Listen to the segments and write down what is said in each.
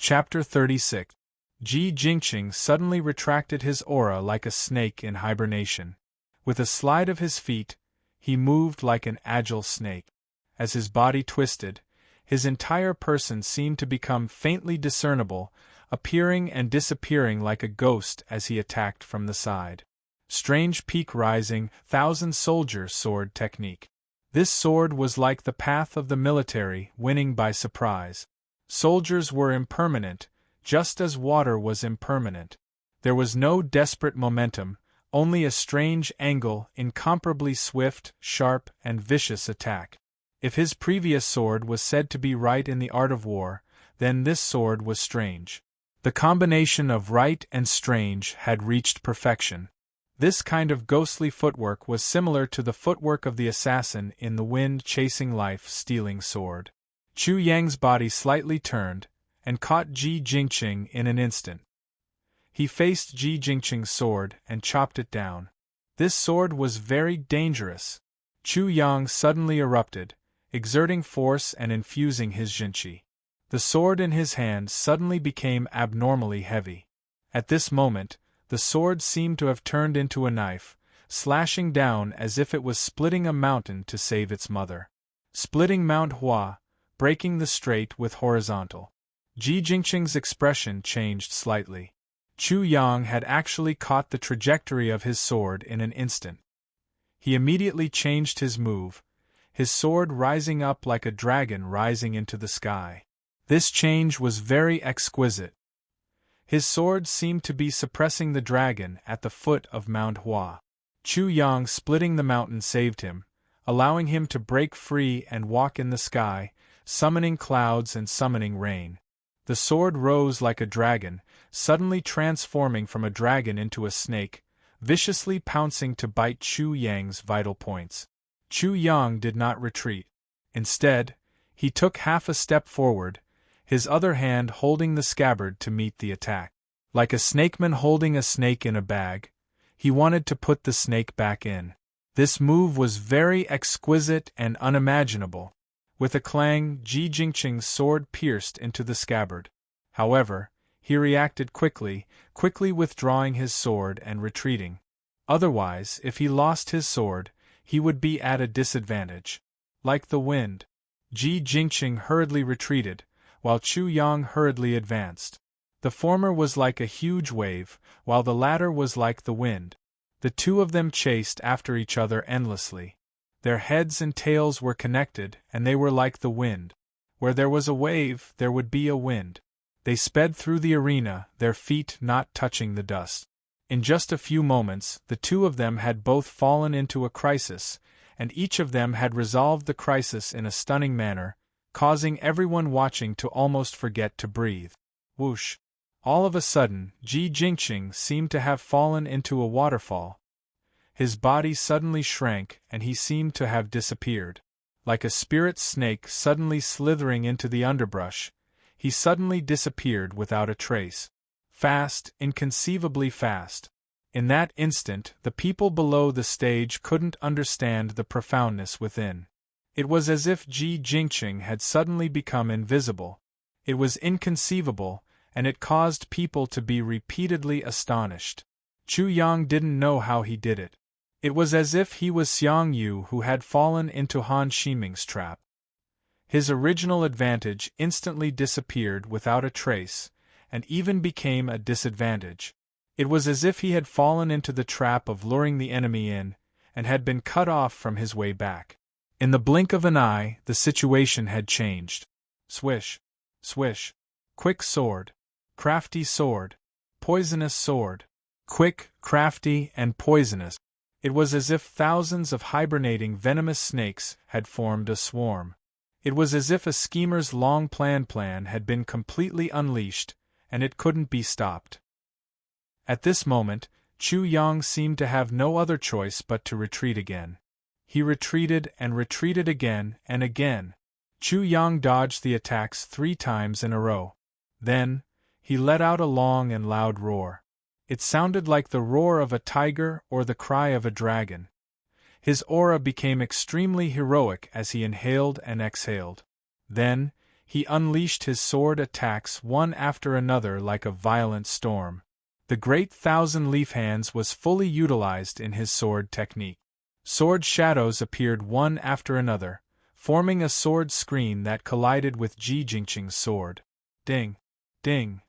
Chapter 36. Ji Jingqing suddenly retracted his aura like a snake in hibernation. With a slide of his feet, he moved like an agile snake. As his body twisted, his entire person seemed to become faintly discernible, appearing and disappearing like a ghost as he attacked from the side. Strange peak rising, thousand soldier sword technique. This sword was like the path of the military, winning by surprise. Soldiers were impermanent, just as water was impermanent. There was no desperate momentum, only a strange angle, incomparably swift, sharp, and vicious attack. If his previous sword was said to be right in the art of war, then this sword was strange. The combination of right and strange had reached perfection. This kind of ghostly footwork was similar to the footwork of the assassin in the wind-chasing life-stealing sword. Chu Yang's body slightly turned, and caught Ji Jingqing in an instant. He faced Ji Jingqing's sword and chopped it down. This sword was very dangerous. Chu Yang suddenly erupted, exerting force and infusing his jinqi. The sword in his hand suddenly became abnormally heavy. At this moment, the sword seemed to have turned into a knife, slashing down as if it was splitting a mountain to save its mother. Splitting Mount Hua, breaking the strait with horizontal. Ji Jingqing's expression changed slightly. Chu Yang had actually caught the trajectory of his sword in an instant. He immediately changed his move, his sword rising up like a dragon rising into the sky. This change was very exquisite. His sword seemed to be suppressing the dragon at the foot of Mount Hua. Chu Yang splitting the mountain saved him, allowing him to break free and walk in the sky, summoning clouds and summoning rain. The sword rose like a dragon, suddenly transforming from a dragon into a snake, viciously pouncing to bite Chu Yang's vital points. Chu Yang did not retreat. Instead, he took half a step forward, his other hand holding the scabbard to meet the attack. Like a snakeman holding a snake in a bag, he wanted to put the snake back in. This move was very exquisite and unimaginable. With a clang, Ji Jingqing's sword pierced into the scabbard. However, he reacted quickly withdrawing his sword and retreating. Otherwise, if he lost his sword, he would be at a disadvantage. Like the wind, Ji Jingqing hurriedly retreated, while Chu Yang hurriedly advanced. The former was like a huge wave, while the latter was like the wind. The two of them chased after each other endlessly. Their heads and tails were connected, and they were like the wind. Where there was a wave, there would be a wind. They sped through the arena, their feet not touching the dust. In just a few moments, the two of them had both fallen into a crisis, and each of them had resolved the crisis in a stunning manner, causing everyone watching to almost forget to breathe. Whoosh! All of a sudden, Ji Jingqing seemed to have fallen into a waterfall. His body suddenly shrank and he seemed to have disappeared. Like a spirit snake suddenly slithering into the underbrush, he suddenly disappeared without a trace. Fast, inconceivably fast. In that instant, the people below the stage couldn't understand the profoundness within. It was as if Ji Jingqing had suddenly become invisible. It was inconceivable, and it caused people to be repeatedly astonished. Chu Yang didn't know how he did it. It was as if he was Xiang Yu who had fallen into Han Ximing's trap. His original advantage instantly disappeared without a trace, and even became a disadvantage. It was as if he had fallen into the trap of luring the enemy in, and had been cut off from his way back. In the blink of an eye, the situation had changed. Swish, swish, quick sword, crafty sword, poisonous sword, quick, crafty, and poisonous. It was as if thousands of hibernating venomous snakes had formed a swarm. It was as if a schemer's long-planned plan had been completely unleashed, and it couldn't be stopped. At this moment, Chu Yang seemed to have no other choice but to retreat again. He retreated and retreated again and again. Chu Yang dodged the attacks 3 times in a row. Then, he let out a long and loud roar. It sounded like the roar of a tiger or the cry of a dragon. His aura became extremely heroic as he inhaled and exhaled. Then, he unleashed his sword attacks one after another like a violent storm. The great thousand-leaf hands was fully utilized in his sword technique. Sword shadows appeared one after another, forming a sword screen that collided with Ji Jingqing's sword. Ding! Ding!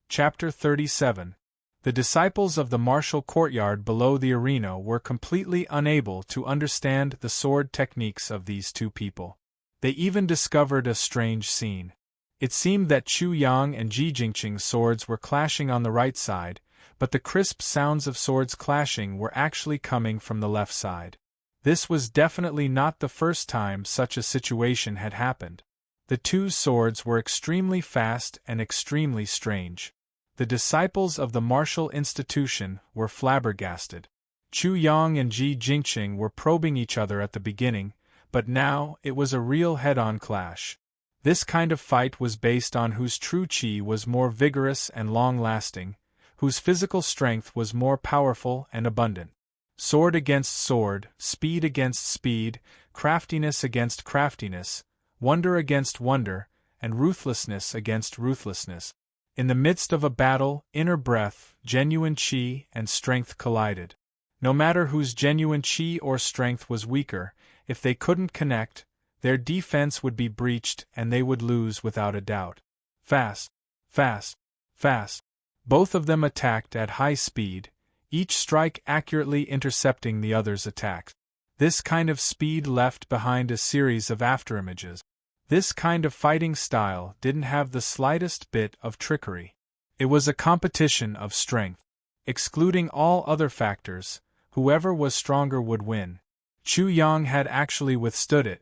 Chapter 37. The disciples of the martial courtyard below the arena were completely unable to understand the sword techniques of these two people. They even discovered a strange scene. It seemed that Chu Yang and Ji Jingqing's swords were clashing on the right side, but the crisp sounds of swords clashing were actually coming from the left side. This was definitely not the first time such a situation had happened. The two swords were extremely fast and extremely strange. The disciples of the martial institution were flabbergasted. Chu Yang and Ji Jingqing were probing each other at the beginning, but now it was a real head-on clash. This kind of fight was based on whose true qi was more vigorous and long-lasting, whose physical strength was more powerful and abundant. Sword against sword, speed against speed, craftiness against craftiness, wonder against wonder, and ruthlessness against ruthlessness. In the midst of a battle, inner breath, genuine qi, and strength collided. No matter whose genuine qi or strength was weaker, if they couldn't connect, their defense would be breached and they would lose without a doubt. Fast, fast, fast. Both of them attacked at high speed, each strike accurately intercepting the other's attack. This kind of speed left behind a series of afterimages. This kind of fighting style didn't have the slightest bit of trickery. It was a competition of strength. Excluding all other factors, whoever was stronger would win. Chu Yang had actually withstood it.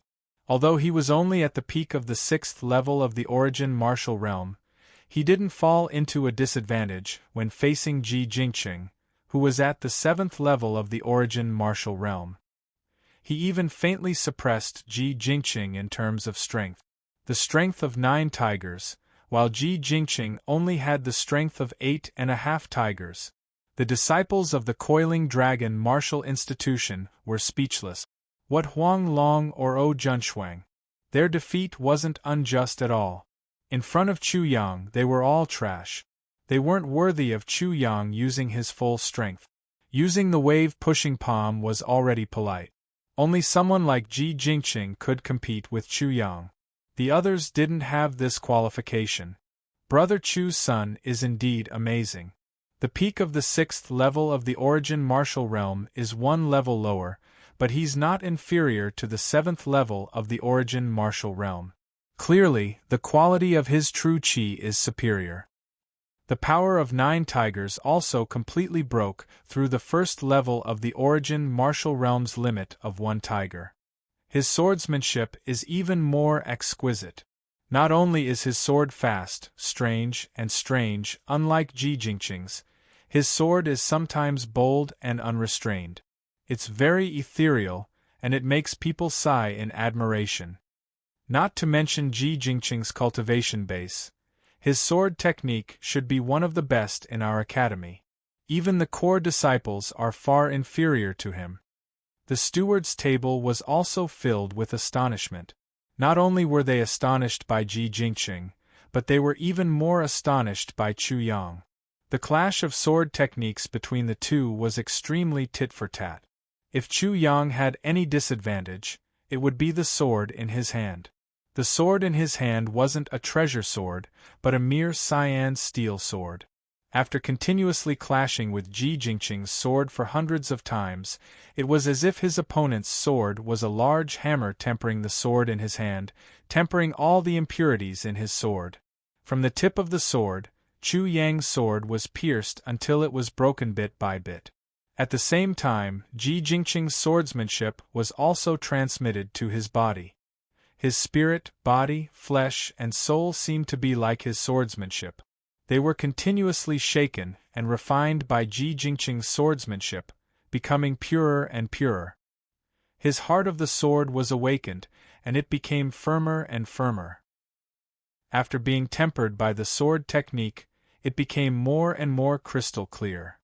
Although he was only at the peak of the 6th level of the origin martial realm, he didn't fall into a disadvantage when facing Ji Jingqing, who was at the 7th level of the origin martial realm. He even faintly suppressed Ji Jingqing in terms of strength. The strength of 9 tigers, while Ji Jingqing only had the strength of 8.5 tigers. The disciples of the Coiling Dragon Martial Institution were speechless. What Huang Long or O Junshuang? Their defeat wasn't unjust at all. In front of Chu Yang they were all trash. They weren't worthy of Chu Yang using his full strength. Using the wave-pushing palm was already polite. Only someone like Ji Jingqing could compete with Chu Yang. The others didn't have this qualification. Brother Chu's son is indeed amazing. The peak of the 6th level of the origin martial realm is 1 level lower, but he's not inferior to the 7th level of the origin martial realm. Clearly, the quality of his true qi is superior. The power of 9 tigers also completely broke through the 1st level of the origin martial realm's limit of 1 tiger. His swordsmanship is even more exquisite. Not only is his sword fast, strange, unlike Ji Jingqing's, his sword is sometimes bold and unrestrained. It's very ethereal, and it makes people sigh in admiration. Not to mention Ji Jingqing's cultivation base. His sword technique should be one of the best in our academy. Even the core disciples are far inferior to him. The steward's table was also filled with astonishment. Not only were they astonished by Ji Jingqing, but they were even more astonished by Chu Yang. The clash of sword techniques between the two was extremely tit-for-tat. If Chu Yang had any disadvantage, it would be the sword in his hand. The sword in his hand wasn't a treasure sword, but a mere cyan steel sword. After continuously clashing with Ji Jingqing's sword for hundreds of times, it was as if his opponent's sword was a large hammer tempering the sword in his hand, tempering all the impurities in his sword. From the tip of the sword, Chu Yang's sword was pierced until it was broken bit by bit. At the same time, Ji Jingqing's swordsmanship was also transmitted to his body. His spirit, body, flesh, and soul seemed to be like his swordsmanship. They were continuously shaken and refined by Ji Jingqing's swordsmanship, becoming purer and purer. His heart of the sword was awakened, and it became firmer and firmer. After being tempered by the sword technique, it became more and more crystal clear.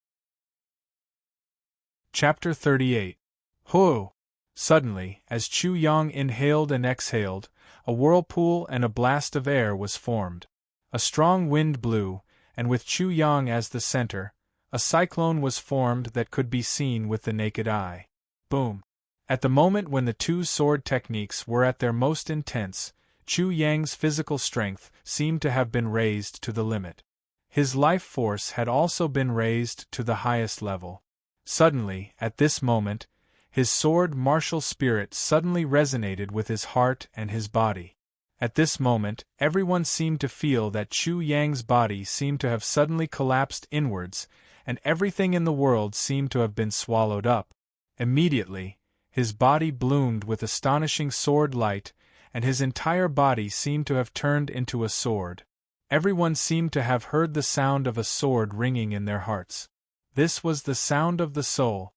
Chapter 38. Hu! Suddenly, as Chu Yang inhaled and exhaled, a whirlpool and a blast of air was formed. A strong wind blew, and with Chu Yang as the center, a cyclone was formed that could be seen with the naked eye. Boom! At the moment when the two sword techniques were at their most intense, Chu Yang's physical strength seemed to have been raised to the limit. His life force had also been raised to the highest level. Suddenly, at this moment, his sword martial spirit suddenly resonated with his heart and his body. At this moment, everyone seemed to feel that Chu Yang's body seemed to have suddenly collapsed inwards, and everything in the world seemed to have been swallowed up. Immediately, his body bloomed with astonishing sword light, and his entire body seemed to have turned into a sword. Everyone seemed to have heard the sound of a sword ringing in their hearts. This was the sound of the soul.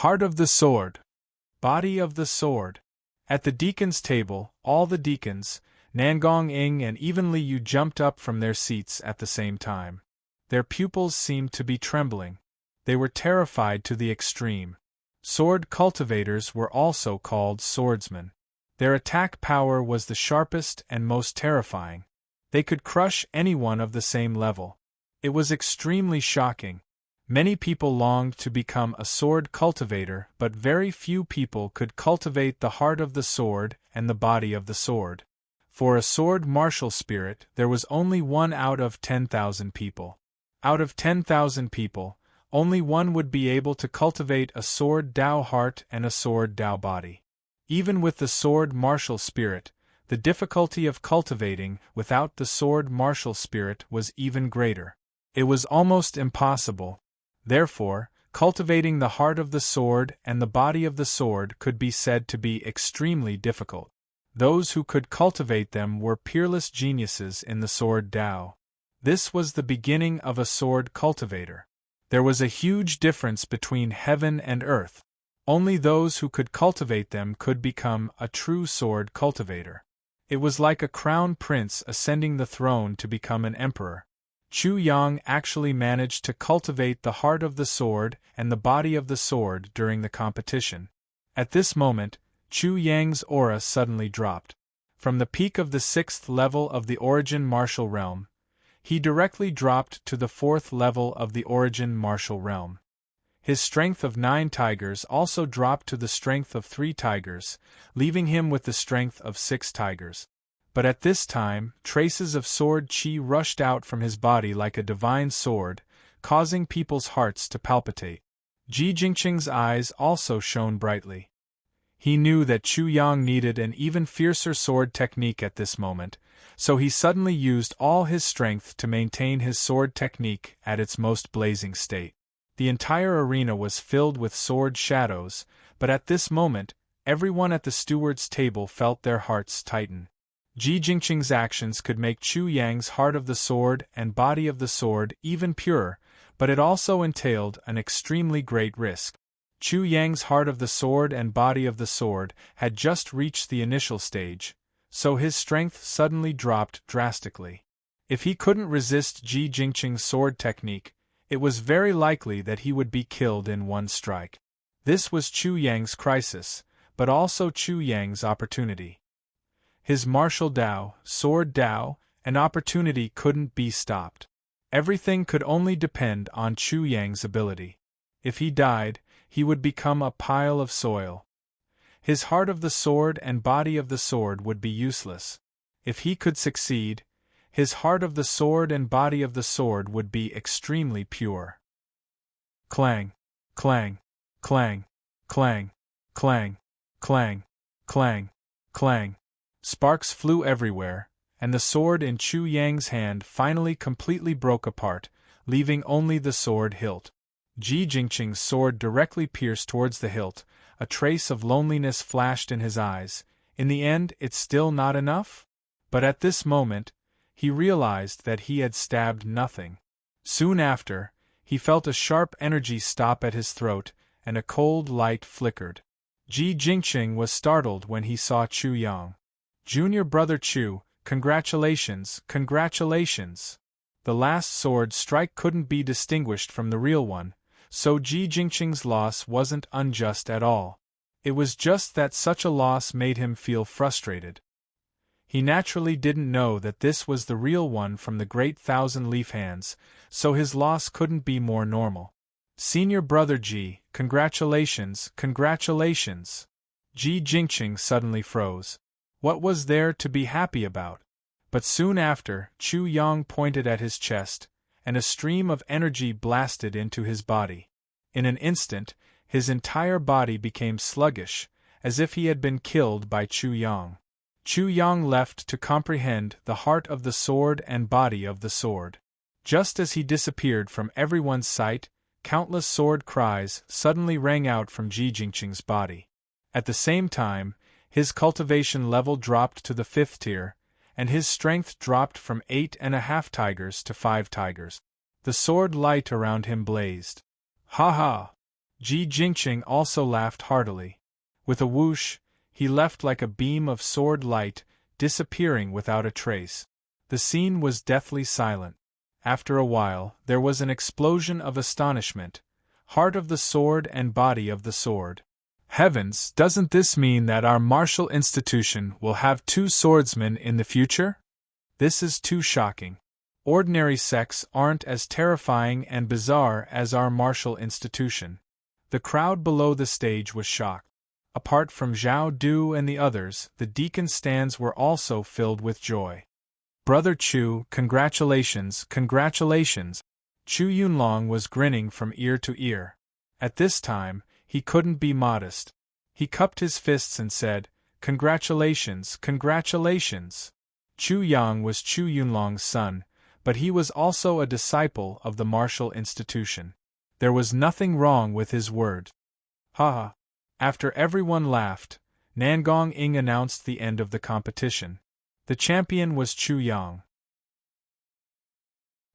Heart of the sword. Body of the sword. At the deacon's table, all the deacons, Nangong Ing and even Li Yu jumped up from their seats at the same time. Their pupils seemed to be trembling. They were terrified to the extreme. Sword cultivators were also called swordsmen. Their attack power was the sharpest and most terrifying. They could crush anyone of the same level. It was extremely shocking. Many people longed to become a sword cultivator, but very few people could cultivate the heart of the sword and the body of the sword. For a sword martial spirit, there was only 1 out of 10,000 people. Out of 10,000 people, only one would be able to cultivate a sword Dao heart and a sword Dao body. Even with the sword martial spirit, the difficulty of cultivating without the sword martial spirit was even greater. It was almost impossible. Therefore, cultivating the heart of the sword and the body of the sword could be said to be extremely difficult. Those who could cultivate them were peerless geniuses in the sword Dao. This was the beginning of a sword cultivator. There was a huge difference between heaven and earth. Only those who could cultivate them could become a true sword cultivator. It was like a crown prince ascending the throne to become an emperor. Chu Yang actually managed to cultivate the heart of the sword and the body of the sword during the competition. At this moment, Chu Yang's aura suddenly dropped. From the peak of the 6th level of the origin martial realm, he directly dropped to the 4th level of the origin martial realm. His strength of 9 tigers also dropped to the strength of 3 tigers, leaving him with the strength of 6 tigers. But at this time, traces of sword chi rushed out from his body like a divine sword, causing people's hearts to palpitate. Ji Jingqing's eyes also shone brightly. He knew that Chu Yang needed an even fiercer sword technique at this moment, so he suddenly used all his strength to maintain his sword technique at its most blazing state. The entire arena was filled with sword shadows, but at this moment, everyone at the steward's table felt their hearts tighten. Ji Jingqing's actions could make Chu Yang's heart of the sword and body of the sword even purer, but it also entailed an extremely great risk. Chu Yang's heart of the sword and body of the sword had just reached the initial stage, so his strength suddenly dropped drastically. If he couldn't resist Ji Jingqing's sword technique, it was very likely that he would be killed in one strike. This was Chu Yang's crisis, but also Chu Yang's opportunity. His martial Dao, sword Dao, and opportunity couldn't be stopped. Everything could only depend on Chu Yang's ability. If he died, he would become a pile of soil. His heart of the sword and body of the sword would be useless. If he could succeed, his heart of the sword and body of the sword would be extremely pure. Clang, clang, clang, clang, clang, clang, clang, clang. Sparks flew everywhere, and the sword in Chu Yang's hand finally completely broke apart, leaving only the sword hilt. Ji Jingqing's sword directly pierced towards the hilt. A trace of loneliness flashed in his eyes. In the end, it's still not enough? But at this moment, he realized that he had stabbed nothing. Soon after, he felt a sharp energy stop at his throat, and a cold light flickered. Ji Jingqing was startled when he saw Chu Yang. Junior brother Chu, congratulations, congratulations! The last sword strike couldn't be distinguished from the real one, so Ji Jingqing's loss wasn't unjust at all. It was just that such a loss made him feel frustrated. He naturally didn't know that this was the real one from the great thousand-leaf hands, so his loss couldn't be more normal. Senior brother Ji, congratulations, congratulations! Ji Jingqing suddenly froze. What was there to be happy about? But soon after, Chu Yang pointed at his chest, and a stream of energy blasted into his body. In an instant, his entire body became sluggish, as if he had been killed by Chu Yang. Chu Yang left to comprehend the heart of the sword and body of the sword. Just as he disappeared from everyone's sight, countless sword cries suddenly rang out from Ji Jingqing's body. At the same time, his cultivation level dropped to the 5th tier, and his strength dropped from 8.5 tigers to 5 tigers. The sword light around him blazed. Ha ha! Ji Jingqing also laughed heartily. With a whoosh, he left like a beam of sword light, disappearing without a trace. The scene was deathly silent. After a while, there was an explosion of astonishment. Heart of the sword and body of the sword. Heavens, doesn't this mean that our martial institution will have 2 swordsmen in the future? This is too shocking. Ordinary sects aren't as terrifying and bizarre as our martial institution. The crowd below the stage was shocked. Apart from Zhao Du and the others, the deacon stands were also filled with joy. Brother Chu, congratulations, congratulations! Chu Yunlong was grinning from ear to ear. At this time, he couldn't be modest. He cupped his fists and said, congratulations, congratulations! Chu Yang was Chu Yunlong's son, but he was also a disciple of the martial institution. There was nothing wrong with his word. Ha ha! After everyone laughed, Nangong Ing announced the end of the competition. The champion was Chu Yang.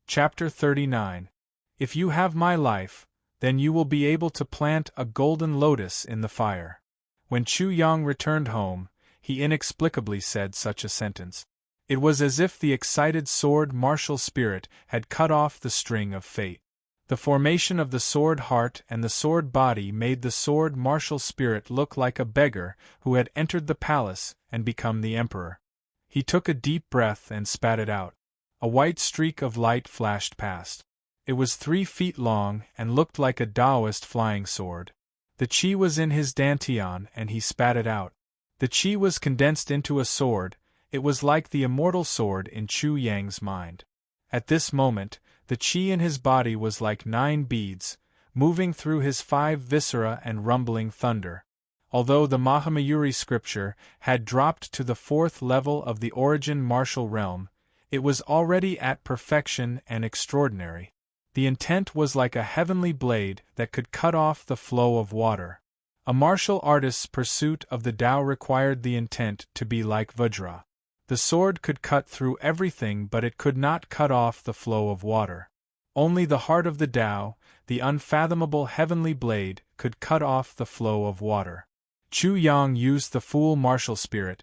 Chapter 39. If you have my life, then you will be able to plant a golden lotus in the fire. When Chu Yang returned home, he inexplicably said such a sentence. It was as if the excited sword martial spirit had cut off the string of fate. The formation of the sword heart and the sword body made the sword martial spirit look like a beggar who had entered the palace and become the emperor. He took a deep breath and spat it out. A white streak of light flashed past. It was 3 feet long and looked like a Taoist flying sword. The qi was in his dantian and he spat it out. The qi was condensed into a sword. It was like the immortal sword in Chu Yang's mind. At this moment, the qi in his body was like 9 beads, moving through his 5 viscera and rumbling thunder. Although the Mahamayuri scripture had dropped to the 4th level of the origin martial realm, it was already at perfection and extraordinary. The intent was like a heavenly blade that could cut off the flow of water. A martial artist's pursuit of the Tao required the intent to be like Vajra. The sword could cut through everything, but it could not cut off the flow of water. Only the heart of the Tao, the unfathomable heavenly blade, could cut off the flow of water. Chu Yang used the full martial spirit.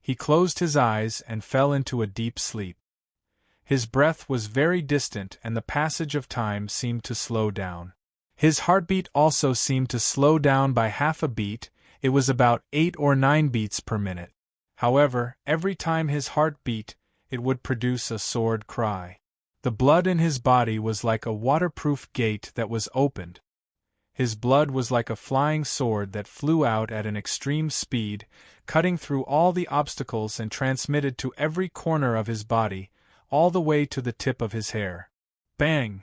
He closed his eyes and fell into a deep sleep. His breath was very distant and the passage of time seemed to slow down. His heartbeat also seemed to slow down by half a beat. It was about 8 or 9 beats per minute. However, every time his heart beat, it would produce a sword cry. The blood in his body was like a waterproof gate that was opened. His blood was like a flying sword that flew out at an extreme speed, cutting through all the obstacles and transmitted to every corner of his body, all the way to the tip of his hair. Bang!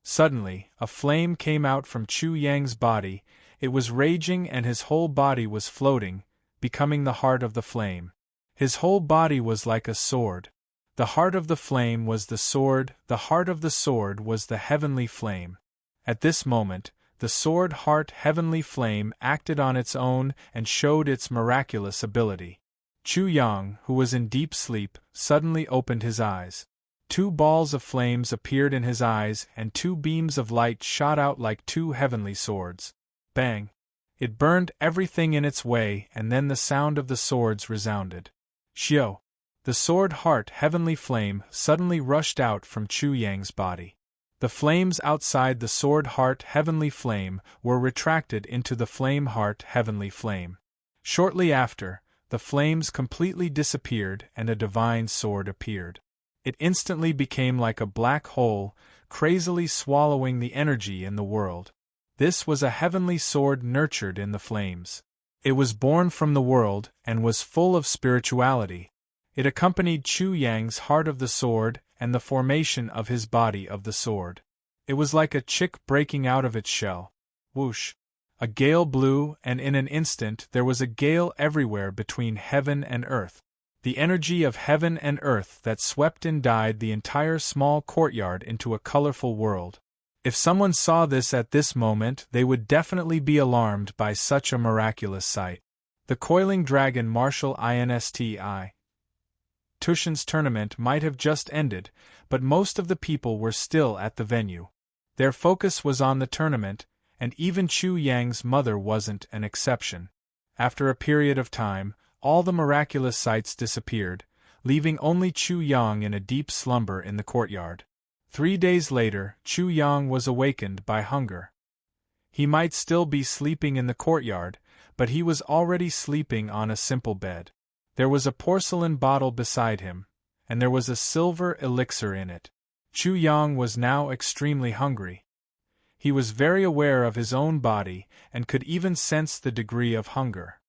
Suddenly, a flame came out from Chu Yang's body. It was raging and his whole body was floating, becoming the heart of the flame. His whole body was like a sword. The heart of the flame was the sword, the heart of the sword was the heavenly flame. At this moment, the sword heart heavenly flame acted on its own and showed its miraculous ability. Chu Yang, who was in deep sleep, suddenly opened his eyes. 2 balls of flames appeared in his eyes and 2 beams of light shot out like 2 heavenly swords. Bang! It burned everything in its way and then the sound of the swords resounded. Xiao! The sword heart heavenly flame suddenly rushed out from Chu Yang's body. The flames outside the sword heart heavenly flame were retracted into the flame heart heavenly flame. Shortly after, the flames completely disappeared and a divine sword appeared. It instantly became like a black hole, crazily swallowing the energy in the world. This was a heavenly sword nurtured in the flames. It was born from the world and was full of spirituality. It accompanied Chu Yang's heart of the sword and the formation of his body of the sword. It was like a chick breaking out of its shell. Whoosh! A gale blew, and in an instant there was a gale everywhere between heaven and earth. The energy of heaven and earth that swept and dyed the entire small courtyard into a colorful world. If someone saw this at this moment, they would definitely be alarmed by such a miraculous sight. The coiling dragon martial insti. Tushan's tournament might have just ended, but most of the people were still at the venue. Their focus was on the tournament, and even Chu Yang's mother wasn't an exception. After a period of time, all the miraculous sights disappeared, leaving only Chu Yang in a deep slumber in the courtyard. 3 days later, Chu Yang was awakened by hunger. He might still be sleeping in the courtyard, but he was already sleeping on a simple bed. There was a porcelain bottle beside him, and there was a silver elixir in it. Chu Yang was now extremely hungry. He was very aware of his own body and could even sense the degree of hunger.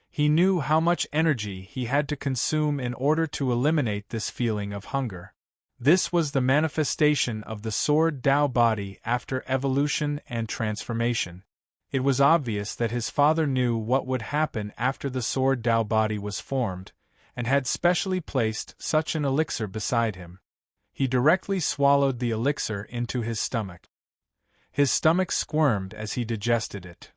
He knew how much energy he had to consume in order to eliminate this feeling of hunger. This was the manifestation of the Sword Dao body after evolution and transformation. It was obvious that his father knew what would happen after the Sword Dao body was formed, and had specially placed such an elixir beside him. He directly swallowed the elixir into his stomach. His stomach squirmed as he digested it.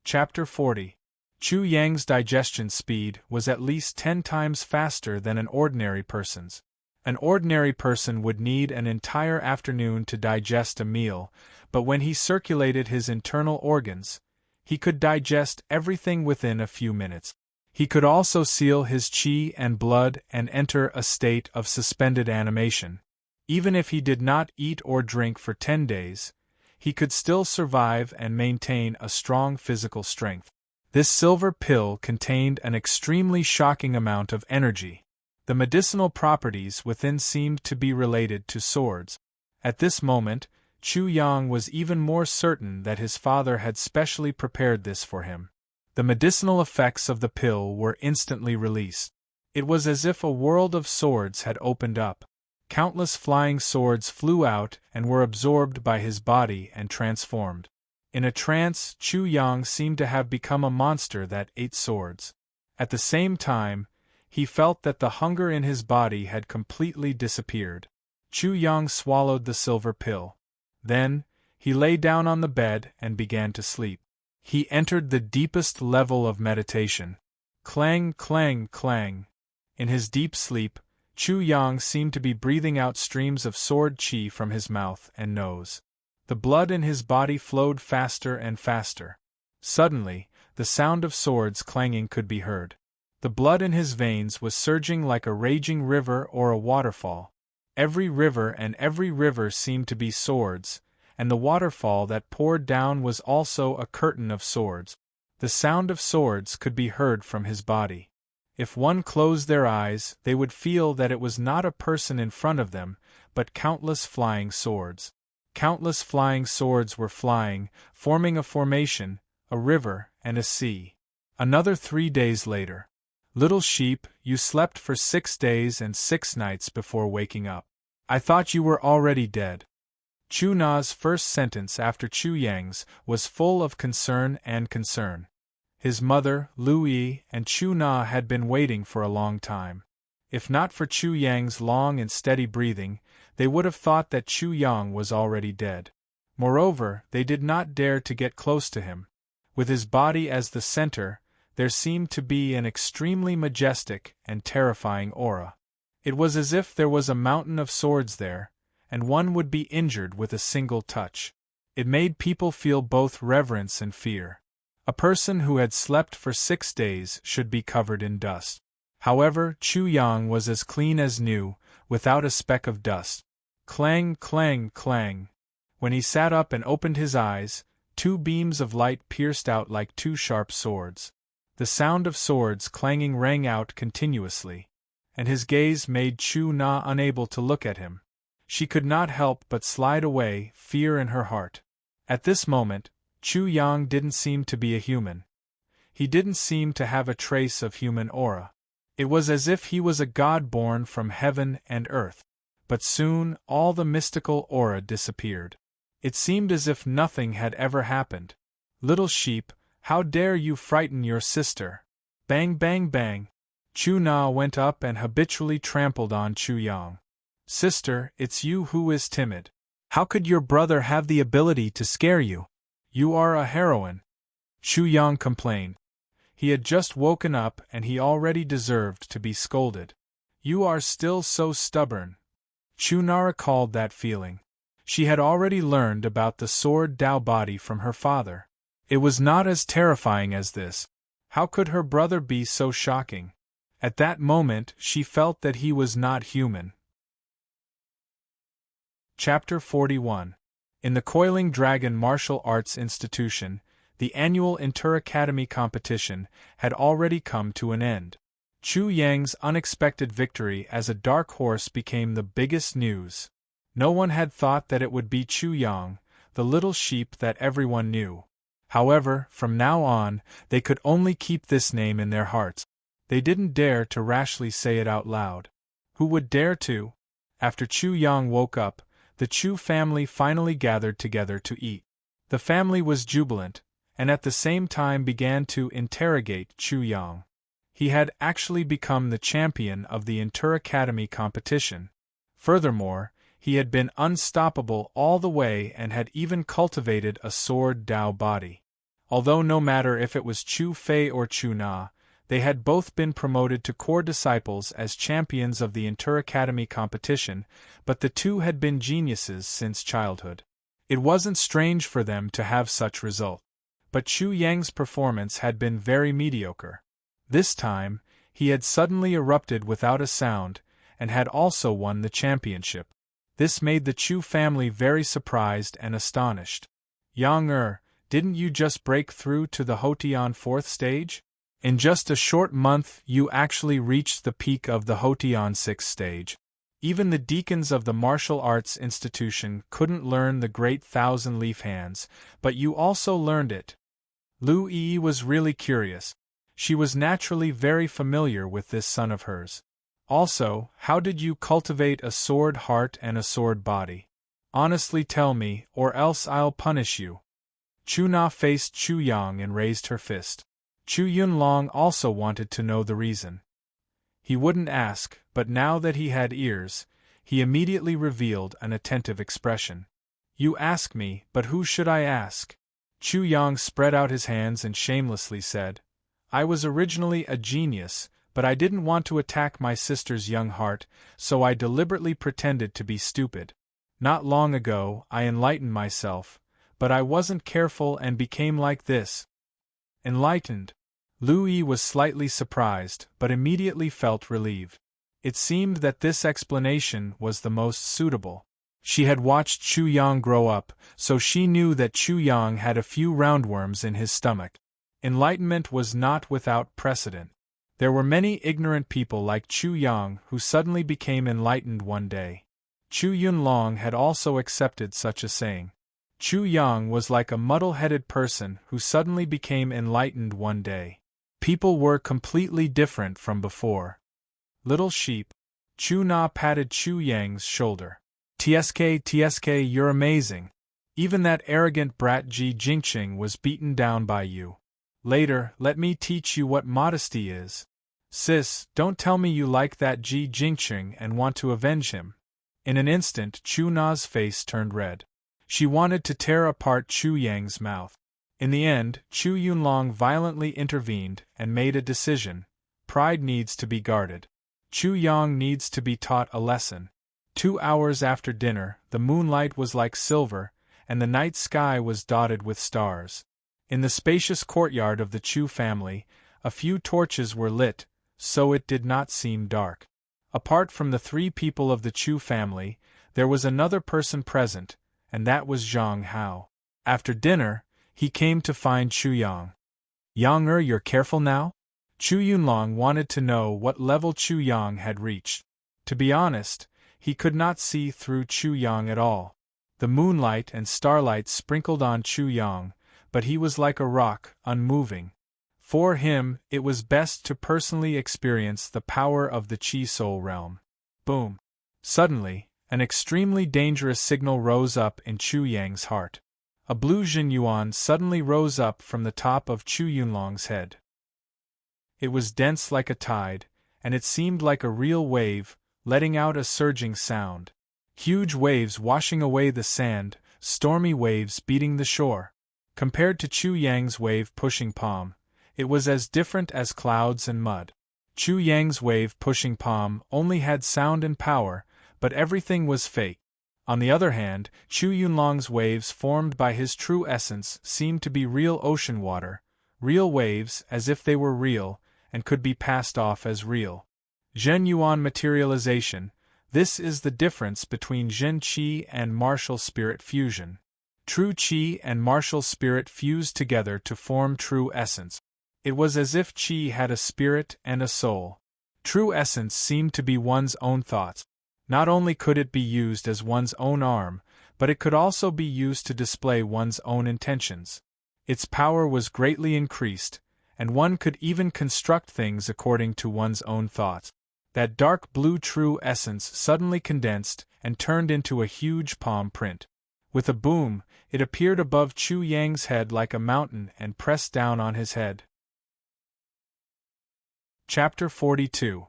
Chapter 40. Chu Yang's digestion speed was at least 10 times faster than an ordinary person's. An ordinary person would need an entire afternoon to digest a meal, but when he circulated his internal organs, he could digest everything within a few minutes. He could also seal his qi and blood and enter a state of suspended animation. Even if he did not eat or drink for 10 days, he could still survive and maintain a strong physical strength. This silver pill contained an extremely shocking amount of energy. The medicinal properties within seemed to be related to swords. At this moment, Chu Yang was even more certain that his father had specially prepared this for him. The medicinal effects of the pill were instantly released. It was as if a world of swords had opened up. Countless flying swords flew out and were absorbed by his body and transformed. In a trance, Chu Yang seemed to have become a monster that ate swords. At the same time, he felt that the hunger in his body had completely disappeared. Chu Yang swallowed the silver pill. Then, he lay down on the bed and began to sleep. He entered the deepest level of meditation. Clang, clang, clang. In his deep sleep, Chu Yang seemed to be breathing out streams of sword qi from his mouth and nose. The blood in his body flowed faster and faster. Suddenly, the sound of swords clanging could be heard. The blood in his veins was surging like a raging river or a waterfall. Every river seemed to be swords, and the waterfall that poured down was also a curtain of swords. The sound of swords could be heard from his body. If one closed their eyes, they would feel that it was not a person in front of them, but countless flying swords. Countless flying swords were flying, forming a formation, a river, and a sea. Another 3 days later. Little sheep, you slept for 6 days and 6 nights before waking up. I thought you were already dead. Chu Na's first sentence after Chu Yang's was full of concern and concern. His mother, Lu Yi, and Chu Na had been waiting for a long time. If not for Chu Yang's long and steady breathing, they would have thought that Chu Yang was already dead. Moreover, they did not dare to get close to him. With his body as the center, there seemed to be an extremely majestic and terrifying aura. It was as if there was a mountain of swords there, and one would be injured with a single touch. It made people feel both reverence and fear. A person who had slept for 6 days should be covered in dust. However, Chu Yang was as clean as new, without a speck of dust. Clang, clang, clang. When he sat up and opened his eyes, two beams of light pierced out like two sharp swords. The sound of swords clanging rang out continuously, and his gaze made Chu-Na unable to look at him. She could not help but slide away, fear in her heart. At this moment, Chu-Yang didn't seem to be a human. He didn't seem to have a trace of human aura. It was as if he was a god born from heaven and earth. But soon, all the mystical aura disappeared. It seemed as if nothing had ever happened. "Little sheep, how dare you frighten your sister?" Bang bang bang. Chu-Na went up and habitually trampled on Chu-Yang. "Sister, it's you who is timid. How could your brother have the ability to scare you? You are a heroine," Chu-Yang complained. He had just woken up and he already deserved to be scolded. "You are still so stubborn." Chu-Na recalled that feeling. She had already learned about the sword Dao body from her father. It was not as terrifying as this. How could her brother be so shocking? At that moment she felt that he was not human. Chapter 41. In the Coiling Dragon Martial Arts Institution, the annual Inter-Academy competition had already come to an end. Chu Yang's unexpected victory as a dark horse became the biggest news. No one had thought that it would be Chu Yang, the little sheep that everyone knew. However, from now on, they could only keep this name in their hearts. They didn't dare to rashly say it out loud. Who would dare to? After Chu Yang woke up, the Chu family finally gathered together to eat. The family was jubilant, and at the same time began to interrogate Chu Yang. He had actually become the champion of the Inter-Academy competition. Furthermore, he had been unstoppable all the way and had even cultivated a sword Dao body. Although no matter if it was Chu Fei or Chu Na, they had both been promoted to core disciples as champions of the Inter-Academy competition, but the two had been geniuses since childhood. It wasn't strange for them to have such result. But Chu Yang's performance had been very mediocre. This time, he had suddenly erupted without a sound, and had also won the championship. This made the Chu family very surprised and astonished. "Yang didn't you just break through to the Hotian 4th stage? In just a short month you actually reached the peak of the Hotian 6th stage. Even the deacons of the martial arts institution couldn't learn the great thousand-leaf hands, but you also learned it." Lu Yi was really curious. She was naturally very familiar with this son of hers. "Also, how did you cultivate a sword heart and a sword body? Honestly tell me, or else I'll punish you." Chu Na faced Chu Yang and raised her fist. Chu Yunlong also wanted to know the reason. He wouldn't ask, but now that he had ears, he immediately revealed an attentive expression. "You ask me, but who should I ask?" Chu Yang spread out his hands and shamelessly said, "I was originally a genius, but I didn't want to attack my sister's young heart, so I deliberately pretended to be stupid. Not long ago, I enlightened myself, but I wasn't careful and became like this." Enlightened. Lu Yi was slightly surprised, but immediately felt relieved. It seemed that this explanation was the most suitable. She had watched Chu Yang grow up, so she knew that Chu Yang had a few roundworms in his stomach. Enlightenment was not without precedent. There were many ignorant people like Chu Yang who suddenly became enlightened one day. Chu Yunlong had also accepted such a saying. Chu Yang was like a muddle-headed person who suddenly became enlightened one day. People were completely different from before. "Little sheep." Chu Na patted Chu Yang's shoulder. "TSK, you're amazing. Even that arrogant brat Ji Jingqing was beaten down by you. Later, let me teach you what modesty is. Sis, don't tell me you like that Ji Jingqing and want to avenge him." In an instant Chu Na's face turned red. She wanted to tear apart Chu Yang's mouth. In the end, Chu Yunlong violently intervened and made a decision. Pride needs to be guarded. Chu Yang needs to be taught a lesson. 2 hours after dinner, the moonlight was like silver, and the night sky was dotted with stars. In the spacious courtyard of the Chu family, a few torches were lit, so it did not seem dark. Apart from the 3 people of the Chu family, there was another person present, and that was Zhang Hao. After dinner, He came to find Chu Yang. Yang you're careful now? Chu Yunlong wanted to know what level Chu Yang had reached. To be honest, he could not see through Chu Yang at all. The moonlight and starlight sprinkled on Chu Yang, but he was like a rock, unmoving. For him, it was best to personally experience the power of the Chi Soul realm. Boom! Suddenly, an extremely dangerous signal rose up in Chu Yang's heart. A blue Jinyuan suddenly rose up from the top of Chu Yunlong's head. It was dense like a tide, and it seemed like a real wave, letting out a surging sound. Huge waves washing away the sand, stormy waves beating the shore. Compared to Chu Yang's wave pushing palm, it was as different as clouds and mud. Chu Yang's wave pushing palm only had sound and power, but everything was fake. On the other hand, Chu Yunlong's waves formed by his true essence seemed to be real ocean water, real waves as if they were real, and could be passed off as real. Zhen Yuan materialization. This is the difference between Zhen Qi and martial spirit fusion. True Qi and martial spirit fused together to form true essence. It was as if Qi had a spirit and a soul. True essence seemed to be one's own thoughts. Not only could it be used as one's own arm, but it could also be used to display one's own intentions. Its power was greatly increased, and one could even construct things according to one's own thoughts. That dark blue true essence suddenly condensed and turned into a huge palm print. With a boom, it appeared above Chu Yang's head like a mountain and pressed down on his head. Chapter 42.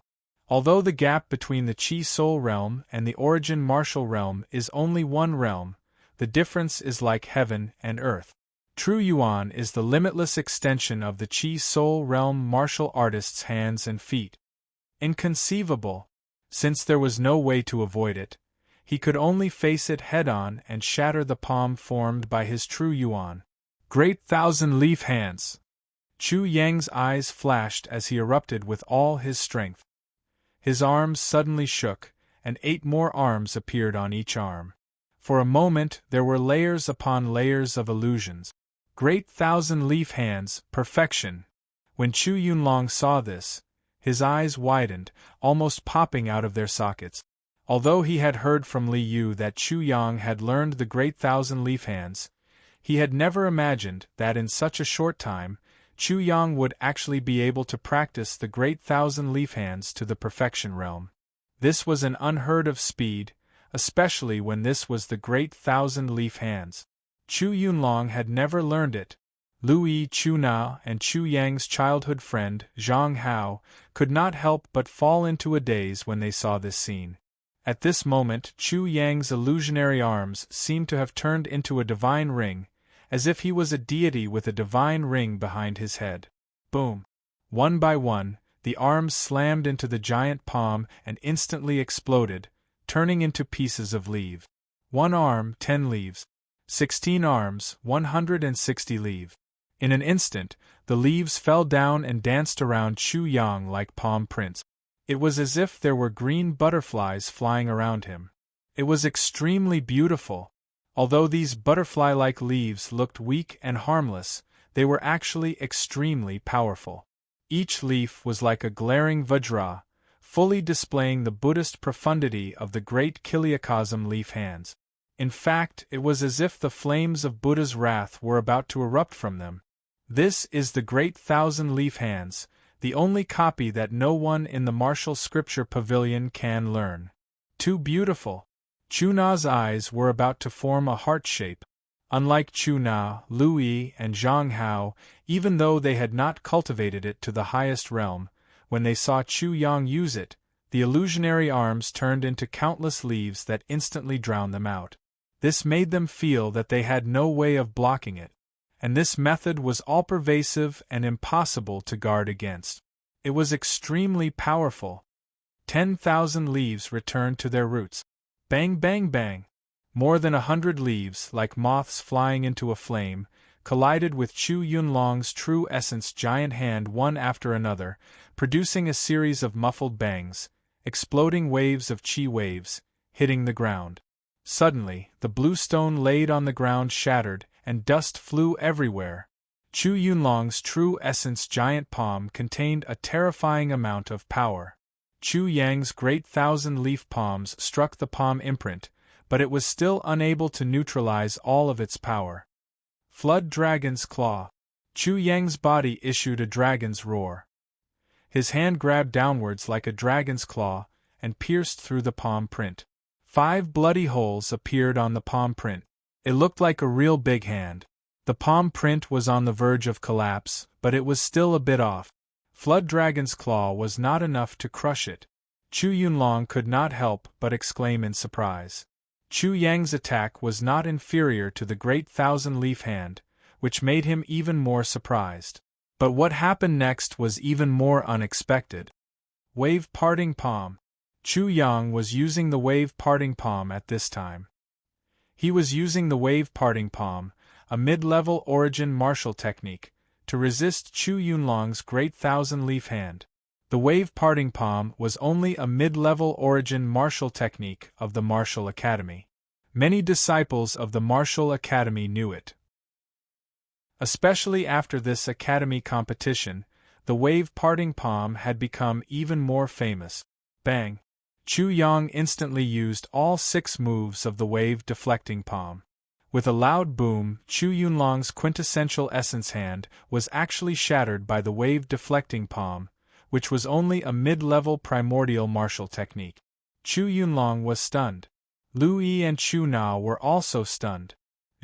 Although the gap between the Chi Soul realm and the Origin martial realm is only one realm, the difference is like heaven and earth. True Yuan is the limitless extension of the Chi Soul realm martial artist's hands and feet. Inconceivable. Since there was no way to avoid it, he could only face it head-on and shatter the palm formed by his true Yuan. Great thousand-leaf hands! Chu Yang's eyes flashed as he erupted with all his strength. His arms suddenly shook, and 8 more arms appeared on each arm. For a moment there were layers upon layers of illusions. Great thousand-leaf hands, perfection! When Chu Yunlong saw this, his eyes widened, almost popping out of their sockets. Although he had heard from Li Yu that Chu Yang had learned the great thousand-leaf hands, he had never imagined that in such a short time, Chu Yang would actually be able to practice the great thousand-leaf hands to the perfection realm. This was an unheard-of speed, especially when this was the great thousand-leaf hands. Chu Yunlong had never learned it. Lui Chunao and Chu Yang's childhood friend, Zhang Hao, could not help but fall into a daze when they saw this scene. At this moment, Chu Yang's illusionary arms seemed to have turned into a divine ring, as if he was a deity with a divine ring behind his head. Boom! One by one, the arms slammed into the giant palm and instantly exploded, turning into pieces of leaf. 1 arm, 10 leaves. 16 arms, 160 leaves. In an instant, the leaves fell down and danced around Chu Yang like palm prints. It was as if there were green butterflies flying around him. It was extremely beautiful. Although these butterfly-like leaves looked weak and harmless, they were actually extremely powerful. Each leaf was like a glaring vajra, fully displaying the Buddhist profundity of the great Kiliakasm leaf hands. In fact, it was as if the flames of Buddha's wrath were about to erupt from them. This is the great thousand-leaf hands, the only copy that no one in the martial scripture pavilion can learn. Too beautiful! Chuna's eyes were about to form a heart shape. Unlike Chuna, Lui, and Zhang Hao, even though they had not cultivated it to the highest realm, when they saw Chu Yang use it, the illusionary arms turned into countless leaves that instantly drowned them out. This made them feel that they had no way of blocking it, and this method was all-pervasive and impossible to guard against. It was extremely powerful. 10,000 leaves returned to their roots. Bang bang bang! More than 100 leaves, like moths flying into a flame, collided with Chu Yunlong's true essence giant hand one after another, producing a series of muffled bangs, exploding waves of chi waves, hitting the ground. Suddenly, the blue stone laid on the ground shattered, and dust flew everywhere. Chu Yunlong's true essence giant palm contained a terrifying amount of power. Chu Yang's great thousand-leaf palms struck the palm imprint, but it was still unable to neutralize all of its power. Flood Dragon's Claw. Chu Yang's body issued a dragon's roar. His hand grabbed downwards like a dragon's claw, and pierced through the palm print. 5 bloody holes appeared on the palm print. It looked like a real big hand. The palm print was on the verge of collapse, but it was still a bit off. Flood Dragon's Claw was not enough to crush it. Chu Yunlong could not help but exclaim in surprise. Chu Yang's attack was not inferior to the great thousand-leaf hand, which made him even more surprised. But what happened next was even more unexpected. Wave Parting Palm. Chu Yang was using the Wave Parting Palm at this time. He was using the Wave Parting Palm, a mid-level origin martial technique, to resist Chu Yunlong's great thousand-leaf hand. The Wave Parting Palm was only a mid-level origin martial technique of the Martial Academy. Many disciples of the Martial Academy knew it. Especially after this Academy competition, the Wave Parting Palm had become even more famous. Bang! Chu Yang instantly used all 6 moves of the Wave Deflecting Palm. With a loud boom, Chu Yunlong's quintessential essence hand was actually shattered by the Wave Deflecting Palm, which was only a mid-level primordial martial technique. Chu Yunlong was stunned. Lu Yi and Chu Na were also stunned.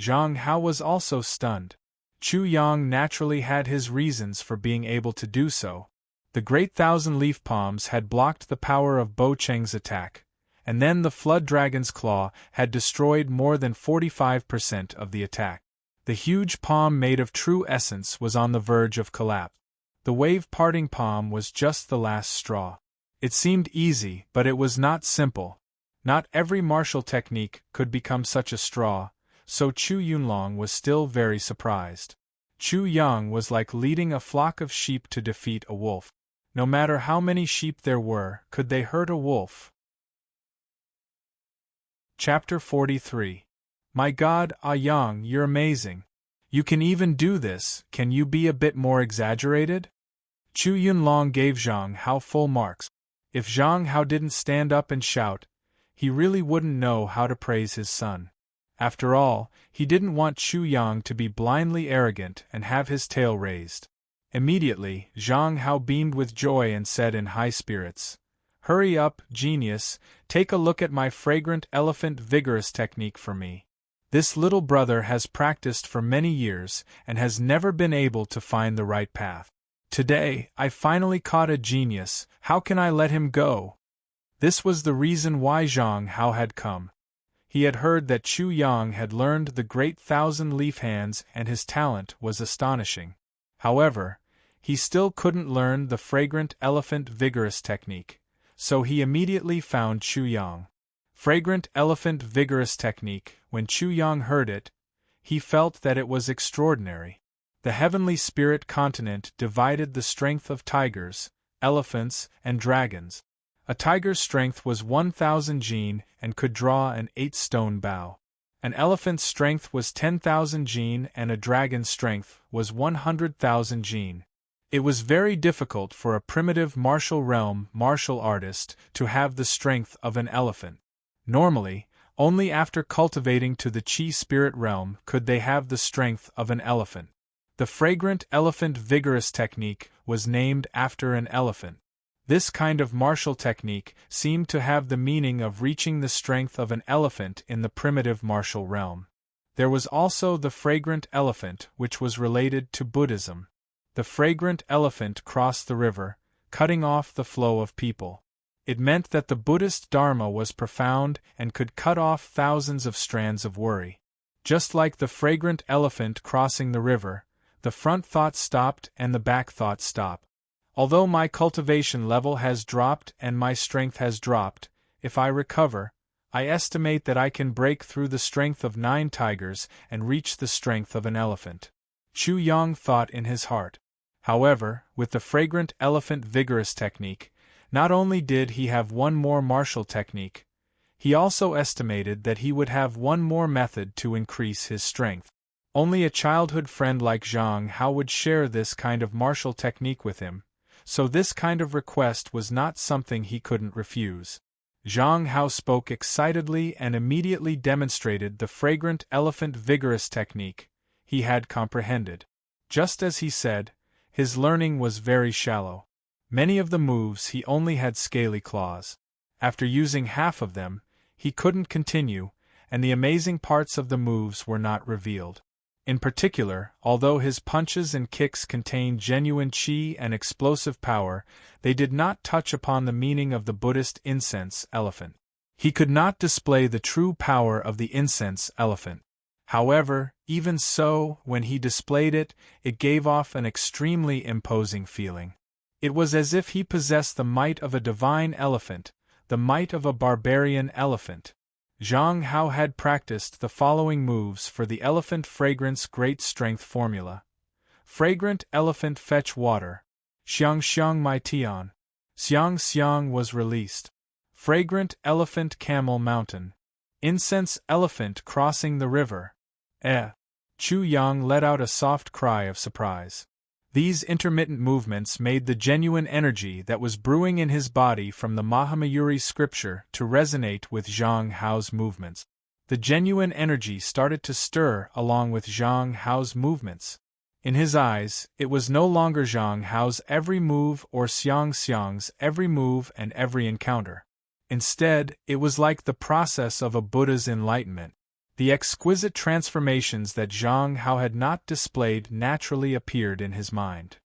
Zhang Hao was also stunned. Chu Yang naturally had his reasons for being able to do so. The great thousand-leaf palms had blocked the power of Bo Cheng's attack, and then the Flood Dragon's Claw had destroyed more than 45% of the attack. The huge palm made of true essence was on the verge of collapse. The Wave Parting Palm was just the last straw. It seemed easy, but it was not simple. Not every martial technique could become such a straw, so Chu Yunlong was still very surprised. Chu Yang was like leading a flock of sheep to defeat a wolf. No matter how many sheep there were, could they hurt a wolf? Chapter 43. My God, Ah Yang, you're amazing. You can even do this, can you be a bit more exaggerated? Chu Yunlong gave Zhang Hao full marks. If Zhang Hao didn't stand up and shout, he really wouldn't know how to praise his son. After all, he didn't want Chu Yang to be blindly arrogant and have his tail raised. Immediately, Zhang Hao beamed with joy and said in high spirits, "Hurry up, genius, take a look at my fragrant elephant vigorous technique for me. This little brother has practiced for many years and has never been able to find the right path. Today, I finally caught a genius, how can I let him go?" This was the reason why Zhang Hao had come. He had heard that Chu Yang had learned the great thousand-leaf hands and his talent was astonishing. However, he still couldn't learn the fragrant elephant vigorous technique, so he immediately found Chu Yang. Fragrant elephant vigorous technique, when Chu Yang heard it, he felt that it was extraordinary. The heavenly spirit continent divided the strength of tigers, elephants, and dragons. A tiger's strength was 1,000 jin and could draw an 8-stone bow. An elephant's strength was 10,000 jin and a dragon's strength was 100,000 jin. It was very difficult for a primitive martial realm martial artist to have the strength of an elephant. Normally, only after cultivating to the Qi spirit realm could they have the strength of an elephant. The fragrant elephant vigorous technique was named after an elephant. This kind of martial technique seemed to have the meaning of reaching the strength of an elephant in the primitive martial realm. There was also the fragrant elephant, which was related to Buddhism. The fragrant elephant crossed the river, cutting off the flow of people. It meant that the Buddhist Dharma was profound and could cut off thousands of strands of worry. Just like the fragrant elephant crossing the river, the front thought stopped and the back thought stopped. Although my cultivation level has dropped and my strength has dropped, if I recover, I estimate that I can break through the strength of 9 tigers and reach the strength of an elephant. Chu Yang thought in his heart. However, with the fragrant elephant vigorous technique, not only did he have one more martial technique, he also estimated that he would have one more method to increase his strength. Only a childhood friend like Zhang Hao would share this kind of martial technique with him, so this kind of request was not something he couldn't refuse. Zhang Hao spoke excitedly and immediately demonstrated the fragrant elephant vigorous technique he had comprehended. Just as he said, his learning was very shallow. Many of the moves he only had scaly claws. After using half of them, he couldn't continue, and the amazing parts of the moves were not revealed. In particular, although his punches and kicks contained genuine qi and explosive power, they did not touch upon the meaning of the Buddhist incense elephant. He could not display the true power of the incense elephant. However, even so, when he displayed it, it gave off an extremely imposing feeling. It was as if he possessed the might of a divine elephant, the might of a barbarian elephant. Zhang Hao had practiced the following moves for the elephant fragrance great strength formula. Fragrant elephant fetch water. Xiang xiang mai tian. Xiang xiang was released. Fragrant elephant camel mountain. Incense elephant crossing the river. Chu Yang let out a soft cry of surprise. These intermittent movements made the genuine energy that was brewing in his body from the Mahamayuri scripture to resonate with Zhang Hao's movements. The genuine energy started to stir along with Zhang Hao's movements. In his eyes, it was no longer Zhang Hao's every move or Xiang Xiang's every move and every encounter. Instead, it was like the process of a Buddha's enlightenment. The exquisite transformations that Zhang Hao had not displayed naturally appeared in his mind.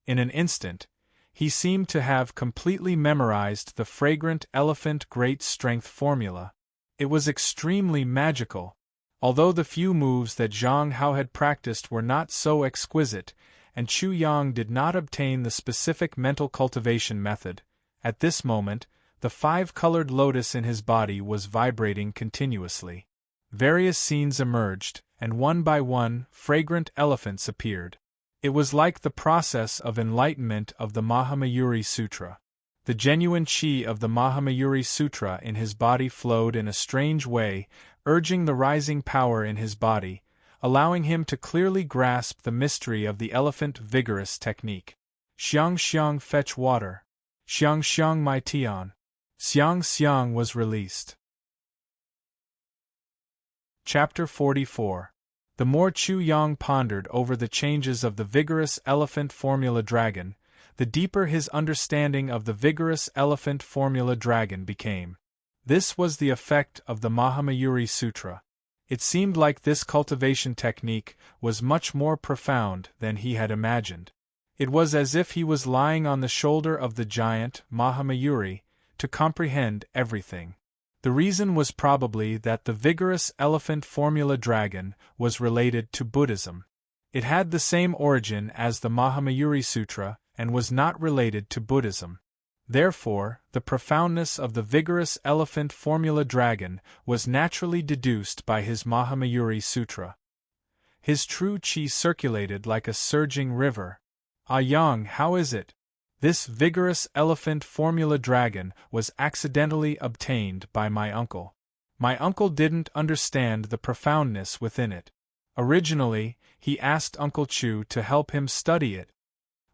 In an instant, he seemed to have completely memorized the fragrant elephant great strength formula. It was extremely magical. Although the few moves that Zhang Hao had practiced were not so exquisite, and Chu Yang did not obtain the specific mental cultivation method, at this moment, the five-colored lotus in his body was vibrating continuously. Various scenes emerged, and one by one, fragrant elephants appeared. It was like the process of enlightenment of the Mahamayuri Sutra. The genuine qi of the Mahamayuri Sutra in his body flowed in a strange way, urging the rising power in his body, allowing him to clearly grasp the mystery of the elephant vigorous technique. Xiang xiang fetch water. Xiang xiang mai tian. Xiang xiang was released. Chapter 44. The more Chu Yang pondered over the changes of the vigorous elephant formula dragon, the deeper his understanding of the vigorous elephant formula dragon became. This was the effect of the Mahamayuri Sutra. It seemed like this cultivation technique was much more profound than he had imagined. It was as if he was lying on the shoulder of the giant, Mahamayuri, to comprehend everything. The reason was probably that the vigorous elephant formula dragon was related to Buddhism. It had the same origin as the Mahamayuri Sutra and was not related to Buddhism. Therefore, the profoundness of the vigorous elephant formula dragon was naturally deduced by his Mahamayuri Sutra. His true qi circulated like a surging river. Ah Yang, how is it? This vigorous elephant formula dragon was accidentally obtained by my uncle. My uncle didn't understand the profoundness within it. Originally, he asked Uncle Chu to help him study it.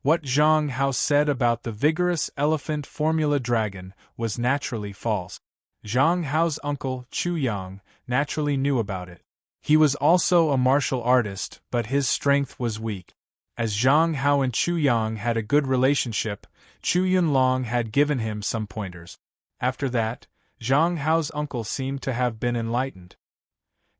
What Zhang Hao said about the vigorous elephant formula dragon was naturally false. Zhang Hao's uncle, Chu Yang, naturally knew about it. He was also a martial artist, but his strength was weak. As Zhang Hao and Chu Yang had a good relationship, Chu Yunlong had given him some pointers. After that, Zhang Hao's uncle seemed to have been enlightened.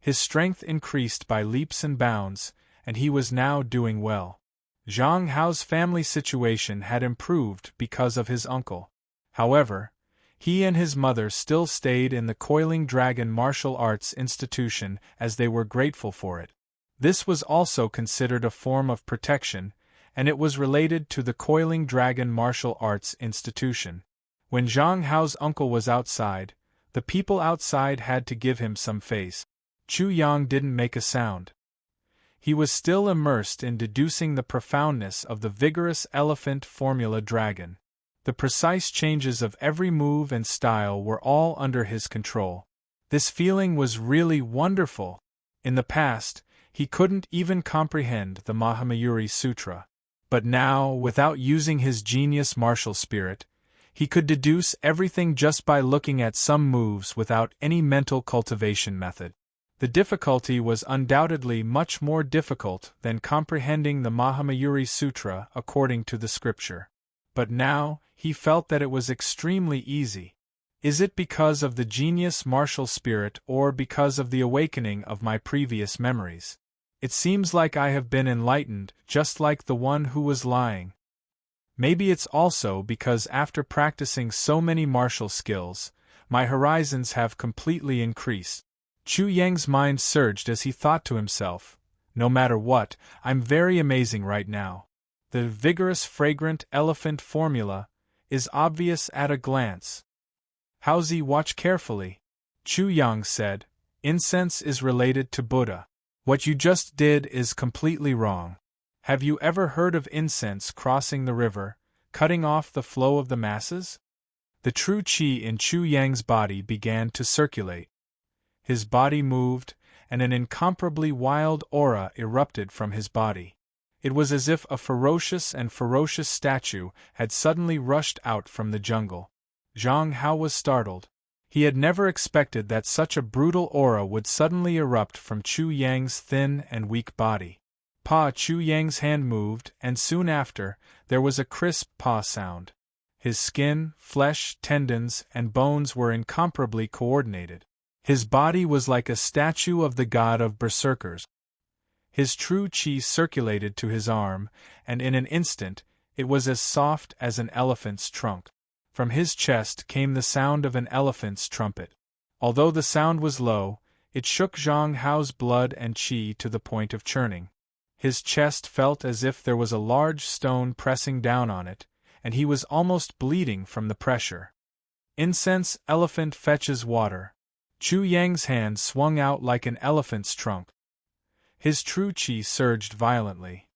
His strength increased by leaps and bounds, and he was now doing well. Zhang Hao's family situation had improved because of his uncle. However, he and his mother still stayed in the Coiling Dragon Martial Arts Institution as they were grateful for it. This was also considered a form of protection, and it was related to the Coiling Dragon Martial Arts Institution. When Zhang Hao's uncle was outside, the people outside had to give him some face. Chu Yang didn't make a sound. He was still immersed in deducing the profoundness of the vigorous elephant formula dragon. The precise changes of every move and style were all under his control. This feeling was really wonderful. In the past, he couldn't even comprehend the Mahamayuri Sutra. But now, without using his genius martial spirit, he could deduce everything just by looking at some moves without any mental cultivation method. The difficulty was undoubtedly much more difficult than comprehending the Mahamayuri Sutra according to the scripture. But now, he felt that it was extremely easy. Is it because of the genius martial spirit or because of the awakening of my previous memories? It seems like I have been enlightened, just like the one who was lying. Maybe it's also because after practicing so many martial skills, my horizons have completely increased. Chu Yang's mind surged as he thought to himself, no matter what, I'm very amazing right now. The vigorous fragrant elephant formula is obvious at a glance. Haozi, watch carefully. Chu Yang said, incense is related to Buddha. What you just did is completely wrong. Have you ever heard of incense crossing the river, cutting off the flow of the masses? The true qi in Chu Yang's body began to circulate. His body moved, and an incomparably wild aura erupted from his body. It was as if a ferocious statue had suddenly rushed out from the jungle. Zhang Hao was startled. He had never expected that such a brutal aura would suddenly erupt from Chu Yang's thin and weak body. Pa! Chu Yang's hand moved, and soon after, there was a crisp pa sound. His skin, flesh, tendons, and bones were incomparably coordinated. His body was like a statue of the god of berserkers. His true qi circulated to his arm, and in an instant, it was as soft as an elephant's trunk. From his chest came the sound of an elephant's trumpet. Although the sound was low, it shook Zhang Hao's blood and qi to the point of churning. His chest felt as if there was a large stone pressing down on it, and he was almost bleeding from the pressure. Incense elephant fetches water. Chu Yang's hand swung out like an elephant's trunk. His true qi surged violently.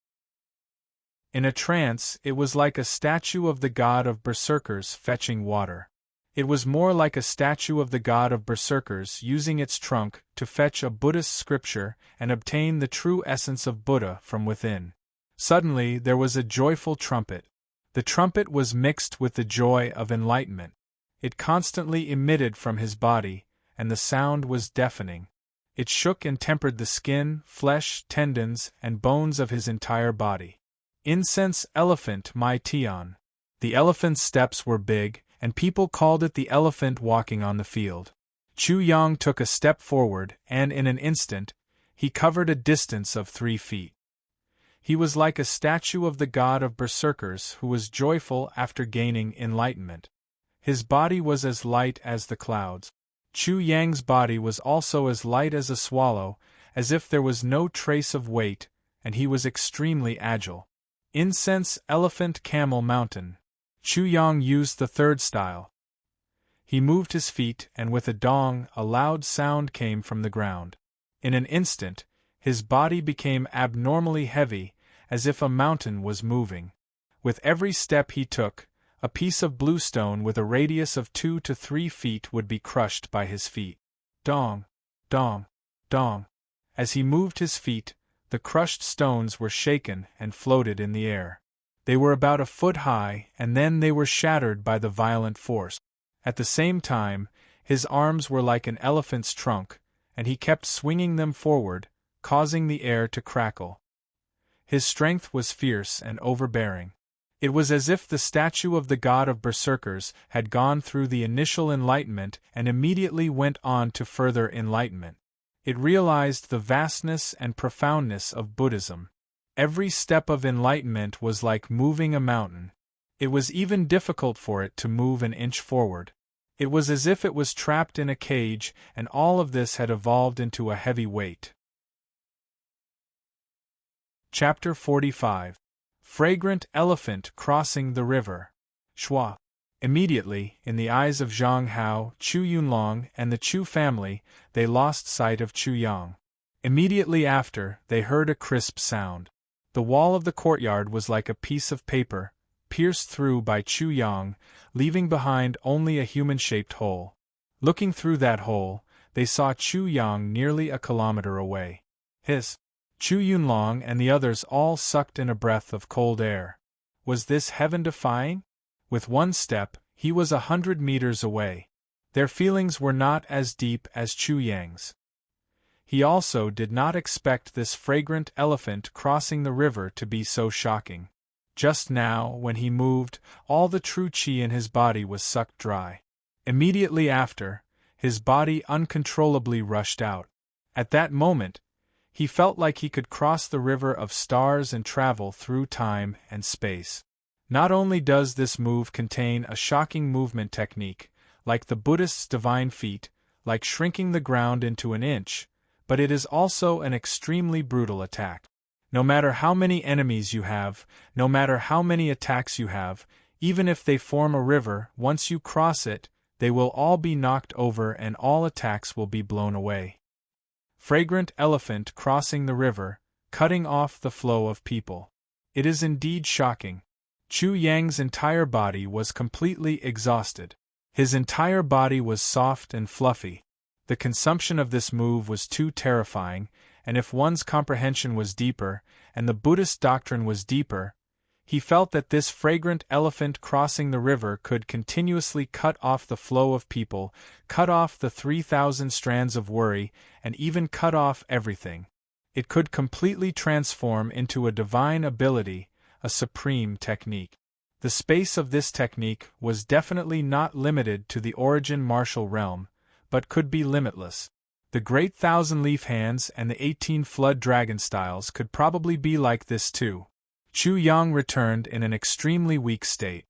In a trance, it was like a statue of the god of berserkers fetching water. It was more like a statue of the god of berserkers using its trunk to fetch a Buddhist scripture and obtain the true essence of Buddha from within. Suddenly, there was a joyful trumpet. The trumpet was mixed with the joy of enlightenment. It constantly emitted from his body, and the sound was deafening. It shook and tempered the skin, flesh, tendons, and bones of his entire body. Incense elephant Mai Tian. The elephant's steps were big, and people called it the elephant walking on the field. Chu Yang took a step forward, and in an instant, he covered a distance of 3 feet. He was like a statue of the god of berserkers who was joyful after gaining enlightenment. His body was as light as the clouds. Chu Yang's body was also as light as a swallow, as if there was no trace of weight, and he was extremely agile. Incense elephant camel mountain. Chu Yang used the third style. He moved his feet, and with a dong, a loud sound came from the ground. In an instant, his body became abnormally heavy, as if a mountain was moving. With every step he took, a piece of bluestone with a radius of 2 to 3 feet would be crushed by his feet. Dong, dong, dong. As he moved his feet, the crushed stones were shaken and floated in the air. They were about a foot high, and then they were shattered by the violent force. At the same time, his arms were like an elephant's trunk, and he kept swinging them forward, causing the air to crackle. His strength was fierce and overbearing. It was as if the statue of the god of berserkers had gone through the initial enlightenment and immediately went on to further enlightenment. It realized the vastness and profoundness of Buddhism. Every step of enlightenment was like moving a mountain. It was even difficult for it to move an inch forward. It was as if it was trapped in a cage, and all of this had evolved into a heavy weight. Chapter 45. Fragrant Elephant Crossing the River. Shua. Immediately, in the eyes of Zhang Hao, Chu Yunlong, and the Chu family, they lost sight of Chu Yang. Immediately after, they heard a crisp sound. The wall of the courtyard was like a piece of paper, pierced through by Chu Yang, leaving behind only a human-shaped hole. Looking through that hole, they saw Chu Yang nearly a kilometer away. Chu Yunlong and the others all sucked in a breath of cold air. Was this heaven-defying? With one step, he was 100 meters away. Their feelings were not as deep as Chu Yang's. He also did not expect this fragrant elephant crossing the river to be so shocking. Just now, when he moved, all the true qi in his body was sucked dry. Immediately after, his body uncontrollably rushed out. At that moment, he felt like he could cross the river of stars and travel through time and space. Not only does this move contain a shocking movement technique, like the Buddhist's divine feat, like shrinking the ground into an inch, but it is also an extremely brutal attack. No matter how many enemies you have, no matter how many attacks you have, even if they form a river, once you cross it, they will all be knocked over and all attacks will be blown away. Fragrant elephant crossing the river, cutting off the flow of people. It is indeed shocking. Chu Yang's entire body was completely exhausted. His entire body was soft and fluffy. The consumption of this move was too terrifying, and if one's comprehension was deeper, and the Buddhist doctrine was deeper, he felt that this fragrant elephant crossing the river could continuously cut off the flow of people, cut off the 3,000 strands of worry, and even cut off everything. It could completely transform into a divine ability, a supreme technique. The space of this technique was definitely not limited to the origin martial realm, but could be limitless. The great thousand-leaf hands and the 18 flood dragon styles could probably be like this too. Chu Yang returned in an extremely weak state.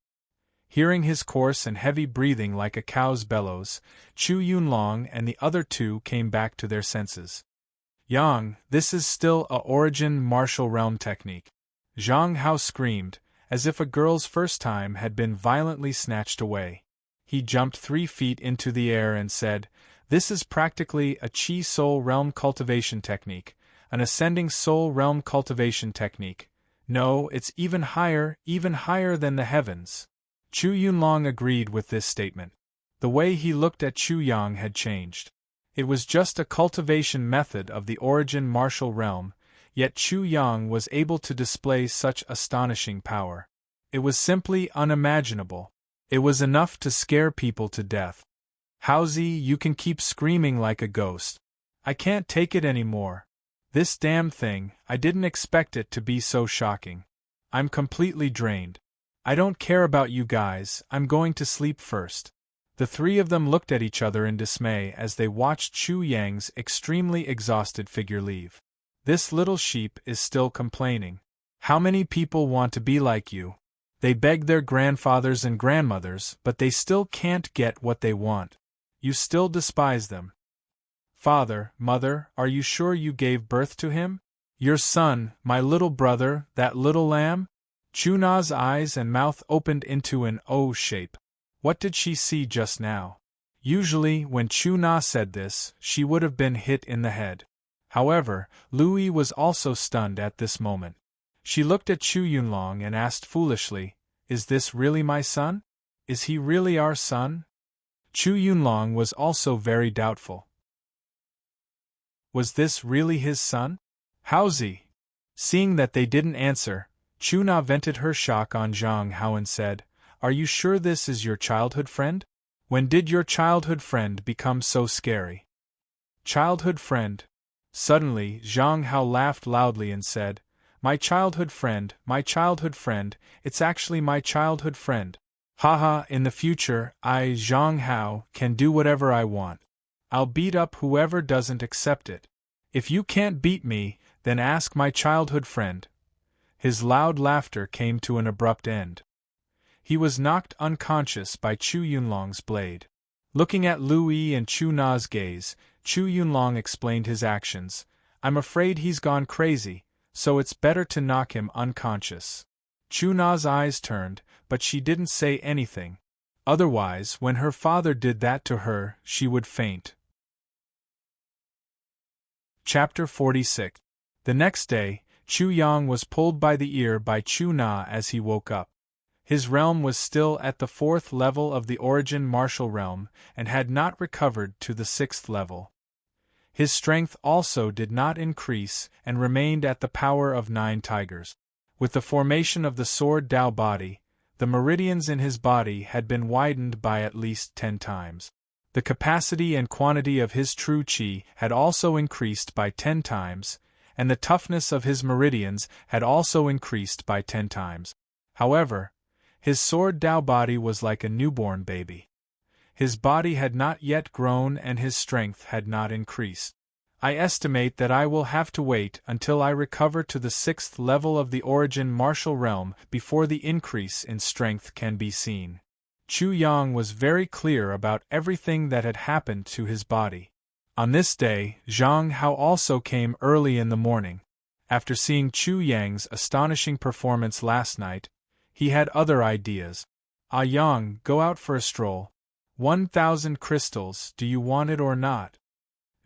Hearing his coarse and heavy breathing like a cow's bellows, Chu Yunlong and the other two came back to their senses. Yang, this is still a origin martial realm technique. Zhang Hao screamed, as if a girl's first time had been violently snatched away. He jumped 3 feet into the air and said, "This is practically a Qi Soul Realm cultivation technique, an ascending Soul Realm cultivation technique. No, it's even higher than the heavens." Chu Yunlong agreed with this statement. The way he looked at Chu Yang had changed. It was just a cultivation method of the origin martial realm, yet Chu Yang was able to display such astonishing power. It was simply unimaginable. It was enough to scare people to death. "Haozi, you can keep screaming like a ghost. I can't take it anymore. This damn thing, I didn't expect it to be so shocking. I'm completely drained. I don't care about you guys, I'm going to sleep first." The 3 of them looked at each other in dismay as they watched Chu Yang's extremely exhausted figure leave. This little sheep is still complaining. How many people want to be like you? They beg their grandfathers and grandmothers, but they still can't get what they want. You still despise them. Father, mother, are you sure you gave birth to him? Your son, my little brother, that little lamb? Chu Na's eyes and mouth opened into an O shape. What did she see just now? Usually, when Chu Na said this, she would have been hit in the head. However, Lui was also stunned at this moment. She looked at Chu Yunlong and asked foolishly, "Is this really my son? Is he really our son?" Chu Yunlong was also very doubtful. Was this really his son? Haozi? Seeing that they didn't answer, Chu Na vented her shock on Zhang Hao and said, "Are you sure this is your childhood friend? When did your childhood friend become so scary?" Childhood friend? Suddenly, Zhang Hao laughed loudly and said, my childhood friend, it's actually my childhood friend. Haha, in the future, I, Zhang Hao, can do whatever I want. I'll beat up whoever doesn't accept it. If you can't beat me, then ask my childhood friend." His loud laughter came to an abrupt end. He was knocked unconscious by Chu Yunlong's blade. Looking at Lui and Chu Na's gaze, Chu Yunlong explained his actions. "I'm afraid he's gone crazy, so it's better to knock him unconscious." Chu Na's eyes turned, but she didn't say anything. Otherwise, when her father did that to her, she would faint. Chapter 46. The next day, Chu Yang was pulled by the ear by Chu Na as he woke up. His realm was still at the 4th level of the origin martial realm, and had not recovered to the 6th level. His strength also did not increase and remained at the power of 9 tigers. With the formation of the Sword Dao body, the meridians in his body had been widened by at least 10 times. The capacity and quantity of his true qi had also increased by 10 times, and the toughness of his meridians had also increased by 10 times. However, his Sword Dao body was like a newborn baby. His body had not yet grown and his strength had not increased. I estimate that I will have to wait until I recover to the 6th level of the origin martial realm before the increase in strength can be seen. Chu Yang was very clear about everything that had happened to his body. On this day, Zhang Hao also came early in the morning. After seeing Chu Yang's astonishing performance last night, he had other ideas. "Ah Yang, go out for a stroll. 1,000 crystals, do you want it or not?"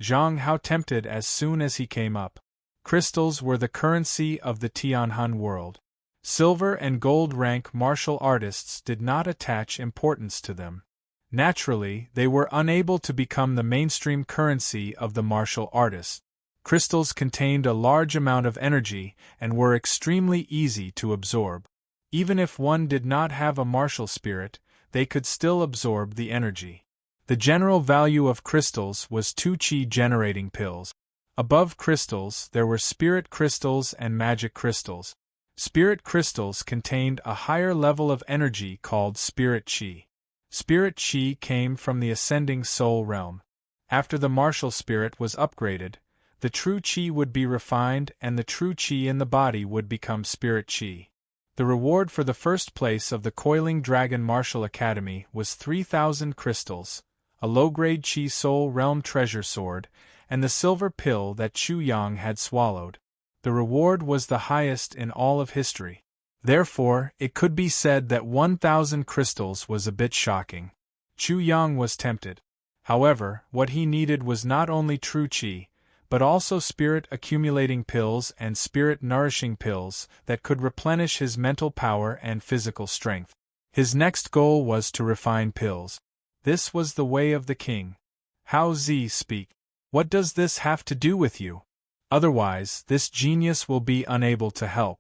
Zhang Hao tempted as soon as he came up. Crystals were the currency of the Tianhan world. Silver and gold rank martial artists did not attach importance to them. Naturally, they were unable to become the mainstream currency of the martial artists. Crystals contained a large amount of energy and were extremely easy to absorb. Even if one did not have a martial spirit, they could still absorb the energy. The general value of crystals was 2 qi generating pills. Above crystals, there were spirit crystals and magic crystals. Spirit crystals contained a higher level of energy called spirit qi. Spirit qi came from the ascending soul realm. After the martial spirit was upgraded, the true qi would be refined and the true qi in the body would become spirit qi. The reward for the first place of the Coiling Dragon Martial Academy was 3,000 crystals, a low-grade qi soul realm treasure sword, and the silver pill that Chu Yang had swallowed. The reward was the highest in all of history. Therefore, it could be said that 1,000 crystals was a bit shocking. Chu Yang was tempted. However, what he needed was not only true qi, but also spirit-accumulating pills and spirit-nourishing pills that could replenish his mental power and physical strength. His next goal was to refine pills. This was the way of the king. "How Zi speak? What does this have to do with you? Otherwise, this genius will be unable to help."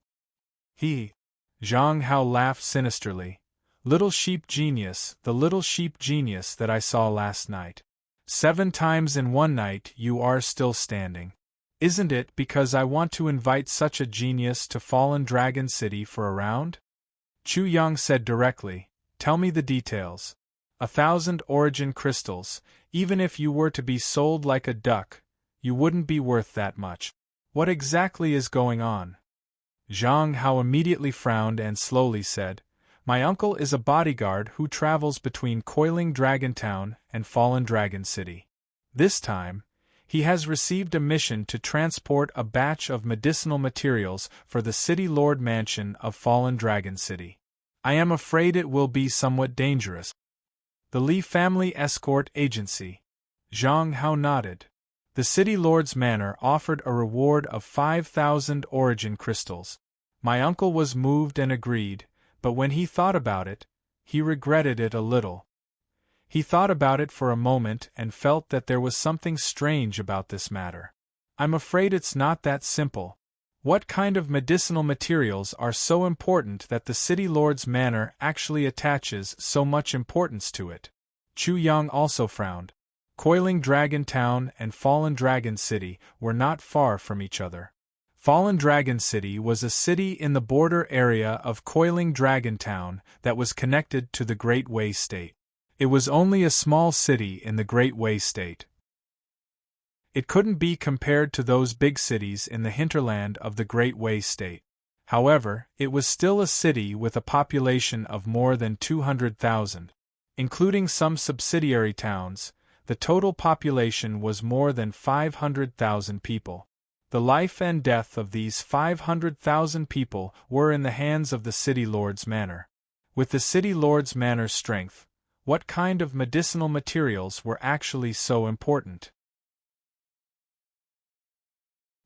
Zhang Hao laughed sinisterly. "Little sheep genius, the little sheep genius that I saw last night. 7 times in one night you are still standing. Isn't it because I want to invite such a genius to Fallen Dragon City for a round?" Chu Yang said directly, "Tell me the details. 1,000 origin crystals, even if you were to be sold like a duck, you wouldn't be worth that much. What exactly is going on?" Zhang Hao immediately frowned and slowly said, "My uncle is a bodyguard who travels between Coiling Dragon Town and Fallen Dragon City. This time, he has received a mission to transport a batch of medicinal materials for the City Lord Mansion of Fallen Dragon City. I am afraid it will be somewhat dangerous." "The Li Family Escort Agency." Zhang Hao nodded. "The City Lord's Manor offered a reward of 5,000 origin crystals. My uncle was moved and agreed, but when he thought about it, he regretted it a little. He thought about it for a moment and felt that there was something strange about this matter. I'm afraid it's not that simple. What kind of medicinal materials are so important that the City Lord's Manor actually attaches so much importance to it?" Chu Yang also frowned. Coiling Dragon Town and Fallen Dragon City were not far from each other. Fallen Dragon City was a city in the border area of Coiling Dragon Town that was connected to the Great Wei State. It was only a small city in the Great Wei State. It couldn't be compared to those big cities in the hinterland of the Great Wei State. However, it was still a city with a population of more than 200,000. Including some subsidiary towns, the total population was more than 500,000 people. The life and death of these 500,000 people were in the hands of the City Lord's Manor. With the City Lord's Manor's strength, what kind of medicinal materials were actually so important?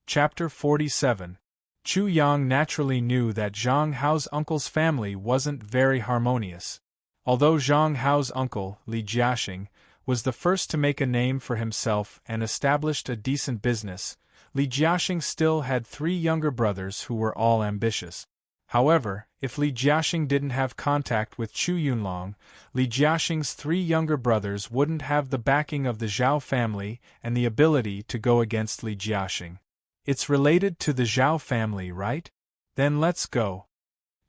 Chapter 47. Chu Yang naturally knew that Zhang Hao's uncle's family wasn't very harmonious. Although Zhang Hao's uncle, Li Jiaxing, was the first to make a name for himself and established a decent business, Li Jiaxing still had 3 younger brothers who were all ambitious. However, if Li Jiaxing didn't have contact with Chu Yunlong, Li Jiaxing's 3 younger brothers wouldn't have the backing of the Zhao family and the ability to go against Li Jiaxing. It's related to the Zhao family, right? Then let's go.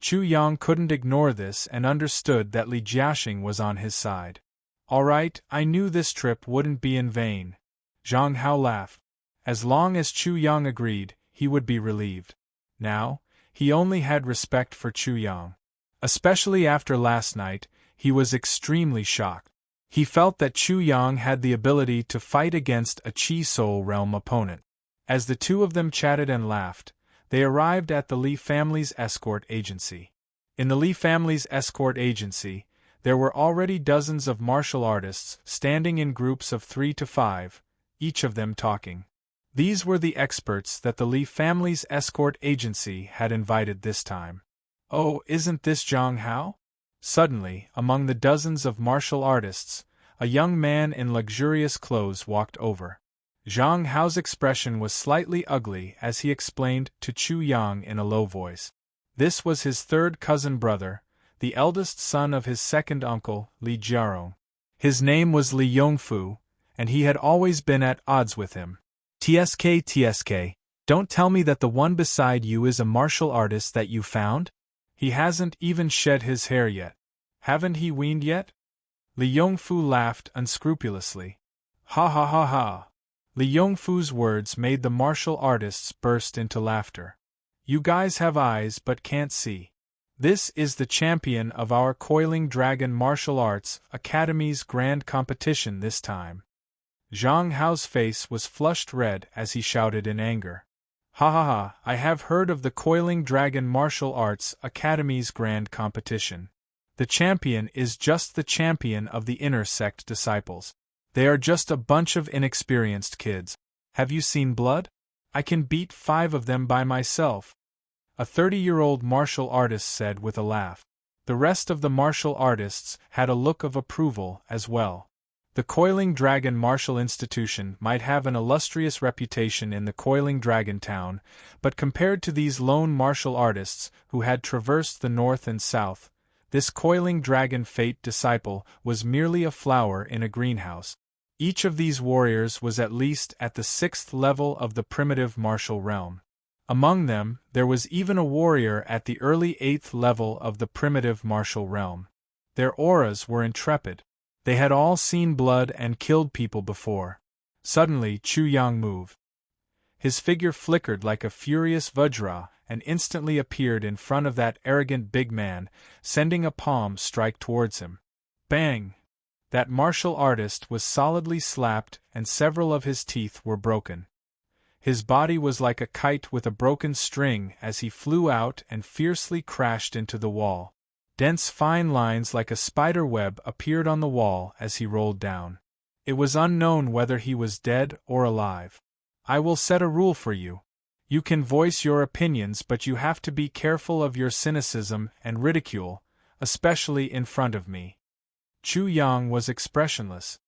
Chu Yang couldn't ignore this and understood that Li Jiaxing was on his side. All right, I knew this trip wouldn't be in vain. Zhang Hao laughed. As long as Chu Yang agreed, he would be relieved. Now, he only had respect for Chu Yang. Especially after last night, he was extremely shocked. He felt that Chu Yang had the ability to fight against a Qi Soul Realm opponent. As the two of them chatted and laughed, they arrived at the Li family's escort agency. In the Li family's escort agency, there were already dozens of martial artists standing in groups of 3 to 5, each of them talking. These were the experts that the Li family's escort agency had invited this time. Oh, isn't this Zhang Hao? Suddenly, among the dozens of martial artists, a young man in luxurious clothes walked over. Zhang Hao's expression was slightly ugly as he explained to Chu Yang in a low voice. This was his 3rd cousin brother, the eldest son of his 2nd uncle, Li Jiarong. His name was Li Yongfu, and he had always been at odds with him. TSK, don't tell me that the one beside you is a martial artist that you found? He hasn't even shed his hair yet. Haven't he weaned yet? Li Yongfu laughed unscrupulously. Ha ha ha ha. Li Yongfu's words made the martial artists burst into laughter. You guys have eyes but can't see. This is the champion of our Coiling Dragon Martial Arts Academy's grand competition this time. Zhang Hao's face was flushed red as he shouted in anger. Ha ha ha, I have heard of the Coiling Dragon Martial Arts Academy's grand competition. The champion is just the champion of the inner sect disciples. They are just a bunch of inexperienced kids. Have you seen blood? I can beat 5 of them by myself. A 30-year-old martial artist said with a laugh. The rest of the martial artists had a look of approval as well. The Coiling Dragon Martial Institution might have an illustrious reputation in the Coiling Dragon town, but compared to these lone martial artists who had traversed the north and south, this Coiling Dragon Fate disciple was merely a flower in a greenhouse. Each of these warriors was at least at the 6th level of the primitive martial realm. Among them, there was even a warrior at the early 8th level of the primitive martial realm. Their auras were intrepid. They had all seen blood and killed people before. Suddenly Chu Yang moved. His figure flickered like a furious Vajra and instantly appeared in front of that arrogant big man, sending a palm strike towards him. Bang! That martial artist was solidly slapped and several of his teeth were broken. His body was like a kite with a broken string as he flew out and fiercely crashed into the wall. Dense fine lines like a spider web appeared on the wall as he rolled down. It was unknown whether he was dead or alive. I will set a rule for you. You can voice your opinions, but you have to be careful of your cynicism and ridicule, especially in front of me. Chu Yang was expressionless.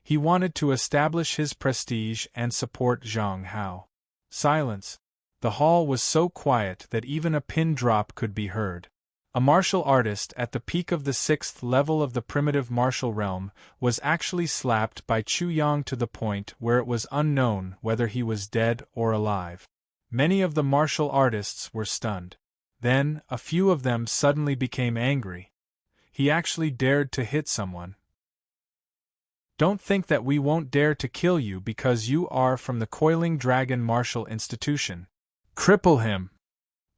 He wanted to establish his prestige and support Zhang Hao. Silence. The hall was so quiet that even a pin drop could be heard. A martial artist at the peak of the 6th level of the primitive martial realm was actually slapped by Chu Yang to the point where it was unknown whether he was dead or alive. Many of the martial artists were stunned. Then, a few of them suddenly became angry. He actually dared to hit someone. Don't think that we won't dare to kill you because you are from the Coiling Dragon Martial Institution. Cripple him.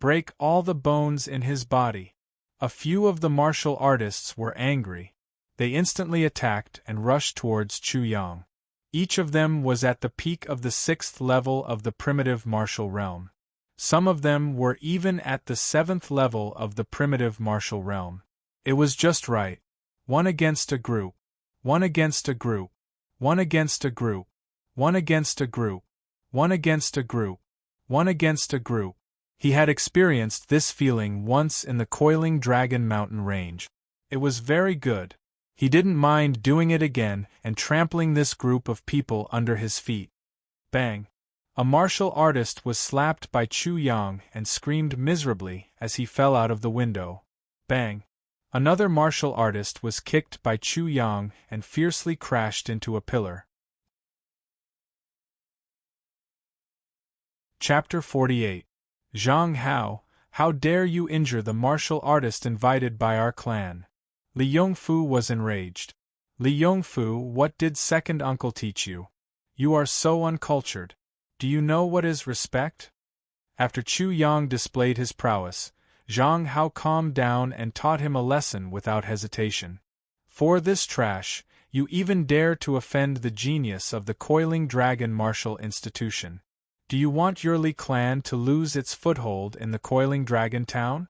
Break all the bones in his body. A few of the martial artists were angry. They instantly attacked and rushed towards Chu Yang. Each of them was at the peak of the 6th level of the primitive martial realm. Some of them were even at the 7th level of the primitive martial realm. It was just right. One against a group. One against a group. One against a group. One against a group. One against a group. One against a group. He had experienced this feeling once in the Coiling Dragon mountain range. It was very good. He didn't mind doing it again and trampling this group of people under his feet. Bang! A martial artist was slapped by Chu Yang and screamed miserably as he fell out of the window. Bang! Another martial artist was kicked by Chu Yang and fiercely crashed into a pillar. Chapter 48. Zhang Hao, how dare you injure the martial artist invited by our clan? Li Yongfu was enraged. Li Yongfu, what did second uncle teach you? You are so uncultured. Do you know what is respect? After Chu Yang displayed his prowess, Zhang Hao calmed down and taught him a lesson without hesitation. For this trash, you even dare to offend the genius of the Coiling Dragon Martial Institution. Do you want your Li clan to lose its foothold in the Coiling Dragon town?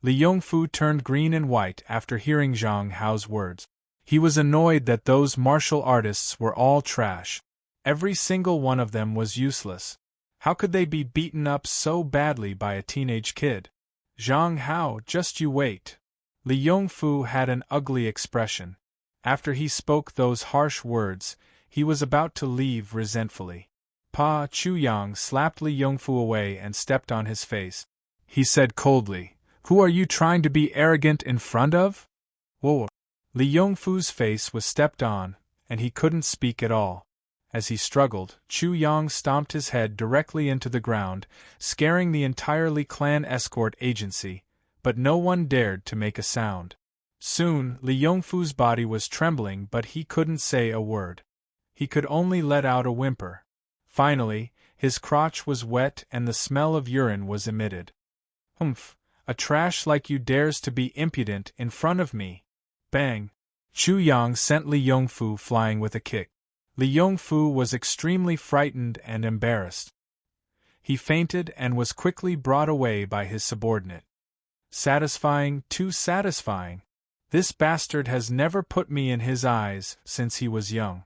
Li Yongfu turned green and white after hearing Zhang Hao's words. He was annoyed that those martial artists were all trash. Every single one of them was useless. How could they be beaten up so badly by a teenage kid? Zhang Hao, just you wait. Li Yongfu had an ugly expression. After he spoke those harsh words, he was about to leave resentfully. Pa Chu Yang slapped Li Yongfu away and stepped on his face. He said coldly, "Who are you trying to be arrogant in front of?" Whoa! Li Yongfu's face was stepped on, and he couldn't speak at all. As he struggled, Chu Yang stomped his head directly into the ground, scaring the entire Li clan escort agency, but no one dared to make a sound. Soon, Li Yongfu's body was trembling, but he couldn't say a word. He could only let out a whimper. Finally, his crotch was wet and the smell of urine was emitted. Humph! A trash like you dares to be impudent in front of me! Bang! Chu Yang sent Li Yongfu flying with a kick. Li Yongfu was extremely frightened and embarrassed. He fainted and was quickly brought away by his subordinate. Satisfying, too satisfying. This bastard has never put me in his eyes since he was young.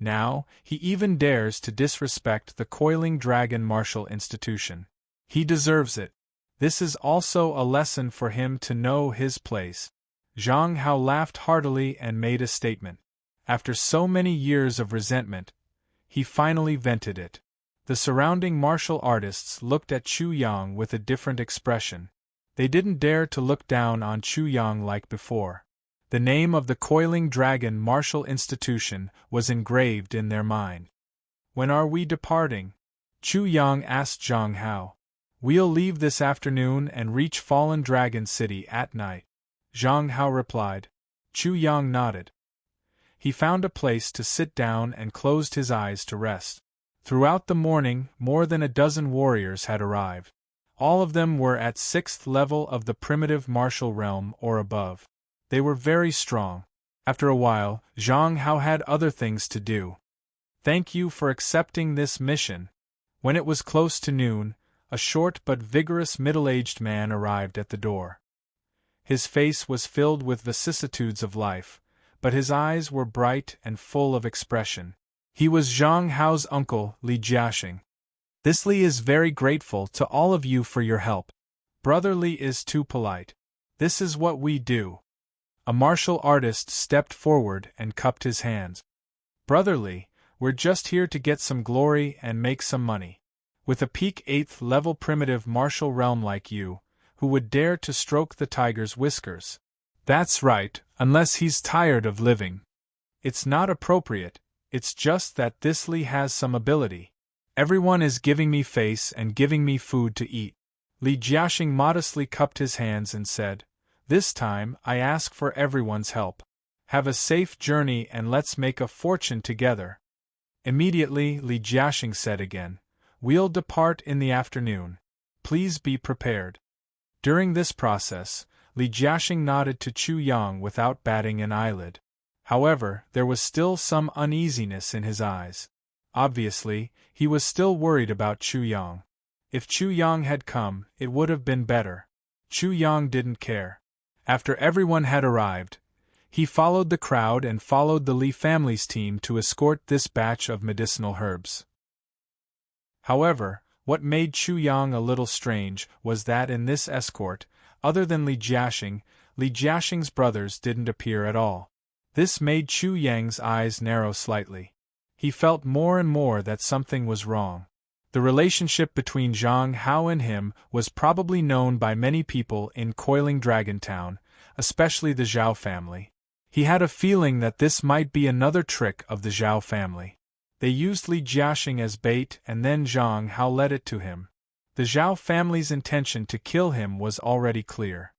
Now, he even dares to disrespect the Coiling Dragon Martial Institution. He deserves it. This is also a lesson for him to know his place. Zhang Hao laughed heartily and made a statement. After so many years of resentment, he finally vented it. The surrounding martial artists looked at Chu Yang with a different expression. They didn't dare to look down on Chu Yang like before. The name of the Coiling Dragon Martial Institution was engraved in their mind. When are we departing? Chu Yang asked Zhang Hao. We'll leave this afternoon and reach Fallen Dragon City at night. Zhang Hao replied. Chu Yang nodded. He found a place to sit down and closed his eyes to rest. Throughout the morning, more than a dozen warriors had arrived. All of them were at 6th level of the primitive martial realm or above. They were very strong. After a while, Zhang Hao had other things to do. Thank you for accepting this mission. When it was close to noon, a short but vigorous middle-aged man arrived at the door. His face was filled with vicissitudes of life, but his eyes were bright and full of expression. He was Zhang Hao's uncle, Li Jiaxing. This Li is very grateful to all of you for your help. Brother Li is too polite. This is what we do. A martial artist stepped forward and cupped his hands. Brother Li, we're just here to get some glory and make some money. With a peak 8th level primitive martial realm like you, who would dare to stroke the tiger's whiskers? That's right, unless he's tired of living. It's not appropriate, it's just that this Li has some ability. Everyone is giving me face and giving me food to eat. Li Jiaxing modestly cupped his hands and said, This time I ask for everyone's help. Have a safe journey and let's make a fortune together. Immediately Li Jiaxing said again, We'll depart in the afternoon. Please be prepared. During this process, Li Jiaxing nodded to Chu Yang without batting an eyelid. However, there was still some uneasiness in his eyes. Obviously, he was still worried about Chu Yang. If Chu Yang had come, it would have been better. Chu Yang didn't care. After everyone had arrived, he followed the crowd and followed the Li family's team to escort this batch of medicinal herbs. However, What made Chu Yang a little strange was that in this escort, other than Li Jiaxing's brothers didn't appear at all. This made Chu Yang's eyes narrow slightly. He felt more and more that something was wrong. The relationship between Zhang Hao and him was probably known by many people in Coiling Dragon Town, especially the Zhao family. He had a feeling that this might be another trick of the Zhao family. They used Li Jiaxing as bait and then Zhang Hao led it to him. The Zhao family's intention to kill him was already clear.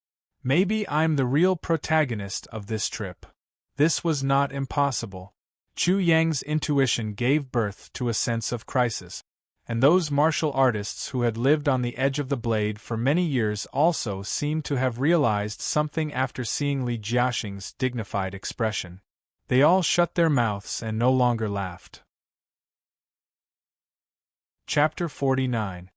Maybe I'm the real protagonist of this trip. This was not impossible. Chu Yang's intuition gave birth to a sense of crisis. And those martial artists who had lived on the edge of the blade for many years also seemed to have realized something after seeing Li Jiaxing's dignified expression. They all shut their mouths and no longer laughed. Chapter 49.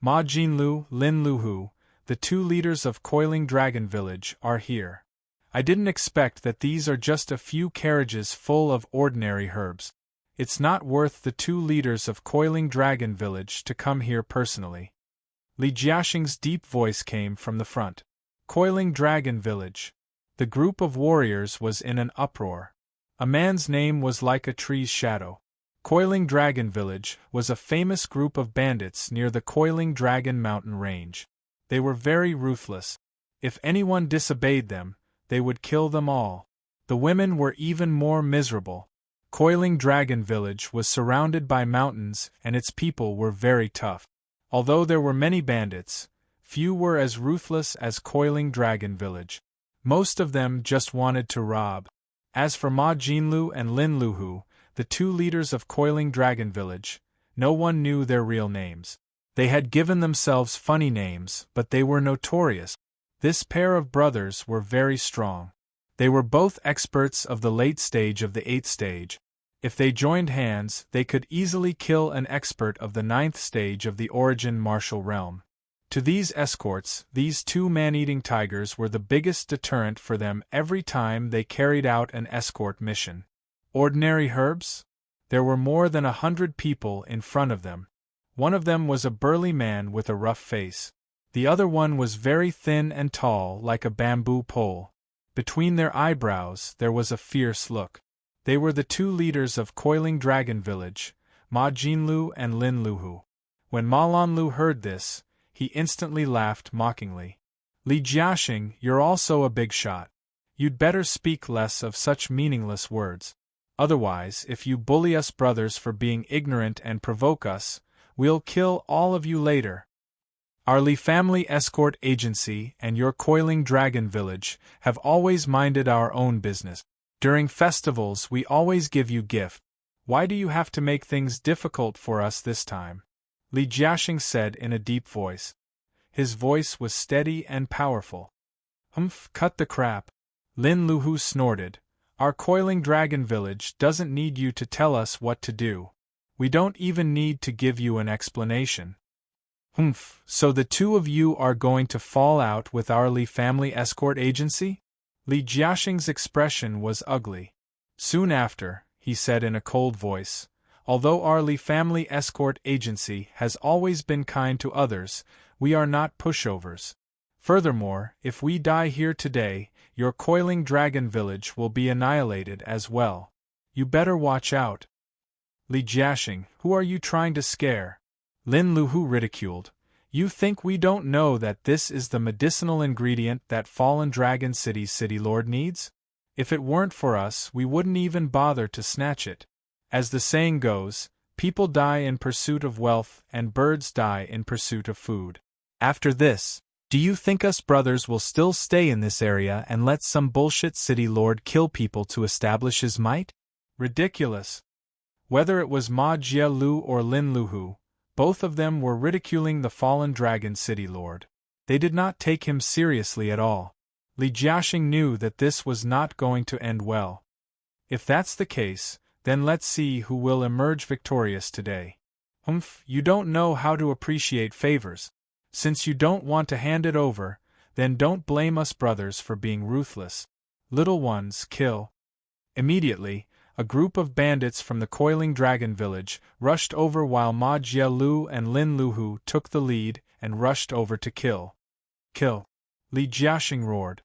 Ma Jinlu, Lin Luhu, the two leaders of Coiling Dragon Village, are here. I didn't expect that these are just a few carriages full of ordinary herbs. It's not worth the two leaders of Coiling Dragon Village to come here personally. Li Jiaxing's deep voice came from the front. Coiling Dragon Village. The group of warriors was in an uproar. A man's name was like a tree's shadow. Coiling Dragon Village was a famous group of bandits near the Coiling Dragon mountain range. They were very ruthless. If anyone disobeyed them, they would kill them all. The women were even more miserable. Coiling Dragon Village was surrounded by mountains and its people were very tough. Although there were many bandits, few were as ruthless as Coiling Dragon Village. Most of them just wanted to rob. As for Ma Jinlu and Lin Luhu, the two leaders of Coiling Dragon Village, no one knew their real names. They had given themselves funny names, but they were notorious. This pair of brothers were very strong. They were both experts of the late stage of the 8th stage. If they joined hands, they could easily kill an expert of the 9th stage of the Origin martial realm. To these escorts, these two man-eating tigers were the biggest deterrent for them every time they carried out an escort mission. Ordinary herbs? There were more than 100 people in front of them. One of them was a burly man with a rough face. The other one was very thin and tall like a bamboo pole. Between their eyebrows there was a fierce look. They were the two leaders of Coiling Dragon Village, Ma Jinlu and Lin Luhu. When Ma Lanlu heard this, he instantly laughed mockingly. Li Jiaxing, you're also a big shot. You'd better speak less of such meaningless words. Otherwise, if you bully us brothers for being ignorant and provoke us, we'll kill all of you later. Our Li Family Escort Agency and your Coiling Dragon Village have always minded our own business. During festivals we always give you gift. Why do you have to make things difficult for us this time? Li Jiaxing said in a deep voice. His voice was steady and powerful. Cut the crap. Lin Luhu snorted. Our Coiling Dragon Village doesn't need you to tell us what to do. We don't even need to give you an explanation. So the two of you are going to fall out with our Li Family Escort Agency? Li Jiaxing's expression was ugly. Soon after, he said in a cold voice, although our Li Family Escort Agency has always been kind to others, we are not pushovers. Furthermore, if we die here today, your Coiling Dragon Village will be annihilated as well. You better watch out. Li Jiaxing, who are you trying to scare? Lin Luhu ridiculed. You think we don't know that this is the medicinal ingredient that Fallen Dragon City's city lord needs? If it weren't for us, we wouldn't even bother to snatch it. As the saying goes, people die in pursuit of wealth and birds die in pursuit of food. After this, do you think us brothers will still stay in this area and let some bullshit city lord kill people to establish his might? Ridiculous. Whether it was Ma Jielu or Lin Luhu, both of them were ridiculing the fallen dragon city lord. They did not take him seriously at all. Li Jiaxing knew that this was not going to end well. If that's the case, then let's see who will emerge victorious today. You don't know how to appreciate favors. Since you don't want to hand it over, then don't blame us brothers for being ruthless. Little ones kill. Immediately, a group of bandits from the Coiling Dragon village rushed over while Ma Jielu and Lin Luhu took the lead and rushed over to kill. Kill! Li Jiaxing roared.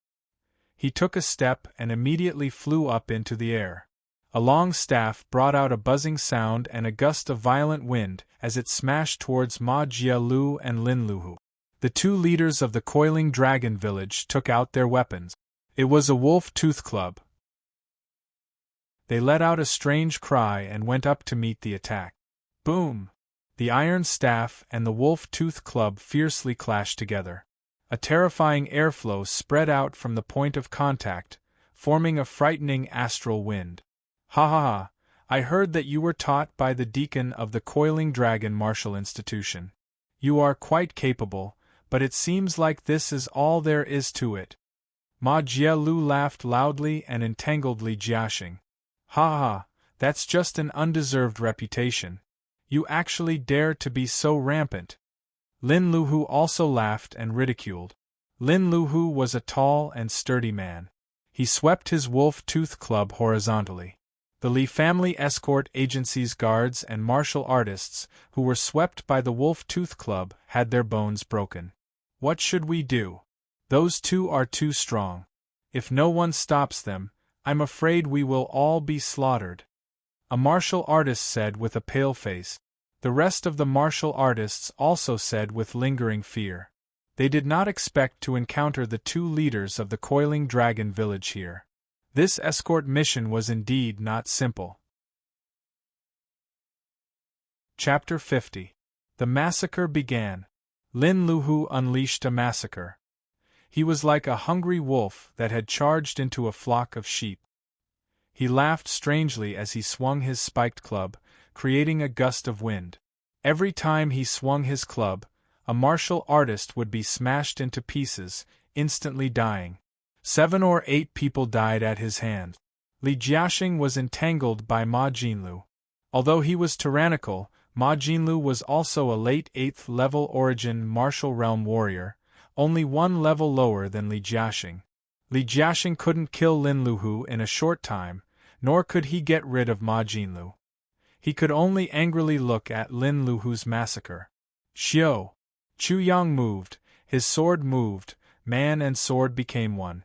He took a step and immediately flew up into the air. A long staff brought out a buzzing sound and a gust of violent wind as it smashed towards Ma Jielu and Lin Luhu. The two leaders of the Coiling Dragon village took out their weapons. It was a wolf-tooth club. They let out a strange cry and went up to meet the attack. Boom! The iron staff and the wolf-tooth club fiercely clashed together. A terrifying airflow spread out from the point of contact, forming a frightening astral wind. Ha ha ha! I heard that you were taught by the deacon of the Coiling Dragon Martial Institution. You are quite capable, but it seems like this is all there is to it. Ma Jielu laughed loudly and entangled Li Jiaxing. Ha ha! That's just an undeserved reputation. You actually dare to be so rampant. Lin Luhu also laughed and ridiculed. Lin Luhu was a tall and sturdy man. He swept his wolf-tooth club horizontally. The Li family escort agency's guards and martial artists, who were swept by the wolf-tooth club, had their bones broken. What should we do? Those two are too strong. If no one stops them, I'm afraid we will all be slaughtered. A martial artist said with a pale face. The rest of the martial artists also said with lingering fear. They did not expect to encounter the two leaders of the Coiling Dragon village here. This escort mission was indeed not simple. Chapter 50. The massacre began. Lin Luhu unleashed a massacre. He was like a hungry wolf that had charged into a flock of sheep. He laughed strangely as he swung his spiked club, creating a gust of wind. Every time he swung his club, a martial artist would be smashed into pieces, instantly dying. 7 or 8 people died at his hands. Li Jiaxing was entangled by Ma Jinlu. Although he was tyrannical, Ma Jinlu was also a late 8th level origin martial realm warrior, only 1 level lower than Li Jiaxing. Li Jiaxing couldn't kill Lin Luhu in a short time, nor could he get rid of Ma Jinlu. He could only angrily look at Lin Luhu's massacre. Xiao! Chu Yang moved, his sword moved, man and sword became one.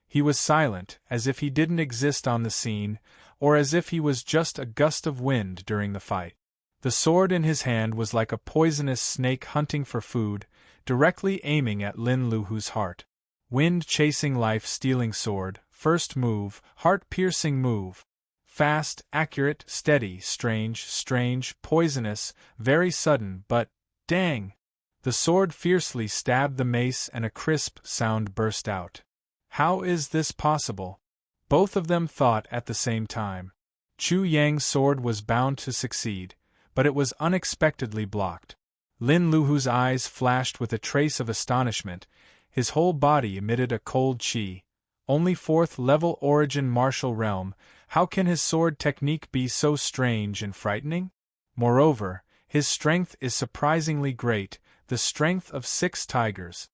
He was silent, as if he didn't exist on the scene, or as if he was just a gust of wind during the fight. The sword in his hand was like a poisonous snake hunting for food, directly aiming at Lin Luhu's heart. Wind-chasing life-stealing sword, first move, heart-piercing move. Fast, accurate, steady, strange, poisonous, very sudden, but, dang! The sword fiercely stabbed the mace and a crisp sound burst out. How is this possible? Both of them thought at the same time. Chu Yang's sword was bound to succeed, but it was unexpectedly blocked. Lin Luhu's eyes flashed with a trace of astonishment, his whole body emitted a cold chi. Only 4th level origin martial realm, how can his sword technique be so strange and frightening? Moreover, his strength is surprisingly great, the strength of 6 tigers.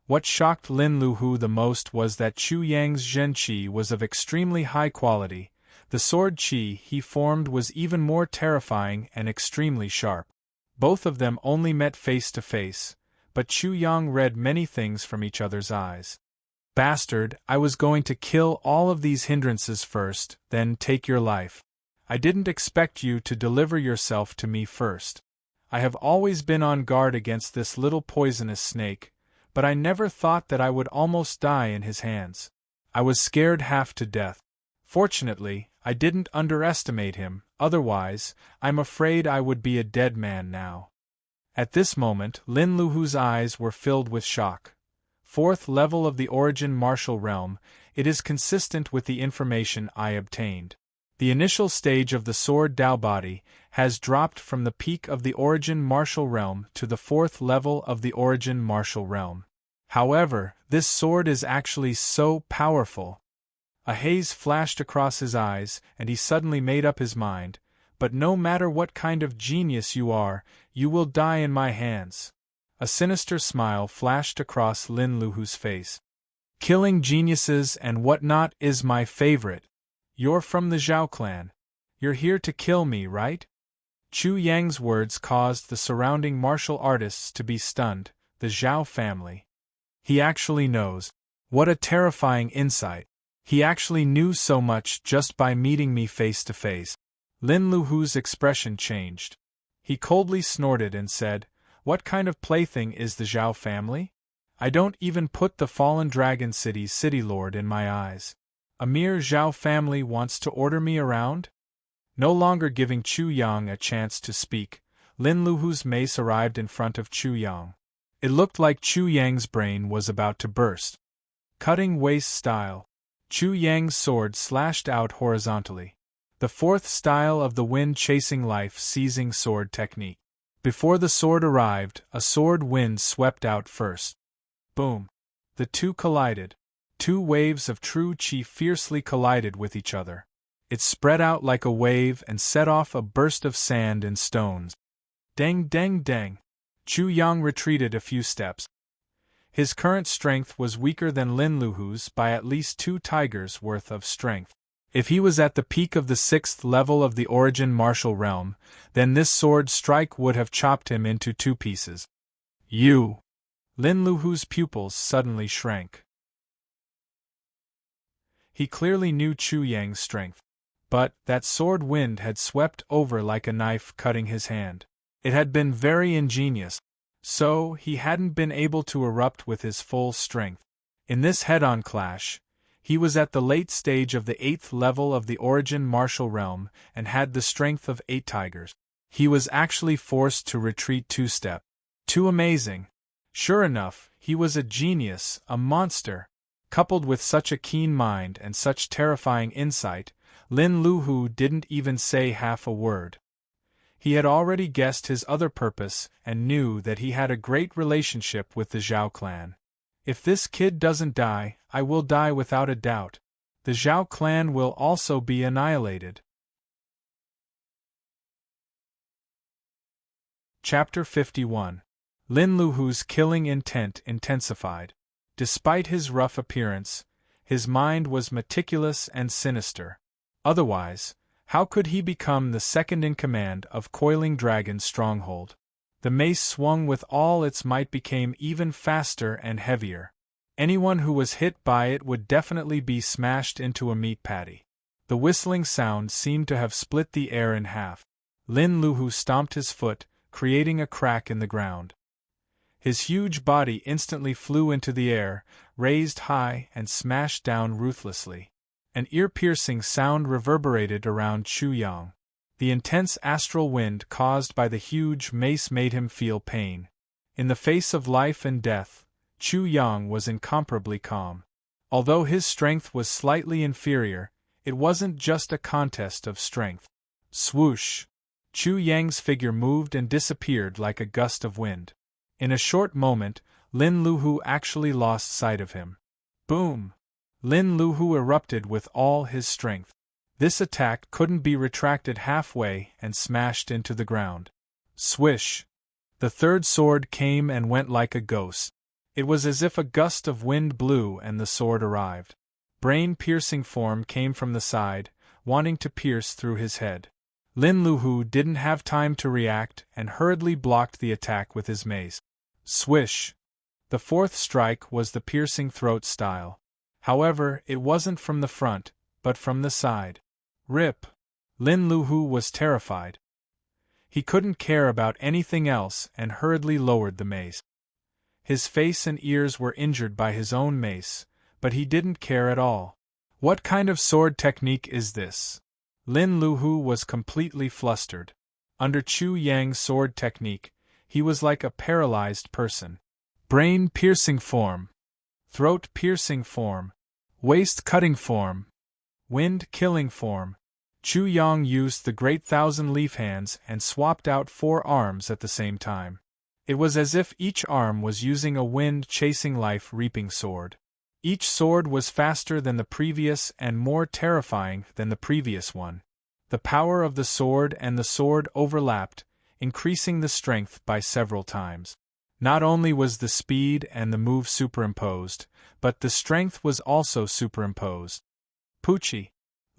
What shocked Lin Luhu the most was that Chu Yang's Zhen Qi was of extremely high quality. The sword Qi he formed was even more terrifying and extremely sharp. Both of them only met face to face, but Chu Yang read many things from each other's eyes. Bastard, I was going to kill all of these hindrances first, then take your life. I didn't expect you to deliver yourself to me first. I have always been on guard against this little poisonous snake, but I never thought that I would almost die in his hands. I was scared half to death. Fortunately, I didn't underestimate him, otherwise, I'm afraid I would be a dead man now. At this moment, Lin Luhu's eyes were filled with shock. 4th level of the origin martial realm, it is consistent with the information I obtained. The initial stage of the sword Dao body has dropped from the peak of the origin martial realm to the 4th level of the origin martial realm. However, this sword is actually so powerful. A haze flashed across his eyes, and he suddenly made up his mind, but no matter what kind of genius you are, you will die in my hands. A sinister smile flashed across Lin Luhu's face. Killing geniuses and whatnot is my favorite. You're from the Zhao clan. You're here to kill me, right? Chu Yang's words caused the surrounding martial artists to be stunned. The Zhao family. He actually knows. What a terrifying insight. He actually knew so much just by meeting me face to face. Lin Luhu's expression changed. He coldly snorted and said, "What kind of plaything is the Zhao family? I don't even put the fallen dragon city's city lord in my eyes. A mere Zhao family wants to order me around?" No longer giving Chu Yang a chance to speak, Lin Luhu's mace arrived in front of Chu Yang. It looked like Chu Yang's brain was about to burst. Cutting waist style. Chu Yang's sword slashed out horizontally. The fourth style of the wind-chasing life-seizing sword technique. Before the sword arrived, a sword wind swept out first. Boom. The two collided. Two waves of true chi fiercely collided with each other. It spread out like a wave and set off a burst of sand and stones. Dang dang dang. Chu Yang retreated a few steps. His current strength was weaker than Lin Luhu's by at least 2 tigers' worth of strength. If he was at the peak of the 6th level of the origin martial realm, then this sword strike would have chopped him into 2 pieces. You! Lin Luhu's pupils suddenly shrank. He clearly knew Chu Yang's strength. But that sword wind had swept over like a knife cutting his hand. It had been very ingenious. So, he hadn't been able to erupt with his full strength. In this head-on clash, he was at the late stage of the 8th level of the origin martial realm and had the strength of 8 tigers. He was actually forced to retreat 2 steps. Too amazing. Sure enough, he was a genius, a monster. Coupled with such a keen mind and such terrifying insight, Lin Luhu didn't even say half a word. He had already guessed his other purpose and knew that he had a great relationship with the Zhao clan. If this kid doesn't die, I will die without a doubt. The Zhao clan will also be annihilated. Chapter 51. Lin Luhu's killing intent intensified. Despite his rough appearance, his mind was meticulous and sinister. Otherwise, how could he become the second-in-command of Coiling Dragon's stronghold? The mace swung with all its might became even faster and heavier. Anyone who was hit by it would definitely be smashed into a meat patty. The whistling sound seemed to have split the air in half. Lin Luhu stomped his foot, creating a crack in the ground. His huge body instantly flew into the air, raised high and smashed down ruthlessly. An ear-piercing sound reverberated around Chu Yang. The intense astral wind caused by the huge mace made him feel pain. In the face of life and death, Chu Yang was incomparably calm. Although his strength was slightly inferior, it wasn't just a contest of strength. Swoosh! Chu Yang's figure moved and disappeared like a gust of wind. In a short moment, Lin Luhu actually lost sight of him. Boom! Lin Luhu erupted with all his strength. This attack couldn't be retracted halfway and smashed into the ground. Swish! The third sword came and went like a ghost. It was as if a gust of wind blew and the sword arrived. Brain-piercing form came from the side, wanting to pierce through his head. Lin Luhu didn't have time to react and hurriedly blocked the attack with his mace. Swish! The fourth strike was the piercing throat style. However, it wasn't from the front, but from the side. Rip! Lin Luhu was terrified. He couldn't care about anything else and hurriedly lowered the mace. His face and ears were injured by his own mace, but he didn't care at all. What kind of sword technique is this? Lin Luhu was completely flustered. Under Chu Yang's sword technique, he was like a paralyzed person. Brain-piercing form. Throat-piercing form. Waist-cutting form. Wind-killing form. Chu Yang used the Great Thousand Leaf Hands and swapped out 4 arms at the same time. It was as if each arm was using a wind-chasing life-reaping sword. Each sword was faster than the previous and more terrifying than the previous one. The power of the sword and the sword overlapped, increasing the strength by several times. Not only was the speed and the move superimposed, but the strength was also superimposed. Poochie!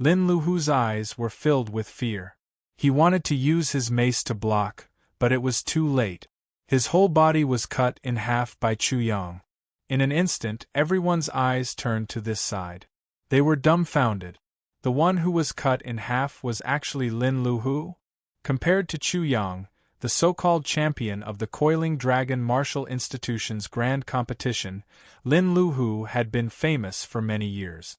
Lin Luhu's eyes were filled with fear. He wanted to use his mace to block, but it was too late. His whole body was cut in half by Chu Yang. In an instant, everyone's eyes turned to this side. They were dumbfounded. The one who was cut in half was actually Lin Luhu? Compared to Chu Yang, the so-called champion of the Coiling Dragon Martial Institution's grand competition, Lin Luhu had been famous for many years.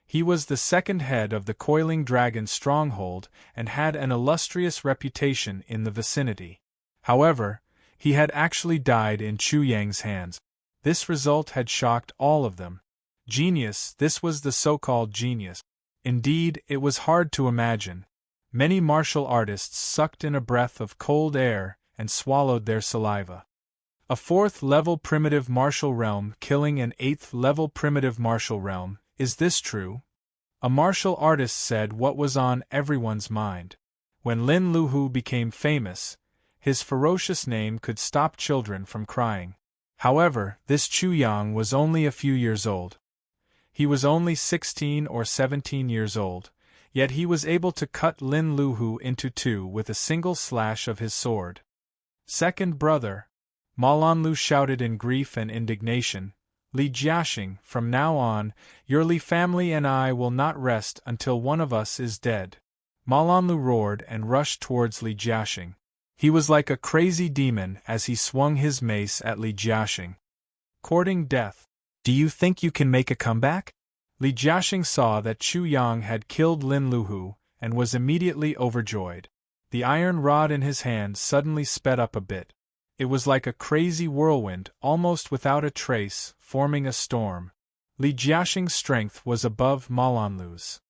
He was the second head of the Coiling Dragon stronghold and had an illustrious reputation in the vicinity. However, he had actually died in Chu Yang's hands. This result had shocked all of them. Genius, this was the so-called genius. Indeed, it was hard to imagine. Many martial artists sucked in a breath of cold air and swallowed their saliva. A 4th-level primitive martial realm killing an 8th-level primitive martial realm, is this true? A martial artist said what was on everyone's mind. When Lin Luhu became famous, his ferocious name could stop children from crying. However, this Chu Yang was only a few years old. He was only 16 or 17 years old, yet he was able to cut Lin Luhu into two with a single slash of his sword. Second brother, Malanlu shouted in grief and indignation, Li Jiaxing, from now on, your Li family and I will not rest until one of us is dead. Malanlu roared and rushed towards Li Jiaxing. He was like a crazy demon as he swung his mace at Li Jiaxing. Courting death. Do you think you can make a comeback? Li Jiaxing saw that Chu Yang had killed Lin Luhu, and was immediately overjoyed. The iron rod in his hand suddenly sped up a bit. It was like a crazy whirlwind, almost without a trace, forming a storm. Li Jiaxing's strength was above Malanlu's.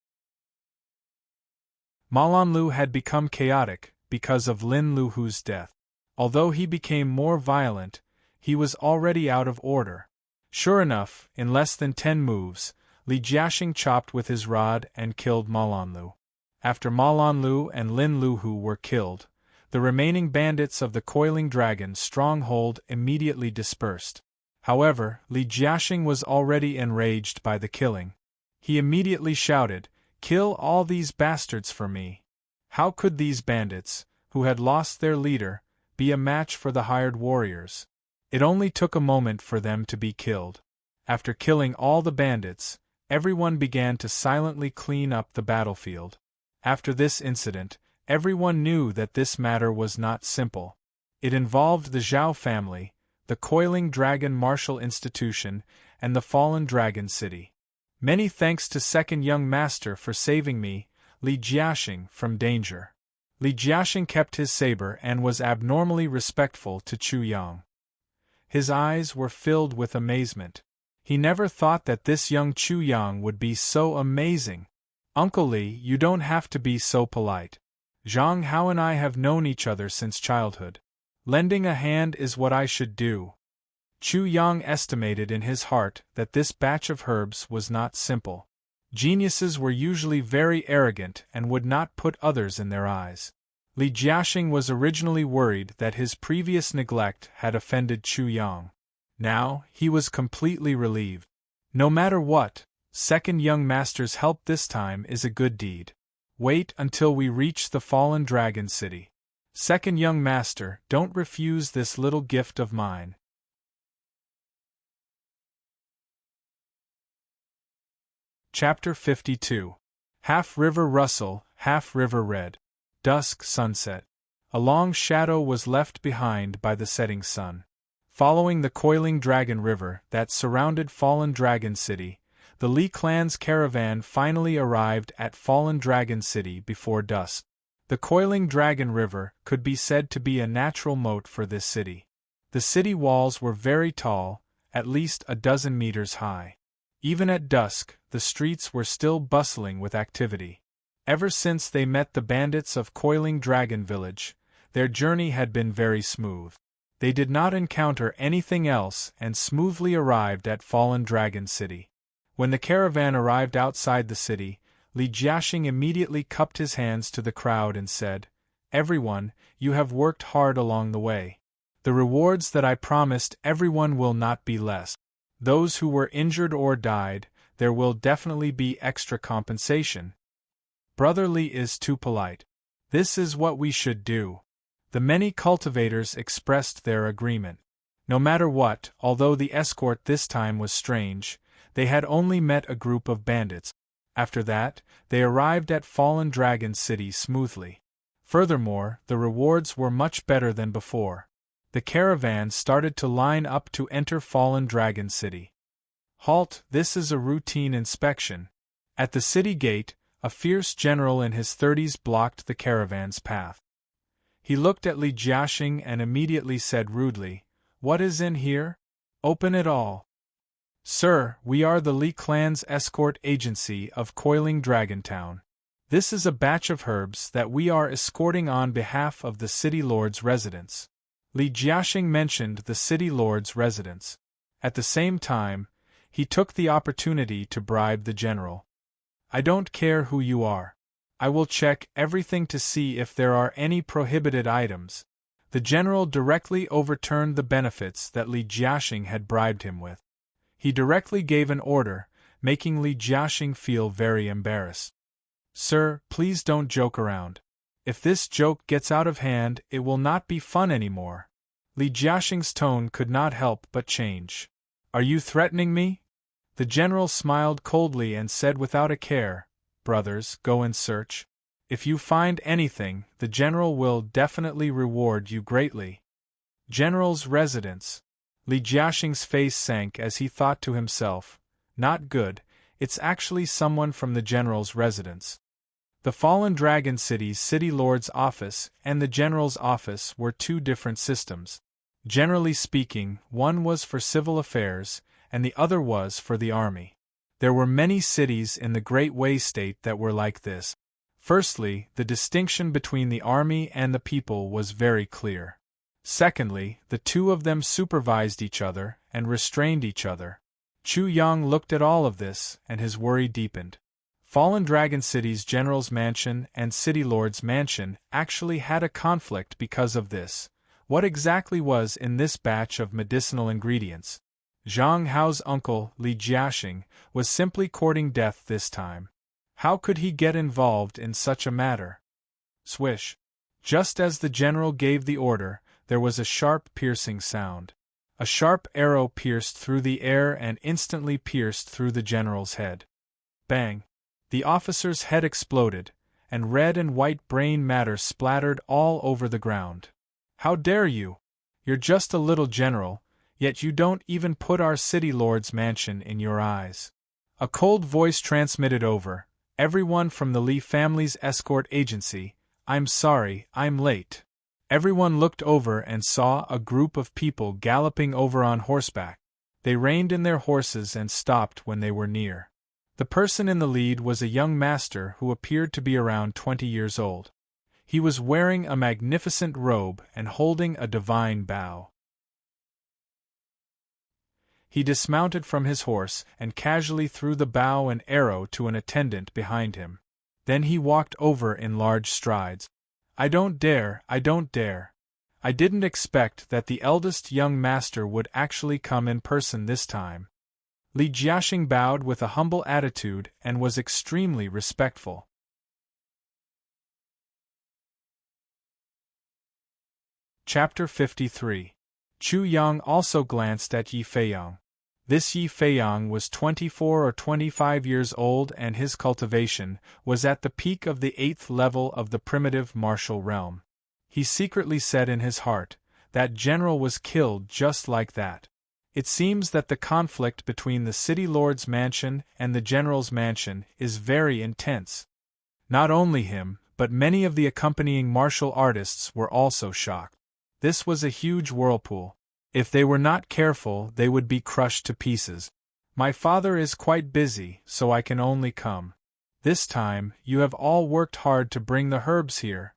Malanlu had become chaotic because of Lin Luhu's death. Although he became more violent, he was already out of order. Sure enough, in less than 10 moves, Li Jiaxing chopped with his rod and killed Malanlu. After Malanlu and Lin Luhu were killed, the remaining bandits of the Coiling Dragon stronghold immediately dispersed. However, Li Jiaxing was already enraged by the killing. He immediately shouted, "Kill all these bastards for me!" How could these bandits, who had lost their leader, be a match for the hired warriors? It only took a moment for them to be killed. After killing all the bandits, everyone began to silently clean up the battlefield. After this incident, everyone knew that this matter was not simple. It involved the Zhao family, the Coiling Dragon Martial Institution, and the Fallen Dragon City. Many thanks to Second Young Master for saving me, Li Jiaxing, from danger. Li Jiaxing kept his saber and was abnormally respectful to Chu Yang. His eyes were filled with amazement. He never thought that this young Chu Yang would be so amazing. Uncle Li, you don't have to be so polite. Zhang Hao and I have known each other since childhood. Lending a hand is what I should do. Chu Yang estimated in his heart that this batch of herbs was not simple. Geniuses were usually very arrogant and would not put others in their eyes. Li Jiaxing was originally worried that his previous neglect had offended Chu Yang. Now, he was completely relieved. No matter what, Second Young Master's help this time is a good deed. Wait until we reach the Fallen Dragon City. Second Young Master, don't refuse this little gift of mine. Chapter 52. Half River Rustle, Half River Red. Dusk sunset. A long shadow was left behind by the setting sun. Following the Coiling Dragon River that surrounded Fallen Dragon City, the Li clan's caravan finally arrived at Fallen Dragon City before dusk. The Coiling Dragon River could be said to be a natural moat for this city. The city walls were very tall, at least a dozen meters high. Even at dusk, the streets were still bustling with activity. Ever since they met the bandits of Coiling Dragon Village, their journey had been very smooth. They did not encounter anything else and smoothly arrived at Fallen Dragon City. When the caravan arrived outside the city, Li Jiaxing immediately cupped his hands to the crowd and said, "Everyone, you have worked hard along the way. The rewards that I promised everyone will not be less. Those who were injured or died, there will definitely be extra compensation, Brother Li is too polite. This is what we should do. The many cultivators expressed their agreement. No matter what, although the escort this time was strange, they had only met a group of bandits. After that, they arrived at Fallen Dragon City smoothly. Furthermore, the rewards were much better than before. The caravan started to line up to enter Fallen Dragon City. Halt, this is a routine inspection. At the city gate, a fierce general in his 30s blocked the caravan's path. He looked at Li Jiaxing and immediately said rudely, "What is in here? Open it all." "Sir, we are the Li clan's escort agency of Coiling Dragon Town. This is a batch of herbs that we are escorting on behalf of the city lord's residence." Li Jiaxing mentioned the city lord's residence. At the same time, he took the opportunity to bribe the general. "I don't care who you are. I will check everything to see if there are any prohibited items." The general directly overturned the benefits that Li Jiaxing had bribed him with. He directly gave an order, making Li Jiaxing feel very embarrassed. "Sir, please don't joke around. If this joke gets out of hand, it will not be fun anymore." Li Jiaxing's tone could not help but change. "Are you threatening me?" The general smiled coldly and said without a care, "Brothers, go and search. If you find anything, the general will definitely reward you greatly." General's residence. Li Jiaxing's face sank as he thought to himself, "Not good, it's actually someone from the general's residence." The Fallen Dragon City's city lord's office and the general's office were two different systems. Generally speaking, one was for civil affairs, and the other was for the army. There were many cities in the Great Wei State that were like this. Firstly, the distinction between the army and the people was very clear. Secondly, the two of them supervised each other and restrained each other. Chu Yang looked at all of this, and his worry deepened. Fallen Dragon City's general's mansion and city lord's mansion actually had a conflict because of this. What exactly was in this batch of medicinal ingredients? Zhang Hao's uncle, Li Jiaxing, was simply courting death this time. How could he get involved in such a matter? Swish! Just as the general gave the order, there was a sharp piercing sound. A sharp arrow pierced through the air and instantly pierced through the general's head. Bang! The officer's head exploded, and red and white brain matter splattered all over the ground. "How dare you? You're just a little general, yet you don't even put our city lord's mansion in your eyes." A cold voice transmitted over, "Everyone from the Li family's escort agency, I'm sorry, I'm late." Everyone looked over and saw a group of people galloping over on horseback. They reined in their horses and stopped when they were near. The person in the lead was a young master who appeared to be around 20 years old. He was wearing a magnificent robe and holding a divine bow. He dismounted from his horse and casually threw the bow and arrow to an attendant behind him. Then he walked over in large strides. I don't dare. I didn't expect that the eldest young master would actually come in person this time." Li Jiaxing bowed with a humble attitude and was extremely respectful. Chapter 53. Chu Yang also glanced at Yi Feiyang. This Yi Feiyang was 24 or 25 years old, and his cultivation was at the peak of the 8th level of the primitive martial realm. He secretly said in his heart, "That general was killed just like that." It seems that the conflict between the city lord's mansion and the general's mansion is very intense. Not only him, but many of the accompanying martial artists were also shocked. This was a huge whirlpool. If they were not careful, they would be crushed to pieces. "My father is quite busy, so I can only come. This time, you have all worked hard to bring the herbs here,"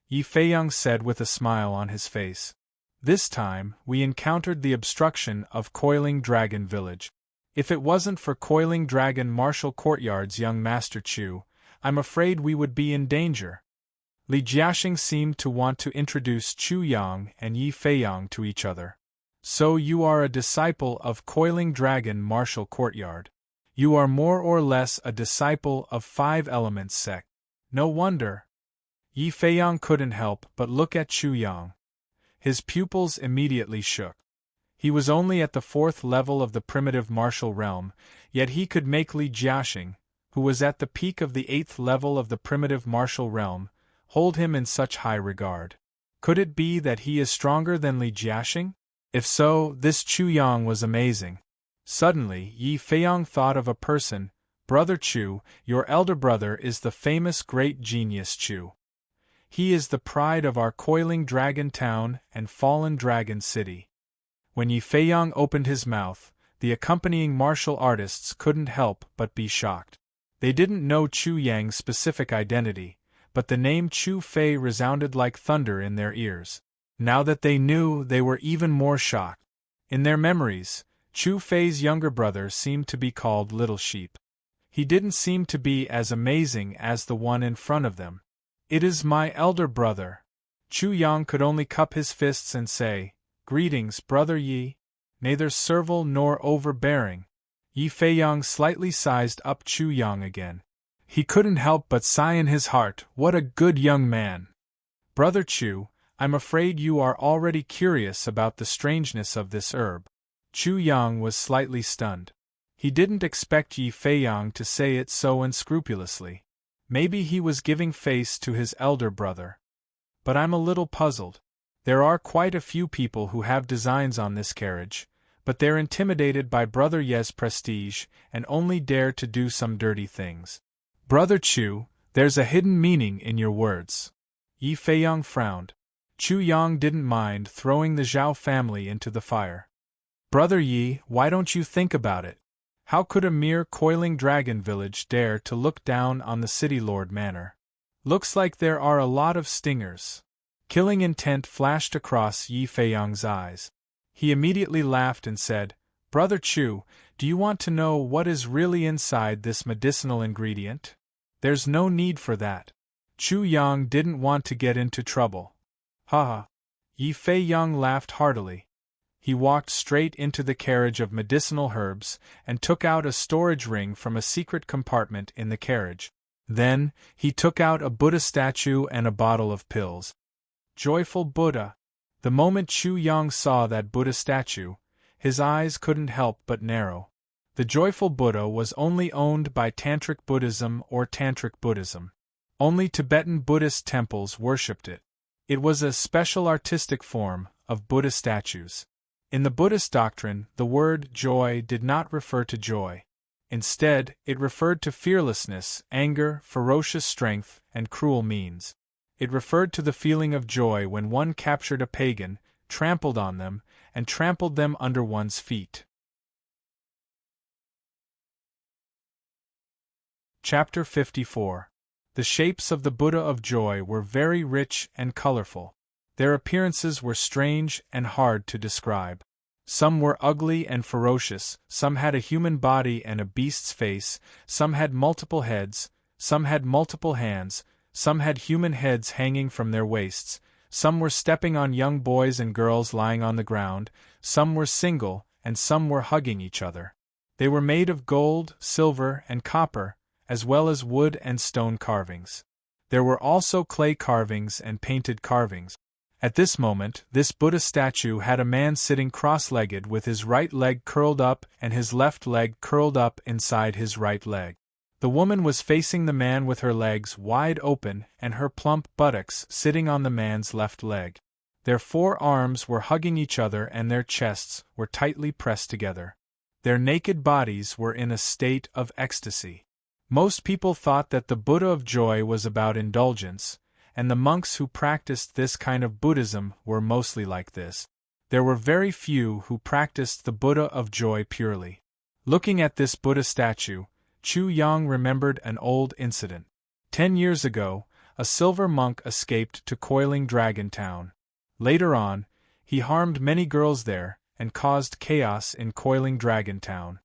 Yi Feiyang said with a smile on his face. "This time, we encountered the obstruction of Coiling Dragon Village. If it wasn't for Coiling Dragon Martial Courtyard's young Master Chu, I'm afraid we would be in danger." Li Jiaxing seemed to want to introduce Chu Yang and Yi Feiyang to each other. "So you are a disciple of Coiling Dragon Martial Courtyard. You are more or less a disciple of Five Elements sect. No wonder. Yi Feiyang couldn't help but look at Chu Yang. His pupils immediately shook. He was only at the 4th level of the primitive martial realm, yet he could make Li Jiaxing, who was at the peak of the 8th level of the primitive martial realm, hold him in such high regard. Could it be that he is stronger than Li Jiaxing? If so, this Chu Yang was amazing. Suddenly, Yi Feiyang thought of a person. Brother Chu, your elder brother is the famous great genius Chu. He is the pride of our coiling dragon town and fallen dragon city. When Yi Feiyang opened his mouth, the accompanying martial artists couldn't help but be shocked. They didn't know Chu Yang's specific identity, but the name Chu Fei resounded like thunder in their ears. Now that they knew, they were even more shocked. In their memories, Chu Fei's younger brother seemed to be called Little Sheep. He didn't seem to be as amazing as the one in front of them. It is my elder brother. Chu Yang could only cup his fists and say, Greetings, Brother Yi. Neither servile nor overbearing. Yi Feiyang slightly sized up Chu Yang again. He couldn't help but sigh in his heart, what a good young man. Brother Chu, I'm afraid you are already curious about the strangeness of this herb. Chu Yang was slightly stunned. He didn't expect Yi Feiyang to say it so unscrupulously. Maybe he was giving face to his elder brother. But I'm a little puzzled. There are quite a few people who have designs on this carriage, but they're intimidated by Brother Ye's prestige and only dare to do some dirty things. Brother Chu, there's a hidden meaning in your words. Yi Feiyang frowned. Chu Yang didn't mind throwing the Zhao family into the fire. Brother Yi, why don't you think about it? How could a mere coiling dragon village dare to look down on the City Lord Manor? Looks like there are a lot of stingers. Killing intent flashed across Yi Feiyang's eyes. He immediately laughed and said, Brother Chu, do you want to know what is really inside this medicinal ingredient? There's no need for that. Chu Yang didn't want to get into trouble. Haha. Yi Feiyang laughed heartily. He walked straight into the carriage of medicinal herbs and took out a storage ring from a secret compartment in the carriage. Then, he took out a Buddha statue and a bottle of pills. Joyful Buddha! The moment Chu Yang saw that Buddha statue, his eyes couldn't help but narrow. The joyful Buddha was only owned by Tantric Buddhism or Tantric Buddhism. Only Tibetan Buddhist temples worshipped it. It was a special artistic form of Buddha statues. In the Buddhist doctrine, the word joy did not refer to joy. Instead, it referred to fearlessness, anger, ferocious strength, and cruel means. It referred to the feeling of joy when one captured a pagan, trampled on them, and trampled them under one's feet. Chapter 54. The shapes of the Buddha of Joy were very rich and colorful. Their appearances were strange and hard to describe. Some were ugly and ferocious, some had a human body and a beast's face, some had multiple heads, some had multiple hands, some had human heads hanging from their waists, some were stepping on young boys and girls lying on the ground, some were single, and some were hugging each other. They were made of gold, silver, and copper, as well as wood and stone carvings. There were also clay carvings and painted carvings. At this moment, this Buddha statue had a man sitting cross-legged with his right leg curled up and his left leg curled up inside his right leg. The woman was facing the man with her legs wide open and her plump buttocks sitting on the man's left leg. Their forearms were hugging each other and their chests were tightly pressed together. Their naked bodies were in a state of ecstasy. Most people thought that the Buddha of Joy was about indulgence, and the monks who practiced this kind of Buddhism were mostly like this. There were very few who practiced the Buddha of Joy purely. Looking at this Buddha statue, Chu Yang remembered an old incident. 10 years ago, a silver monk escaped to Coiling Dragon Town. Later on, he harmed many girls there and caused chaos in Coiling Dragon Town.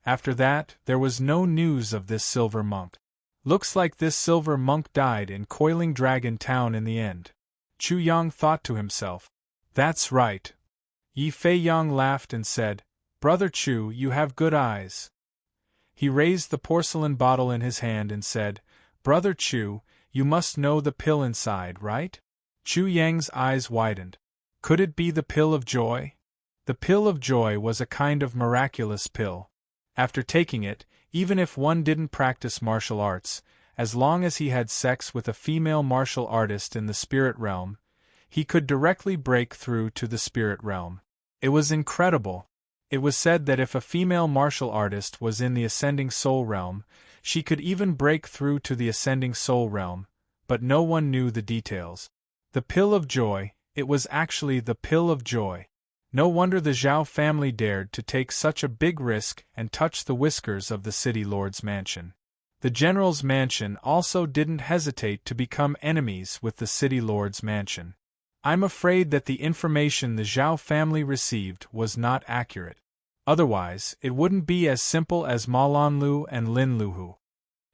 After that, there was no news of this silver monk. Looks like this silver monk died in Coiling Dragon Town in the end. Chu Yang thought to himself. That's right. Yi Feiyang laughed and said, Brother Chu, you have good eyes. He raised the porcelain bottle in his hand and said, Brother Chu, you must know the pill inside, right? Chu Yang's eyes widened. Could it be the pill of joy? The pill of joy was a kind of miraculous pill. After taking it, even if one didn't practice martial arts, as long as he had sex with a female martial artist in the spirit realm, he could directly break through to the spirit realm. It was incredible. It was said that if a female martial artist was in the ascending soul realm, she could even break through to the ascending soul realm, but no one knew the details. The pill of joy, it was actually the pill of joy. No wonder the Zhao family dared to take such a big risk and touch the whiskers of the city lord's mansion. The general's mansion also didn't hesitate to become enemies with the city lord's mansion. I'm afraid that the information the Zhao family received was not accurate. Otherwise, it wouldn't be as simple as Ma Lanlu and Lin Luhu.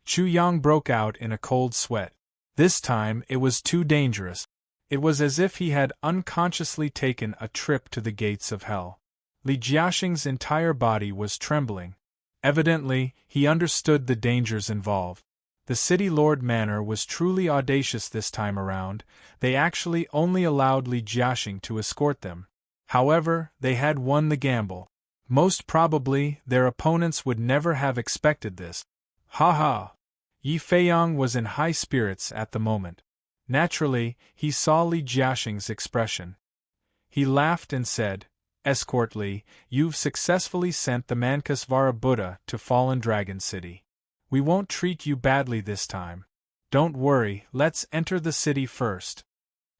Chu Yang broke out in a cold sweat. This time it was too dangerous. It was as if he had unconsciously taken a trip to the gates of hell. Li Jiaxing's entire body was trembling. Evidently, he understood the dangers involved. The City Lord Manor was truly audacious this time around. They actually only allowed Li Jiaxing to escort them. However, they had won the gamble. Most probably, their opponents would never have expected this. Ha ha! Yi Feiyang was in high spirits at the moment. Naturally, he saw Li Jiaxing's expression. He laughed and said, "Escort Li, you've successfully sent the Mankasvara Buddha to Fallen Dragon City. We won't treat you badly this time. Don't worry, let's enter the city first."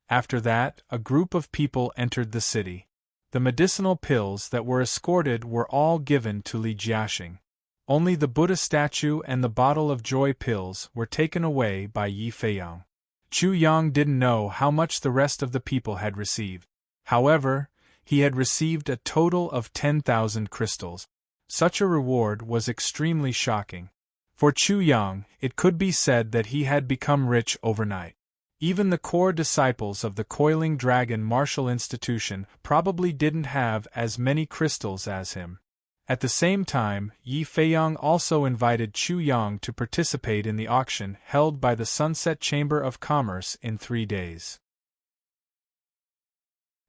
After that, a group of people entered the city. The medicinal pills that were escorted were all given to Li Jiaxing. Only the Buddha statue and the bottle of joy pills were taken away by Yi Feiyang. Chu Yang didn't know how much the rest of the people had received. However, he had received a total of 10,000 crystals. Such a reward was extremely shocking. For Chu Yang, it could be said that he had become rich overnight. Even the core disciples of the Coiling Dragon Martial Institution probably didn't have as many crystals as him. At the same time, Yi Feiyang also invited Chu Yang to participate in the auction held by the Sunset Chamber of Commerce in 3 days.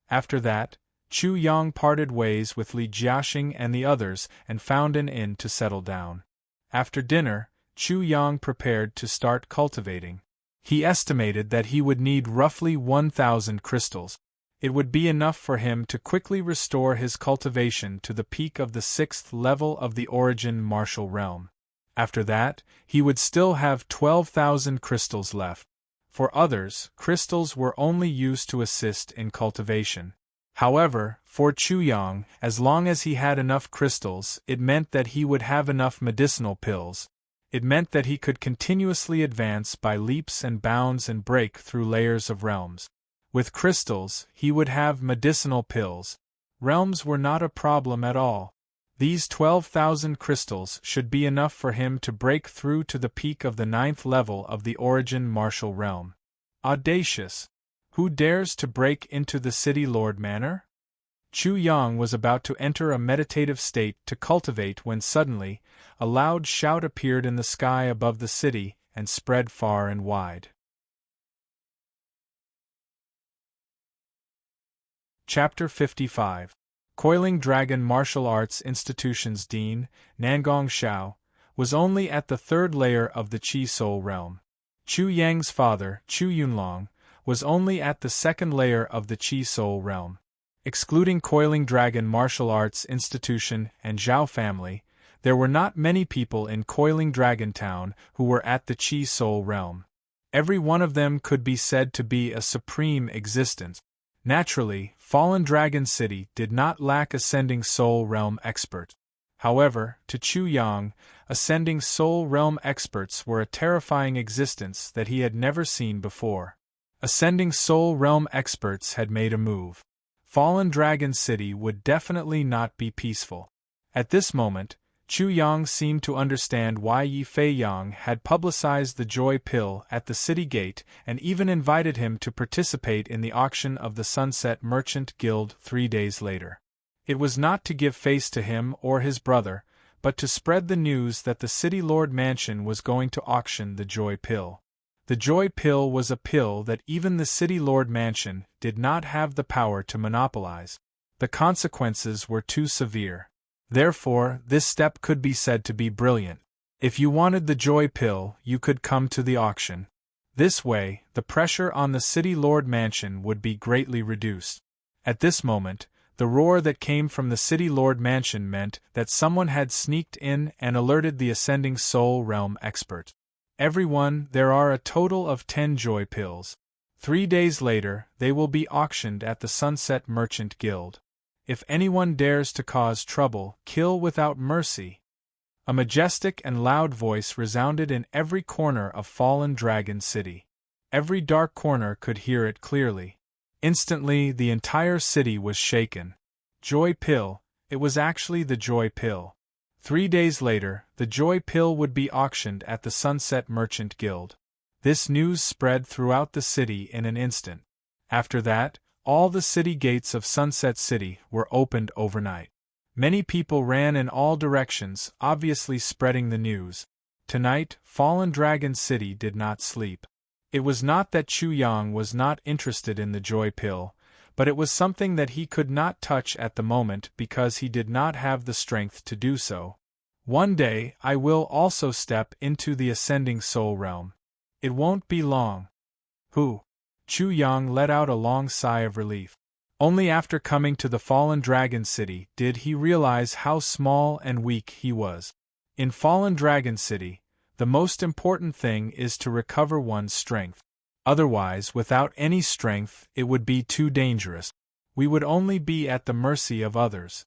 After that, Chu Yang parted ways with Li Jiaxing and the others and found an inn to settle down. After dinner, Chu Yang prepared to start cultivating. He estimated that he would need roughly 1,000 crystals. It would be enough for him to quickly restore his cultivation to the peak of the 6th level of the origin martial realm. After that, he would still have 12,000 crystals left. For others, crystals were only used to assist in cultivation. However, for Chu Yang, as long as he had enough crystals, it meant that he would have enough medicinal pills. It meant that he could continuously advance by leaps and bounds and break through layers of realms. With crystals, he would have medicinal pills. Realms were not a problem at all. These 12,000 crystals should be enough for him to break through to the peak of the 9th level of the origin martial realm. Audacious! Who dares to break into the City Lord Manor? Chu Yang was about to enter a meditative state to cultivate when suddenly, a loud shout appeared in the sky above the city and spread far and wide. Chapter 55. Coiling Dragon Martial Arts Institution's Dean, Nangong Shao, was only at the 3rd layer of the Qi Soul realm. Chu Yang's father, Chu Yunlong, was only at the 2nd layer of the Qi Soul realm. Excluding Coiling Dragon Martial Arts Institution and Zhao family, there were not many people in Coiling Dragon Town who were at the Qi Soul realm. Every one of them could be said to be a supreme existence. Naturally, Fallen Dragon City did not lack Ascending Soul Realm experts. However, to Chu Yang, Ascending Soul Realm experts were a terrifying existence that he had never seen before. Ascending Soul Realm experts had made a move. Fallen Dragon City would definitely not be peaceful. At this moment, Chu Yang seemed to understand why Yi Feiyang had publicized the joy pill at the city gate and even invited him to participate in the auction of the Sunset Merchant Guild 3 days later. It was not to give face to him or his brother, but to spread the news that the City Lord Mansion was going to auction the joy pill. The joy pill was a pill that even the City Lord Mansion did not have the power to monopolize. The consequences were too severe. Therefore, this step could be said to be brilliant. If you wanted the joy pill, you could come to the auction. This way, the pressure on the City Lord Mansion would be greatly reduced. At this moment, the roar that came from the City Lord Mansion meant that someone had sneaked in and alerted the Ascending Soul Realm expert. Everyone, there are a total of 10 joy pills. 3 days later, they will be auctioned at the Sunset Merchant Guild. If anyone dares to cause trouble, kill without mercy. A majestic and loud voice resounded in every corner of Fallen Dragon City. Every dark corner could hear it clearly. Instantly, the entire city was shaken. Joy pill, it was actually the joy pill. 3 days later, the joy pill would be auctioned at the Sunset Merchant Guild. This news spread throughout the city in an instant. After that, all the city gates of Sunset City were opened overnight. Many people ran in all directions, obviously spreading the news. Tonight, Fallen Dragon City did not sleep. It was not that Chu Yang was not interested in the joy pill, but it was something that he could not touch at the moment because he did not have the strength to do so. One day, I will also step into the Ascending Soul Realm. It won't be long. Who? Chu Yang let out a long sigh of relief. Only after coming to the Fallen Dragon City did he realize how small and weak he was. In Fallen Dragon City, the most important thing is to recover one's strength. Otherwise, without any strength, it would be too dangerous. We would only be at the mercy of others.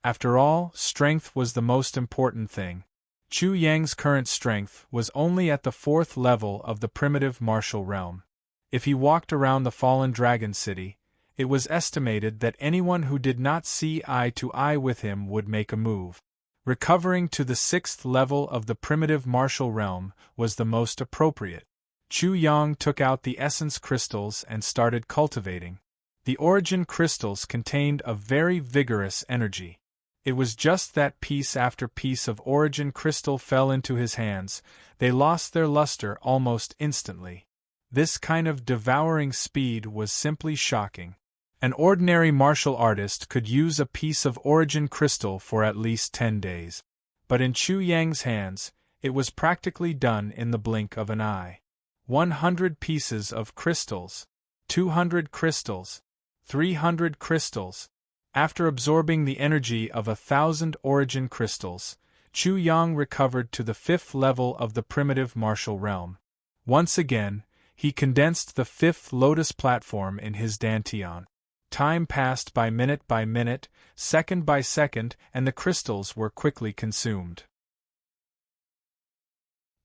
After all, strength was the most important thing. Chu Yang's current strength was only at the 4th level of the primitive martial realm. If he walked around the Fallen Dragon City, it was estimated that anyone who did not see eye to eye with him would make a move. Recovering to the 6th level of the primitive martial realm was the most appropriate. Chu Yang took out the essence crystals and started cultivating. The origin crystals contained a very vigorous energy. It was just that piece after piece of origin crystal fell into his hands, they lost their luster almost instantly. This kind of devouring speed was simply shocking. An ordinary martial artist could use a piece of origin crystal for at least 10 days. But in Chu Yang's hands, it was practically done in the blink of an eye. 100 pieces of crystals, 200 crystals, 300 crystals. After absorbing the energy of 1,000 origin crystals, Chu Yang recovered to the 5th level of the primitive martial realm. Once again, he condensed the 5th lotus platform in his dantian. Time passed by minute, second by second, and the crystals were quickly consumed.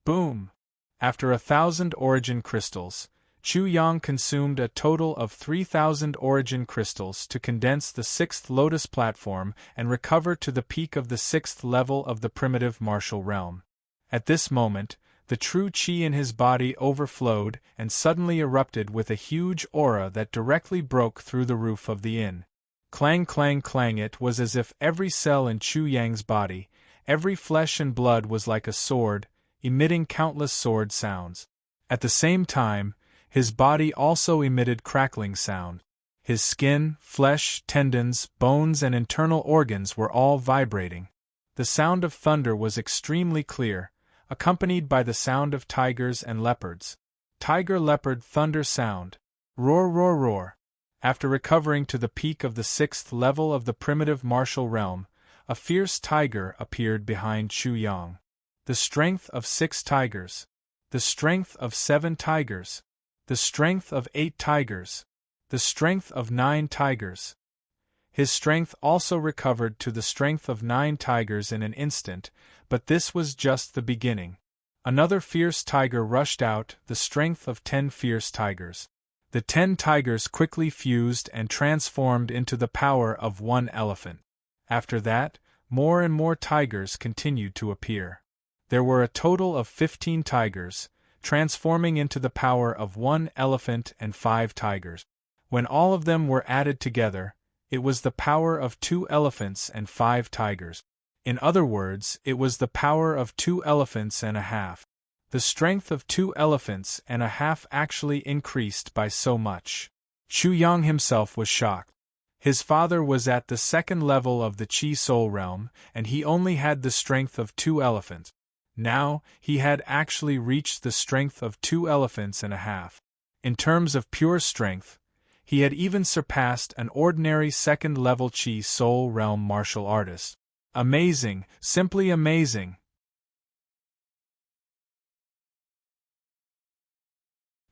Boom! After 1,000 origin crystals, Chu Yang consumed a total of 3,000 origin crystals to condense the 6th lotus platform and recover to the peak of the 6th level of the primitive martial realm. At this moment, the true qi in his body overflowed and suddenly erupted with a huge aura that directly broke through the roof of the inn. Clang, clang, clang! It was as if every cell in Chu Yang's body, every flesh and blood was like a sword, emitting countless sword sounds. At the same time, his body also emitted crackling sound. His skin, flesh, tendons, bones and internal organs were all vibrating. The sound of thunder was extremely clear, accompanied by the sound of tigers and leopards. Tiger-leopard thunder sound. Roar, roar, roar. After recovering to the peak of the 6th level of the primitive martial realm, a fierce tiger appeared behind Chu Yang. The strength of 6 tigers. The strength of 7 tigers. The strength of 8 tigers. The strength of 9 tigers. His strength also recovered to the strength of 9 tigers in an instant, but this was just the beginning. Another fierce tiger rushed out, the strength of 10 fierce tigers. The 10 tigers quickly fused and transformed into the power of 1 elephant. After that, more and more tigers continued to appear. There were a total of 15 tigers, transforming into the power of 1 elephant and 5 tigers. When all of them were added together, it was the power of 2 elephants and 5 tigers. In other words, it was the power of 2 elephants and a half. The strength of 2.5 elephants actually increased by so much. Chu Yang himself was shocked. His father was at the second level of the Chi Soul realm, and he only had the strength of 2 elephants. Now, he had actually reached the strength of 2.5 elephants. In terms of pure strength, he had even surpassed an ordinary second-level Chi Soul realm martial artist. Amazing, simply amazing.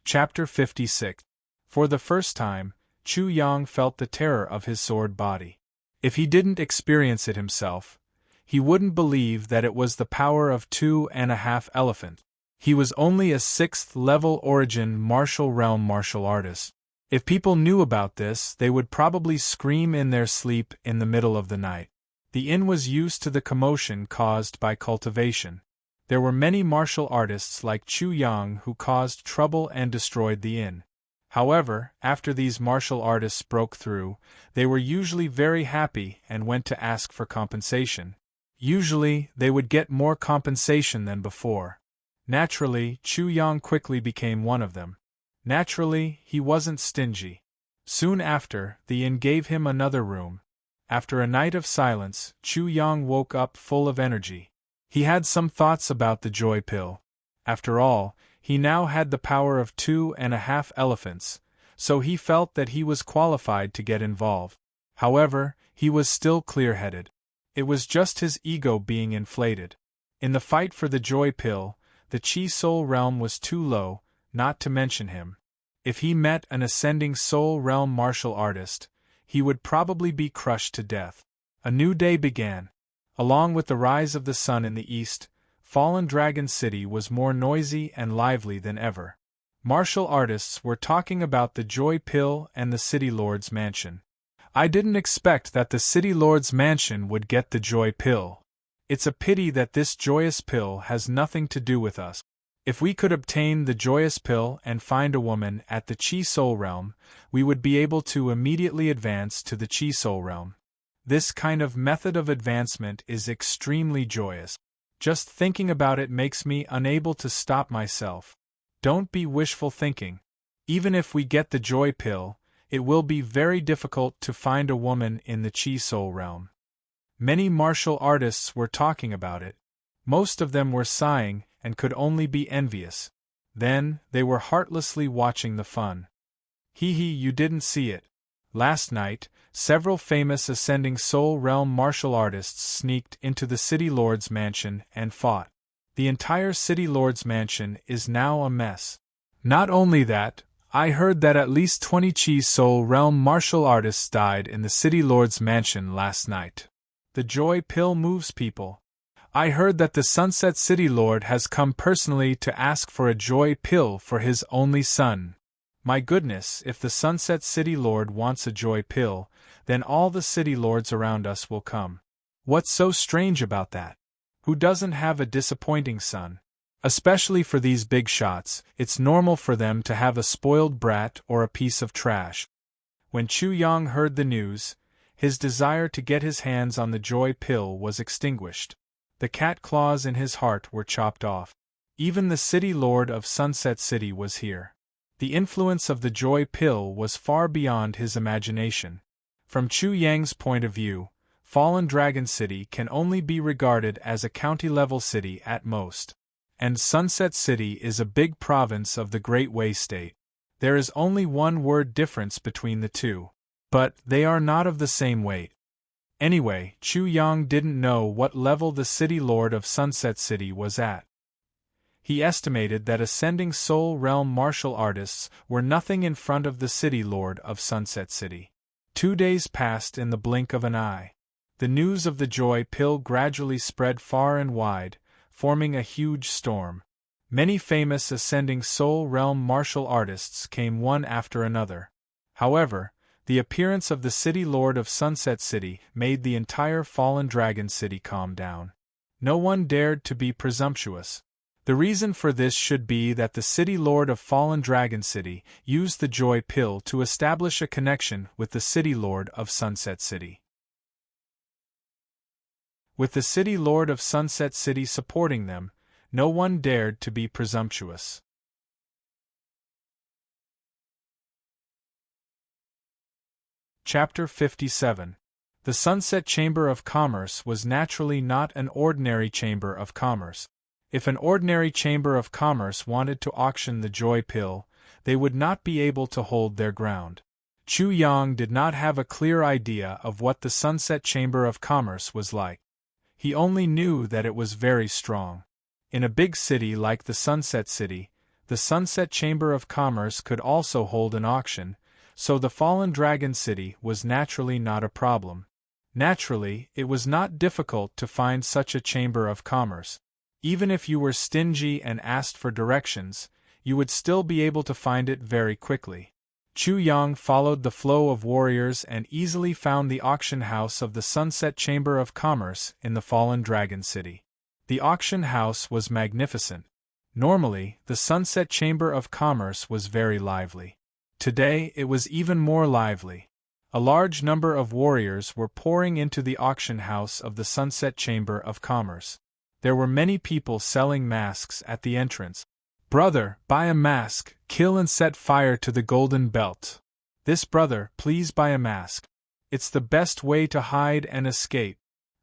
Chapter 56. For the first time, Chu Yang felt the terror of his sword body. If he didn't experience it himself, he wouldn't believe that it was the power of 2.5 elephants. He was only a 6th-level origin martial realm martial artist. If people knew about this, they would probably scream in their sleep in the middle of the night. The inn was used to the commotion caused by cultivation. There were many martial artists like Chu Yang who caused trouble and destroyed the inn. However, after these martial artists broke through, they were usually very happy and went to ask for compensation. Usually, they would get more compensation than before. Naturally, Chu Yang quickly became one of them. Naturally, he wasn't stingy. Soon after, the inn gave him another room. After a night of silence, Chu Yang woke up full of energy. He had some thoughts about the joy pill. After all, he now had the power of 2.5 elephants, so he felt that he was qualified to get involved. However, he was still clear-headed. It was just his ego being inflated. In the fight for the joy pill, the Chi Soul realm was too low, not to mention him. If he met an ascending Soul realm martial artist, he would probably be crushed to death. A new day began. Along with the rise of the sun in the east, Fallen Dragon City was more noisy and lively than ever. Martial artists were talking about the Joy Pill and the City Lord's mansion. I didn't expect that the City Lord's mansion would get the Joy Pill. It's a pity that this joyous pill has nothing to do with us. If we could obtain the joyous pill and find a woman at the Chi Soul realm, we would be able to immediately advance to the Chi Soul realm. This kind of method of advancement is extremely joyous. Just thinking about it makes me unable to stop myself. Don't be wishful thinking. Even if we get the joy pill, it will be very difficult to find a woman in the Chi Soul realm. Many martial artists were talking about it. Most of them were sighing and could only be envious. Then, they were heartlessly watching the fun. Hee hee, you didn't see it. Last night, several famous ascending Soul realm martial artists sneaked into the City Lord's mansion and fought. The entire City Lord's mansion is now a mess. Not only that, I heard that at least 20 Chi Soul realm martial artists died in the City Lord's mansion last night. The joy pill moves people. I heard that the Sunset City Lord has come personally to ask for a joy pill for his only son. My goodness, if the Sunset City Lord wants a joy pill, then all the city lords around us will come. What's so strange about that? Who doesn't have a disappointing son? Especially for these big shots, it's normal for them to have a spoiled brat or a piece of trash. When Chu Yang heard the news, his desire to get his hands on the joy pill was extinguished. The cat claws in his heart were chopped off. Even the City Lord of Sunset City was here. The influence of the joy pill was far beyond his imagination. From Chu Yang's point of view, Fallen Dragon City can only be regarded as a county-level city at most. And Sunset City is a big province of the Great Way State. There is only one word difference between the two. But they are not of the same weight. Anyway, Chu Yang didn't know what level the City Lord of Sunset City was at. He estimated that ascending Soul realm martial artists were nothing in front of the City Lord of Sunset City. 2 days passed in the blink of an eye. The news of the joy pill gradually spread far and wide, forming a huge storm. Many famous ascending Soul realm martial artists came one after another. However, the appearance of the City Lord of Sunset City made the entire Fallen Dragon City calm down. No one dared to be presumptuous. The reason for this should be that the City Lord of Fallen Dragon City used the Joy Pill to establish a connection with the City Lord of Sunset City. With the City Lord of Sunset City supporting them, No one dared to be presumptuous. Chapter 57. The Sunset Chamber of Commerce was naturally not an ordinary chamber of commerce. If an ordinary chamber of commerce wanted to auction the joy pill, they would not be able to hold their ground. Chu Yang did not have a clear idea of what the Sunset Chamber of Commerce was like. He only knew that it was very strong. In a big city like the Sunset City, the Sunset Chamber of Commerce could also hold an auction, so the Fallen Dragon City was naturally not a problem. Naturally, it was not difficult to find such a chamber of commerce. Even if you were stingy and asked for directions, you would still be able to find it very quickly. Chu Yang followed the flow of warriors and easily found the auction house of the Sunset Chamber of Commerce in the Fallen Dragon City. The auction house was magnificent. Normally, the Sunset Chamber of Commerce was very lively. Today, it was even more lively. A large number of warriors were pouring into the auction house of the Sunset Chamber of Commerce. There were many people selling masks at the entrance. "Brother, buy a mask, kill and set fire to the golden belt. This brother, please buy a mask. It's the best way to hide and escape."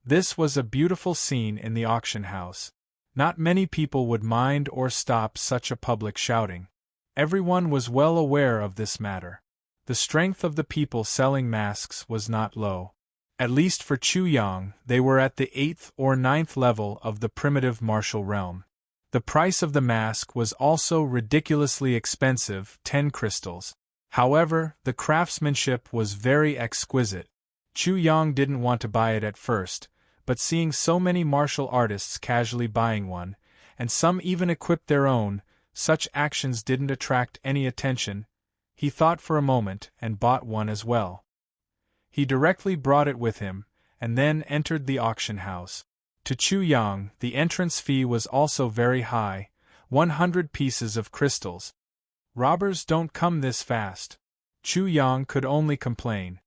This was a beautiful scene in the auction house. Not many people would mind or stop such a public shouting. Everyone was well aware of this matter. The strength of the people selling masks was not low. At least for Chu Yang, they were at the 8th or 9th level of the primitive martial realm. The price of the mask was also ridiculously expensive, 10 crystals. However, the craftsmanship was very exquisite. Chu Yang didn't want to buy it at first, but seeing so many martial artists casually buying one, and some even equipped their own, such actions didn't attract any attention. He thought for a moment and bought one as well. He directly brought it with him, and then entered the auction house. To Chu Yang, the entrance fee was also very high, 100 pieces of crystals. Robbers don't come this fast. Chu Yang could only complain.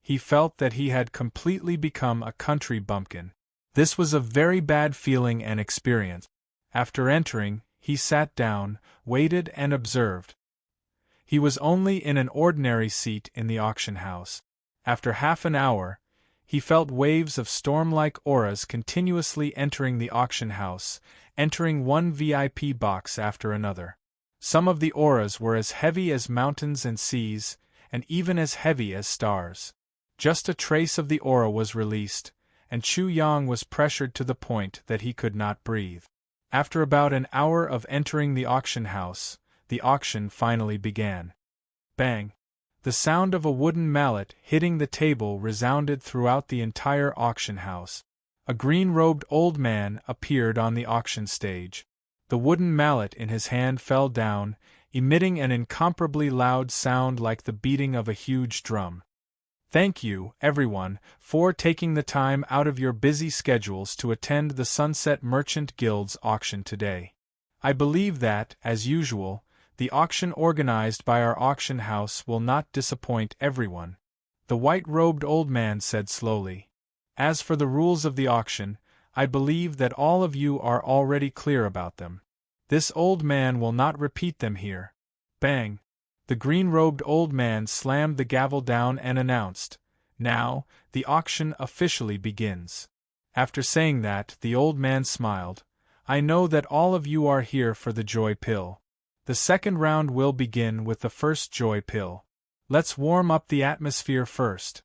He felt that he had completely become a country bumpkin. This was a very bad feeling and experience. After entering, he sat down, waited and observed. He was only in an ordinary seat in the auction house. After half an hour, he felt waves of storm-like auras continuously entering the auction house, entering one VIP box after another. Some of the auras were as heavy as mountains and seas, and even as heavy as stars. Just a trace of the aura was released, and Chu Yang was pressured to the point that he could not breathe. After about an hour of entering the auction house, the auction finally began. Bang! The sound of a wooden mallet hitting the table resounded throughout the entire auction house. A green-robed old man appeared on the auction stage. The wooden mallet in his hand fell down, emitting an incomparably loud sound like the beating of a huge drum. Thank you, everyone, for taking the time out of your busy schedules to attend the Sunset Merchant Guild's auction today. I believe that, as usual, the auction organized by our auction house will not disappoint everyone, the white-robed old man said slowly. As for the rules of the auction, I believe that all of you are already clear about them. This old man will not repeat them here. Bang! The green-robed old man slammed the gavel down and announced, "Now, the auction officially begins." After saying that, the old man smiled. "I know that all of you are here for the joy pill. The second round will begin with the first joy pill. Let's warm up the atmosphere first."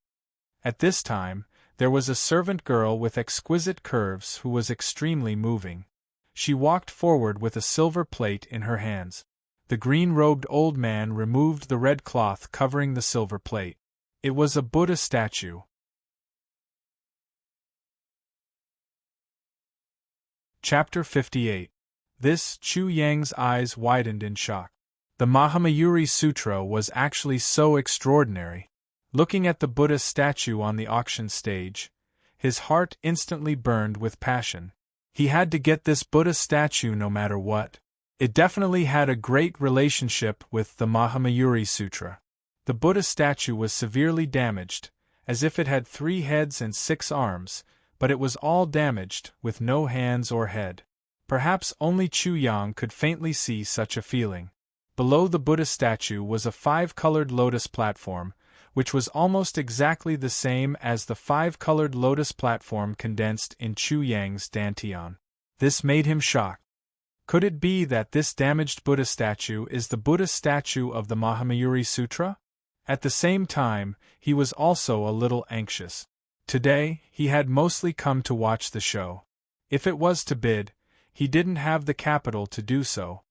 At this time, there was a servant girl with exquisite curves who was extremely moving. She walked forward with a silver plate in her hands. The green-robed old man removed the red cloth covering the silver plate. It was a Buddha statue. Chapter 58. This, Chu Yang's eyes widened in shock. The Mahamayuri Sutra was actually so extraordinary. Looking at the Buddha statue on the auction stage, his heart instantly burned with passion. He had to get this Buddha statue no matter what. It definitely had a great relationship with the Mahamayuri Sutra. The Buddha statue was severely damaged, as if it had 3 heads and 6 arms, but it was all damaged, with no hands or head. Perhaps only Chu Yang could faintly see such a feeling. Below the Buddha statue was a 5-colored lotus platform, which was almost exactly the same as the 5-colored lotus platform condensed in Chu Yang's dantian. This made him shocked. Could it be that this damaged Buddha statue is the Buddha statue of the Mahamayuri Sutra? At the same time, he was also a little anxious. Today, he had mostly come to watch the show. If it was to bid, he didn't have the capital to do so.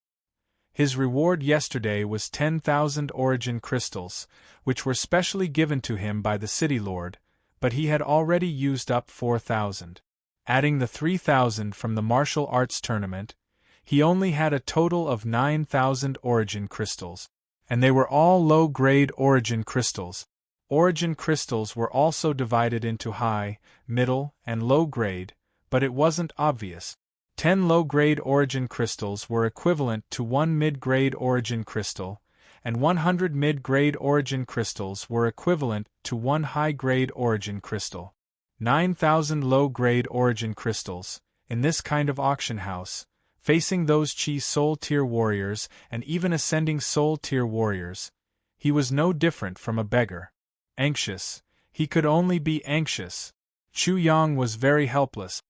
His reward yesterday was 10,000 origin crystals, which were specially given to him by the city lord, but he had already used up 4,000. Adding the 3,000 from the martial arts tournament, he only had a total of 9,000 origin crystals. And they were all low-grade origin crystals. Origin crystals were also divided into high, middle, and low grade, but it wasn't obvious. 10 low-grade origin crystals were equivalent to 1 mid-grade origin crystal, and 100 mid-grade origin crystals were equivalent to 1 high-grade origin crystal. 9,000 low-grade origin crystals, in this kind of auction house, facing those Chi Soul Tier warriors and even ascending Soul Tier warriors, he was no different from a beggar. Anxious, he could only be anxious. Chu Yang was very helpless.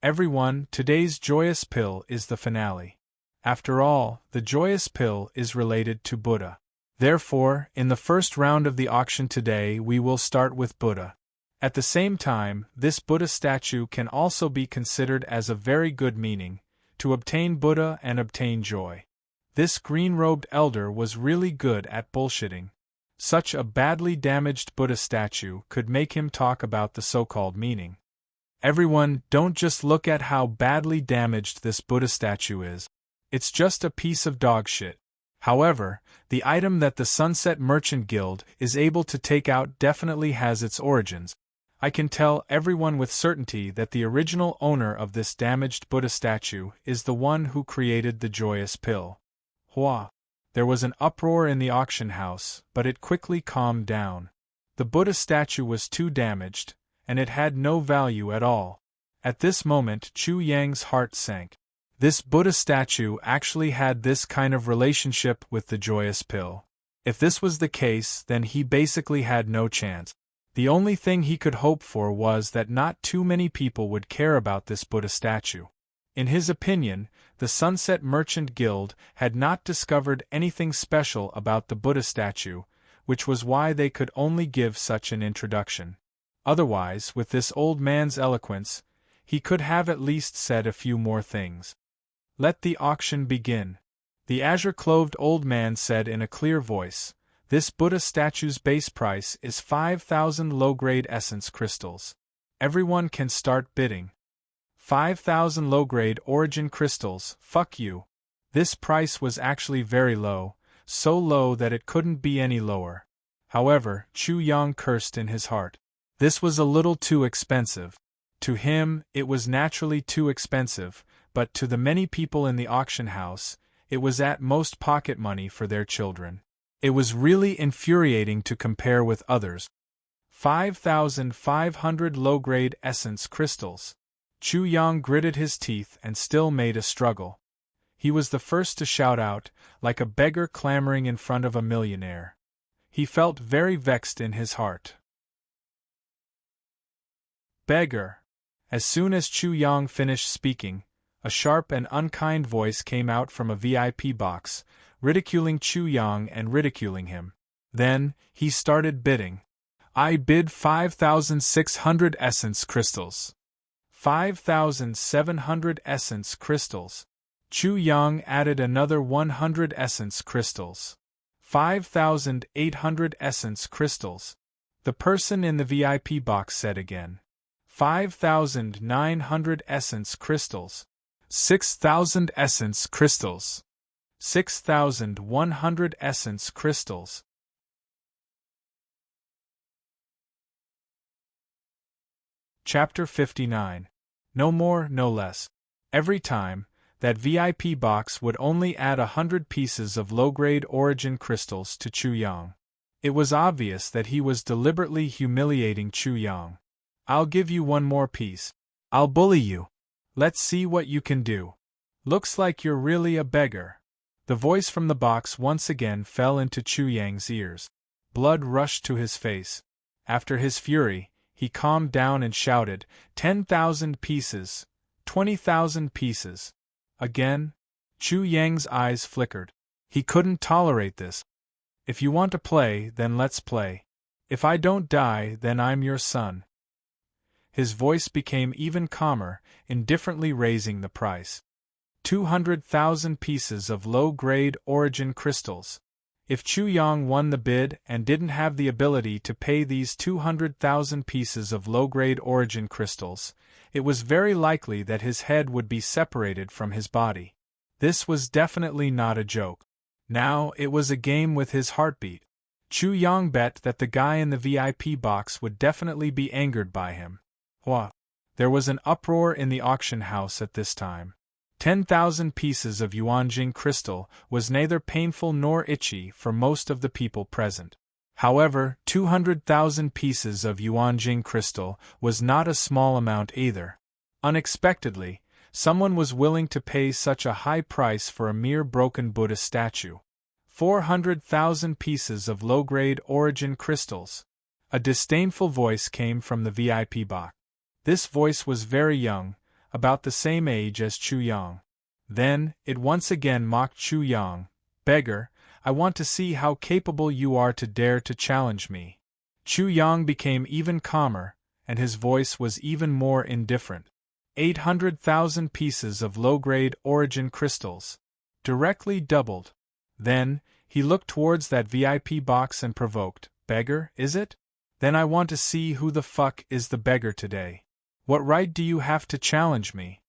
Everyone, today's joyous pill is the finale. After all, the joyous pill is related to Buddha. Therefore, in the first round of the auction today we will start with Buddha. At the same time, this Buddha statue can also be considered as a very good meaning, to obtain Buddha and obtain joy. This green-robed elder was really good at bullshitting. Such a badly damaged Buddha statue could make him talk about the so-called meaning. Everyone, don't just look at how badly damaged this Buddha statue is. It's just a piece of dog shit. However, the item that the Sunset Merchant Guild is able to take out definitely has its origins. I can tell everyone with certainty that the original owner of this damaged Buddha statue is the one who created the joyous pill. Hua! There was an uproar in the auction house, but it quickly calmed down. The Buddha statue was too damaged, and it had no value at all. At this moment Chu Yang's heart sank. This Buddha statue actually had this kind of relationship with the joyous pill. If this was the case, then he basically had no chance. The only thing he could hope for was that not too many people would care about this Buddha statue. In his opinion, the Sunset Merchant Guild had not discovered anything special about the Buddha statue, which was why they could only give such an introduction. Otherwise, with this old man's eloquence, he could have at least said a few more things. Let the auction begin. The azure-clothed old man said in a clear voice, "This Buddha statue's base price is 5,000 low-grade essence crystals. Everyone can start bidding. 5,000 low-grade origin crystals, fuck you." This price was actually very low, so low that it couldn't be any lower. However, Chu Yang cursed in his heart. This was a little too expensive. To him, it was naturally too expensive, but to the many people in the auction house, it was at most pocket money for their children. It was really infuriating to compare with others. 5,500 low-grade essence crystals. Chu Yang gritted his teeth and still made a struggle. He was the first to shout out, like a beggar clamoring in front of a millionaire. He felt very vexed in his heart. Beggar! As soon as Chu Yang finished speaking, a sharp and unkind voice came out from a VIP box, ridiculing Chu Yang and ridiculing him. Then, he started bidding. I bid 5,600 essence crystals. 5,700 essence crystals. Chu Yang added another 100 essence crystals. 5,800 essence crystals. The person in the VIP box said again. 5,900 essence crystals. 6,000 essence crystals. 6,100 essence crystals. Chapter 59. No more, no less. Every time, that VIP box would only add 100 pieces of low-grade origin crystals to Chu Yang. It was obvious that he was deliberately humiliating Chu Yang. I'll give you one more piece. I'll bully you. Let's see what you can do. Looks like you're really a beggar. The voice from the box once again fell into Chu Yang's ears. Blood rushed to his face. After his fury, he calmed down and shouted, 10,000 pieces, 20,000 pieces. Again? Chu Yang's eyes flickered. He couldn't tolerate this. If you want to play, then let's play. If I don't die, then I'm your son. His voice became even calmer, indifferently raising the price. 200,000 pieces of low-grade origin crystals. If Chu Yang won the bid and didn't have the ability to pay these 200,000 pieces of low-grade origin crystals, it was very likely that his head would be separated from his body. This was definitely not a joke. Now it was a game with his heartbeat. Chu Yang bet that the guy in the VIP box would definitely be angered by him. What? There was an uproar in the auction house at this time. 10,000 pieces of Yuanjing crystal was neither painful nor itchy for most of the people present. However, 200,000 pieces of Yuanjing crystal was not a small amount either. Unexpectedly, someone was willing to pay such a high price for a mere broken Buddha statue. 400,000 pieces of low-grade origin crystals. A disdainful voice came from the VIP box. This voice was very young, about the same age as Chu Yang. Then, it once again mocked Chu Yang. Beggar, I want to see how capable you are to dare to challenge me. Chu Yang became even calmer, and his voice was even more indifferent. 800,000 pieces of low-grade origin crystals. Directly doubled. Then, he looked towards that VIP box and provoked, Beggar, is it? Then I want to see who the fuck is the beggar today. What right do you have to challenge me?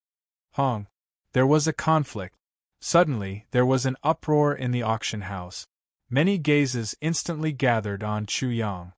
Hong. There was a conflict. Suddenly, there was an uproar in the auction house. Many gazes instantly gathered on Chu Yang.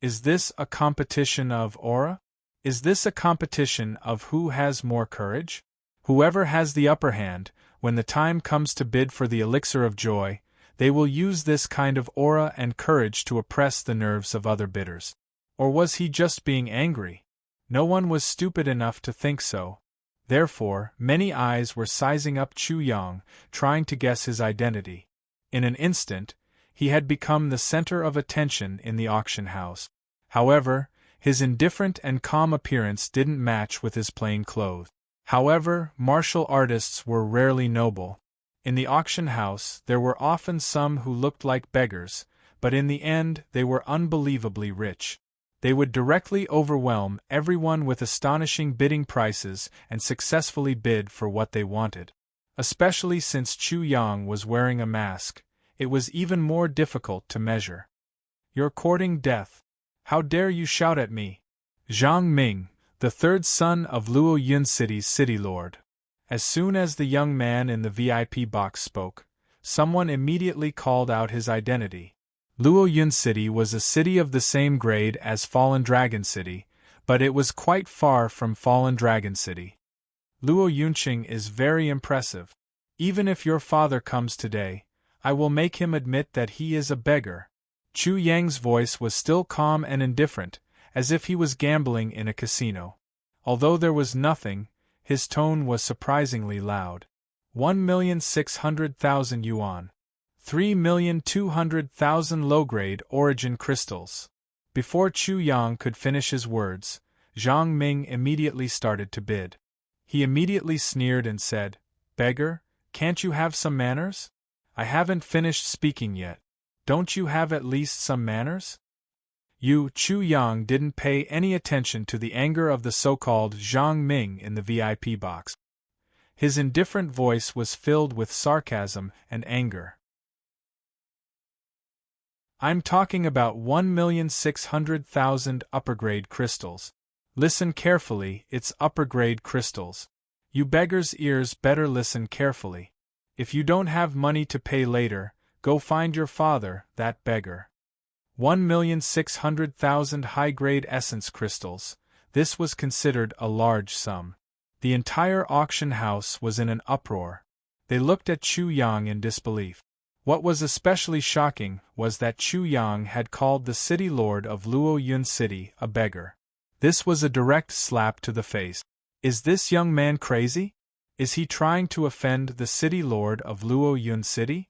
Is this a competition of aura? Is this a competition of who has more courage? Whoever has the upper hand, when the time comes to bid for the elixir of joy, they will use this kind of aura and courage to oppress the nerves of other bidders. Or was he just being angry? No one was stupid enough to think so. Therefore, many eyes were sizing up Chu Yang, trying to guess his identity. In an instant, he had become the center of attention in the auction house. However, his indifferent and calm appearance didn't match with his plain clothes. However, martial artists were rarely noble. In the auction house, there were often some who looked like beggars, but in the end they were unbelievably rich. They would directly overwhelm everyone with astonishing bidding prices and successfully bid for what they wanted. Especially since Chu Yang was wearing a mask, it was even more difficult to measure. You're courting death. How dare you shout at me? Zhang Ming, the third son of Luo Yun City's city lord. As soon as the young man in the VIP box spoke, someone immediately called out his identity. Luo Yun City was a city of the same grade as Fallen Dragon City, but it was quite far from Fallen Dragon City. Luo Yunqing is very impressive. Even if your father comes today, I will make him admit that he is a beggar. Chu Yang's voice was still calm and indifferent, as if he was gambling in a casino. Although there was nothing, his tone was surprisingly loud. 1,600,000 yuan. 3,200,000 low-grade origin crystals. Before Chu Yang could finish his words, Zhang Ming immediately started to bid. He immediately sneered and said, Beggar, can't you have some manners? I haven't finished speaking yet. Don't you have at least some manners? Chu Yang didn't pay any attention to the anger of the so-called Zhang Ming in the VIP box. His indifferent voice was filled with sarcasm and anger. I'm talking about 1,600,000 upper-grade crystals. Listen carefully, it's upper-grade crystals. You beggars' ears better listen carefully. If you don't have money to pay later, go find your father, that beggar. 1,600,000 high-grade essence crystals. This was considered a large sum. The entire auction house was in an uproar. They looked at Chu Yang in disbelief. What was especially shocking was that Chu Yang had called the city lord of Luo Yun City a beggar. This was a direct slap to the face. Is this young man crazy? Is he trying to offend the city lord of Luo Yun City?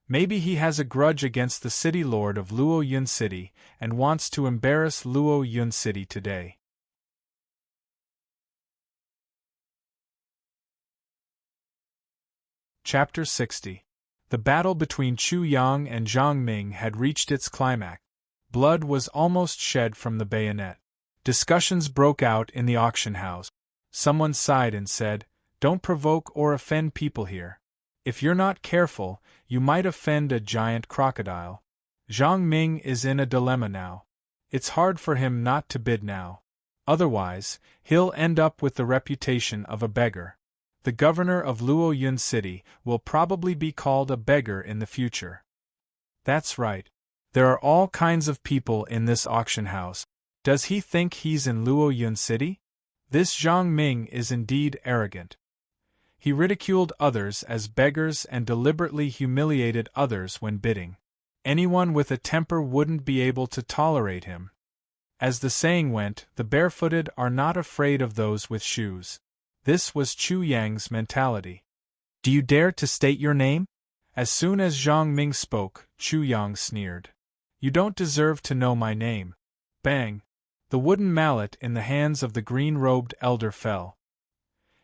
Maybe he has a grudge against the city lord of Luo Yun City and wants to embarrass Luo Yun City today. Chapter 60. The battle between Chu Yang and Zhang Ming had reached its climax. Blood was almost shed from the bayonet. Discussions broke out in the auction house. Someone sighed and said, "Don't provoke or offend people here. If you're not careful, you might offend a giant crocodile." Zhang Ming is in a dilemma now. It's hard for him not to bid now. Otherwise, he'll end up with the reputation of a beggar. The governor of Luo Yun City will probably be called a beggar in the future. That's right. There are all kinds of people in this auction house. Does he think he's in Luo Yun City? This Zhang Ming is indeed arrogant. He ridiculed others as beggars and deliberately humiliated others when bidding. Anyone with a temper wouldn't be able to tolerate him. As the saying went, the barefooted are not afraid of those with shoes. This was Chu Yang's mentality. "Do you dare to state your name?" As soon as Zhang Ming spoke, Chu Yang sneered. "You don't deserve to know my name." Bang! The wooden mallet in the hands of the green-robed elder fell.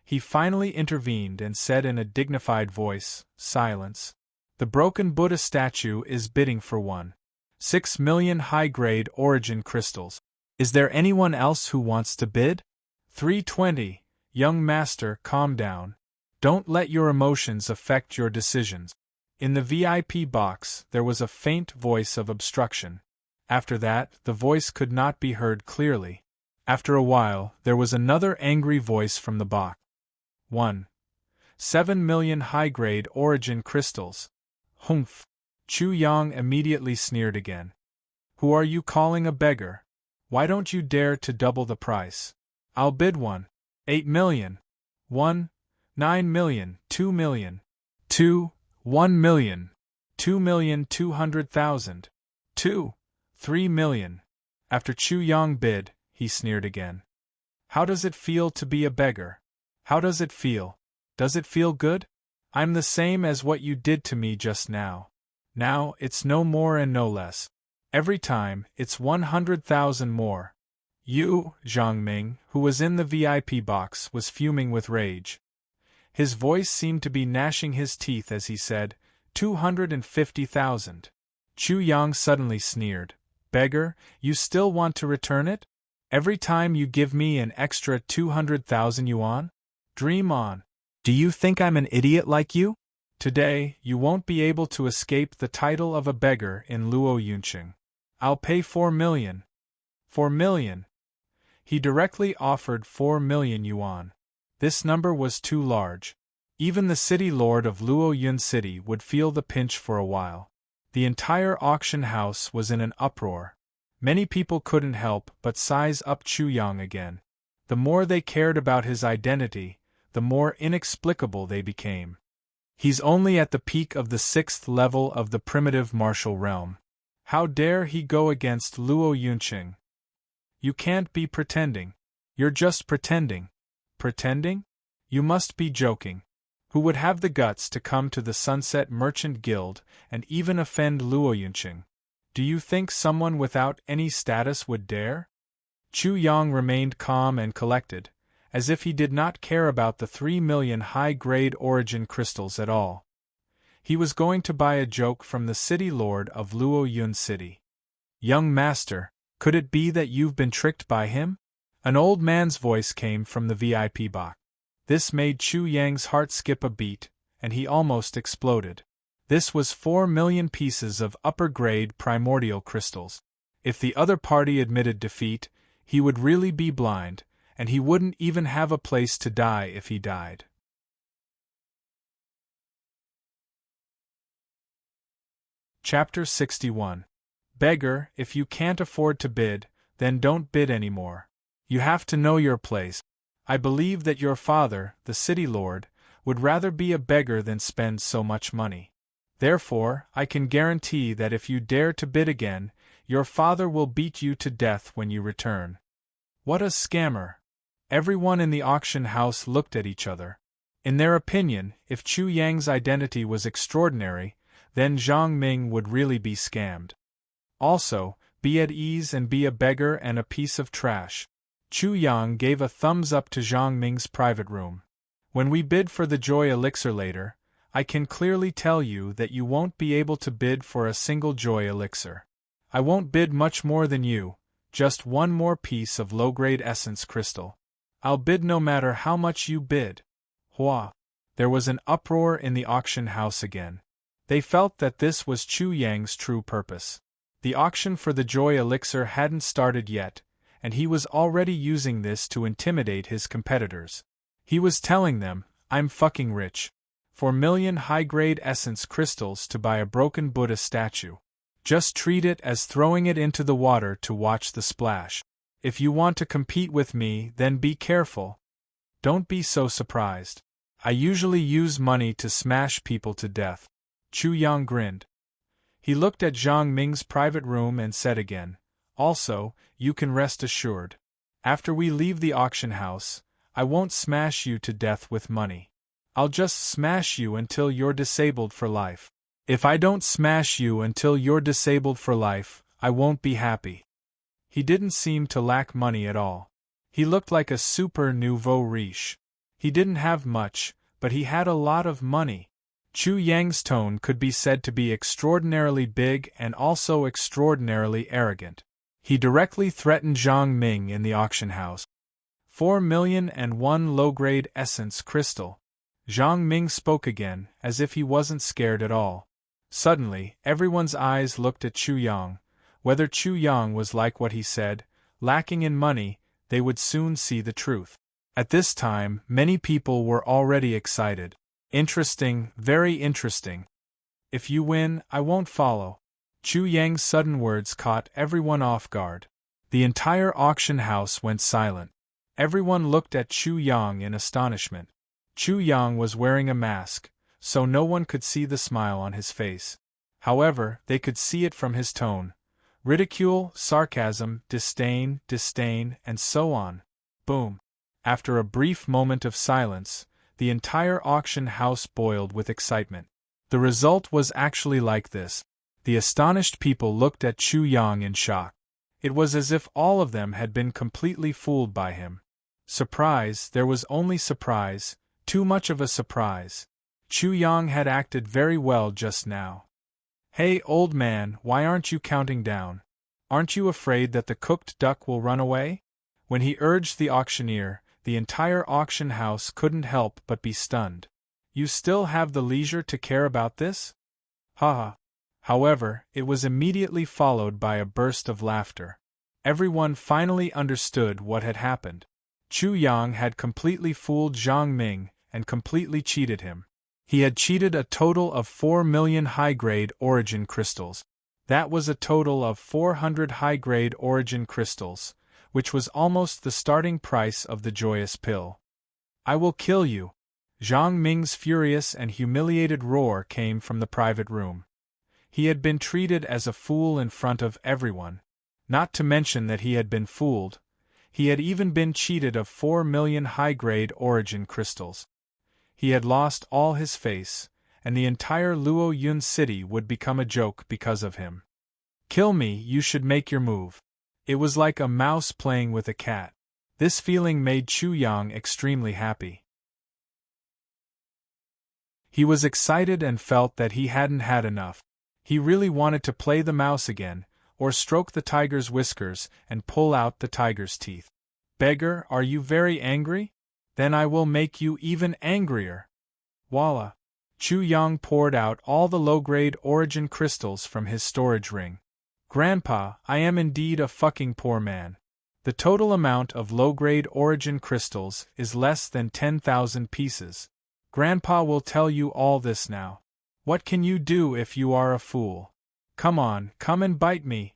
He finally intervened and said in a dignified voice, "Silence. The broken Buddha statue is bidding for 1.6 million high-grade origin crystals. Is there anyone else who wants to bid?" 320. Young master, calm down. Don't let your emotions affect your decisions. In the VIP box, there was a faint voice of obstruction. After that, the voice could not be heard clearly. After a while, there was another angry voice from the box. 1.7 million high-grade origin crystals. Humph! Chu Yang immediately sneered again. "Who are you calling a beggar? Why don't you dare to double the price? I'll bid 1.8 million. 1.9 million. 2 million. 1 million. 2,200,000. 3 million. After Chu Yang bid, he sneered again. "How does it feel to be a beggar? How does it feel? Does it feel good? I'm the same as what you did to me just now. Now, it's no more and no less. Every time, it's 100,000 more." Zhang Ming, who was in the VIP box, was fuming with rage. His voice seemed to be gnashing his teeth as he said, 250,000. Chu Yang suddenly sneered. "Beggar, you still want to return it? Every time you give me an extra 200,000 yuan? Dream on. Do you think I'm an idiot like you? Today, you won't be able to escape the title of a beggar in Luo Yunqing. I'll pay 4 million. 4 million. He directly offered 4 million yuan. This number was too large. Even the city lord of Luo Yun City would feel the pinch for a while. The entire auction house was in an uproar. Many people couldn't help but size up Chu Yang again. The more they cared about his identity, the more inexplicable they became. He's only at the peak of the 6th level of the primitive martial realm. How dare he go against Luo Yunqing? You can't be pretending. You're just pretending. Pretending? You must be joking. Who would have the guts to come to the Sunset Merchant Guild and even offend Luo Yunqing? Do you think someone without any status would dare? Chu Yang remained calm and collected, as if he did not care about the 3 million high-grade origin crystals at all. He was going to buy a joke from the city lord of Luo Yun City. "Young master, could it be that you've been tricked by him?" An old man's voice came from the VIP box. This made Chu Yang's heart skip a beat, and he almost exploded. This was 4 million pieces of upper-grade primordial crystals. If the other party admitted defeat, he would really be blind, and he wouldn't even have a place to die if he died. Chapter 61. Beggar, if you can't afford to bid, then don't bid anymore. You have to know your place. I believe that your father, the city lord, would rather be a beggar than spend so much money. Therefore, I can guarantee that if you dare to bid again, your father will beat you to death when you return. What a scammer! Everyone in the auction house looked at each other. In their opinion, if Chu Yang's identity was extraordinary, then Zhang Ming would really be scammed. Also, be at ease and be a beggar and a piece of trash. Chu Yang gave a thumbs up to Zhang Ming's private room. When we bid for the joy elixir later, I can clearly tell you that you won't be able to bid for a single joy elixir. I won't bid much more than you, just one more piece of low-grade essence crystal. I'll bid no matter how much you bid. Hua! There was an uproar in the auction house again. They felt that this was Chu Yang's true purpose. The auction for the joy elixir hadn't started yet, and he was already using this to intimidate his competitors. He was telling them, I'm fucking rich. 4 million high-grade essence crystals to buy a broken Buddha statue. Just treat it as throwing it into the water to watch the splash. If you want to compete with me, then be careful. Don't be so surprised. I usually use money to smash people to death. Chu Yang grinned. He looked at Zhang Ming's private room and said again, also, you can rest assured. After we leave the auction house, I won't smash you to death with money. I'll just smash you until you're disabled for life. If I don't smash you until you're disabled for life, I won't be happy. He didn't seem to lack money at all. He looked like a super nouveau riche. He didn't have much, but he had a lot of money. Chu Yang's tone could be said to be extraordinarily big and also extraordinarily arrogant. He directly threatened Zhang Ming in the auction house. 4,000,001 low-grade essence crystal. Zhang Ming spoke again, as if he wasn't scared at all. Suddenly, everyone's eyes looked at Chu Yang. Whether Chu Yang was like what he said, lacking in money, they would soon see the truth. At this time, many people were already excited. Interesting, very interesting. If you win, I won't follow. Chu Yang's sudden words caught everyone off guard. The entire auction house went silent. Everyone looked at Chu Yang in astonishment. Chu Yang was wearing a mask, so no one could see the smile on his face. However, they could see it from his tone. Ridicule, sarcasm, disdain, and so on. Boom. After a brief moment of silence, the entire auction house boiled with excitement. The result was actually like this. The astonished people looked at Chu Yang in shock. It was as if all of them had been completely fooled by him. Surprise, there was only surprise, too much of a surprise. Chu Yang had acted very well just now. Hey, old man, why aren't you counting down? Aren't you afraid that the cooked duck will run away? When he urged the auctioneer, the entire auction house couldn't help but be stunned. You still have the leisure to care about this? Haha. However, it was immediately followed by a burst of laughter. Everyone finally understood what had happened. Chu Yang had completely fooled Zhang Ming and completely cheated him. He had cheated a total of 4 million high-grade origin crystals. That was a total of 400 high-grade origin crystals, which was almost the starting price of the joyous pill. I will kill you. Zhang Ming's furious and humiliated roar came from the private room. He had been treated as a fool in front of everyone. Not to mention that he had been fooled. He had even been cheated of 4 million high-grade origin crystals. He had lost all his face, and the entire Luo Yun city would become a joke because of him. Kill me, you should make your move. It was like a mouse playing with a cat. This feeling made Chu Yang extremely happy. He was excited and felt that he hadn't had enough. He really wanted to play the mouse again, or stroke the tiger's whiskers and pull out the tiger's teeth. Beggar, are you very angry? Then I will make you even angrier. Voila! Chu Yang poured out all the low-grade origin crystals from his storage ring. Grandpa, I am indeed a fucking poor man. The total amount of low-grade origin crystals is less than 10,000 pieces. Grandpa will tell you all this now. What can you do if you are a fool? Come on, come and bite me.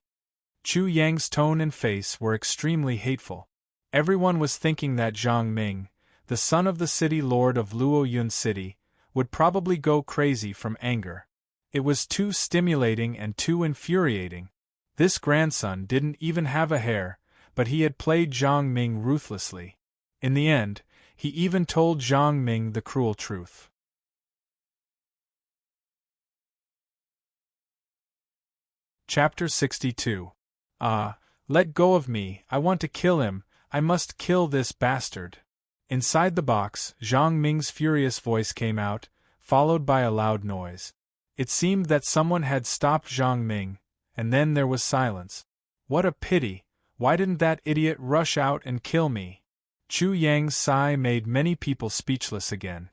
Chu Yang's tone and face were extremely hateful. Everyone was thinking that Zhang Ming, the son of the city lord of Luo Yun City, would probably go crazy from anger. It was too stimulating and too infuriating. This grandson didn't even have a hair, but he had played Zhang Ming ruthlessly. In the end, He even told Zhang Ming the cruel truth. Chapter 62. Let go of me, I want to kill him, I must kill this bastard. Inside the box, Zhang Ming's furious voice came out, followed by a loud noise. It seemed that someone had stopped Zhang Ming, and then there was silence. What a pity, why didn't that idiot rush out and kill me? Chu Yang's sigh made many people speechless again.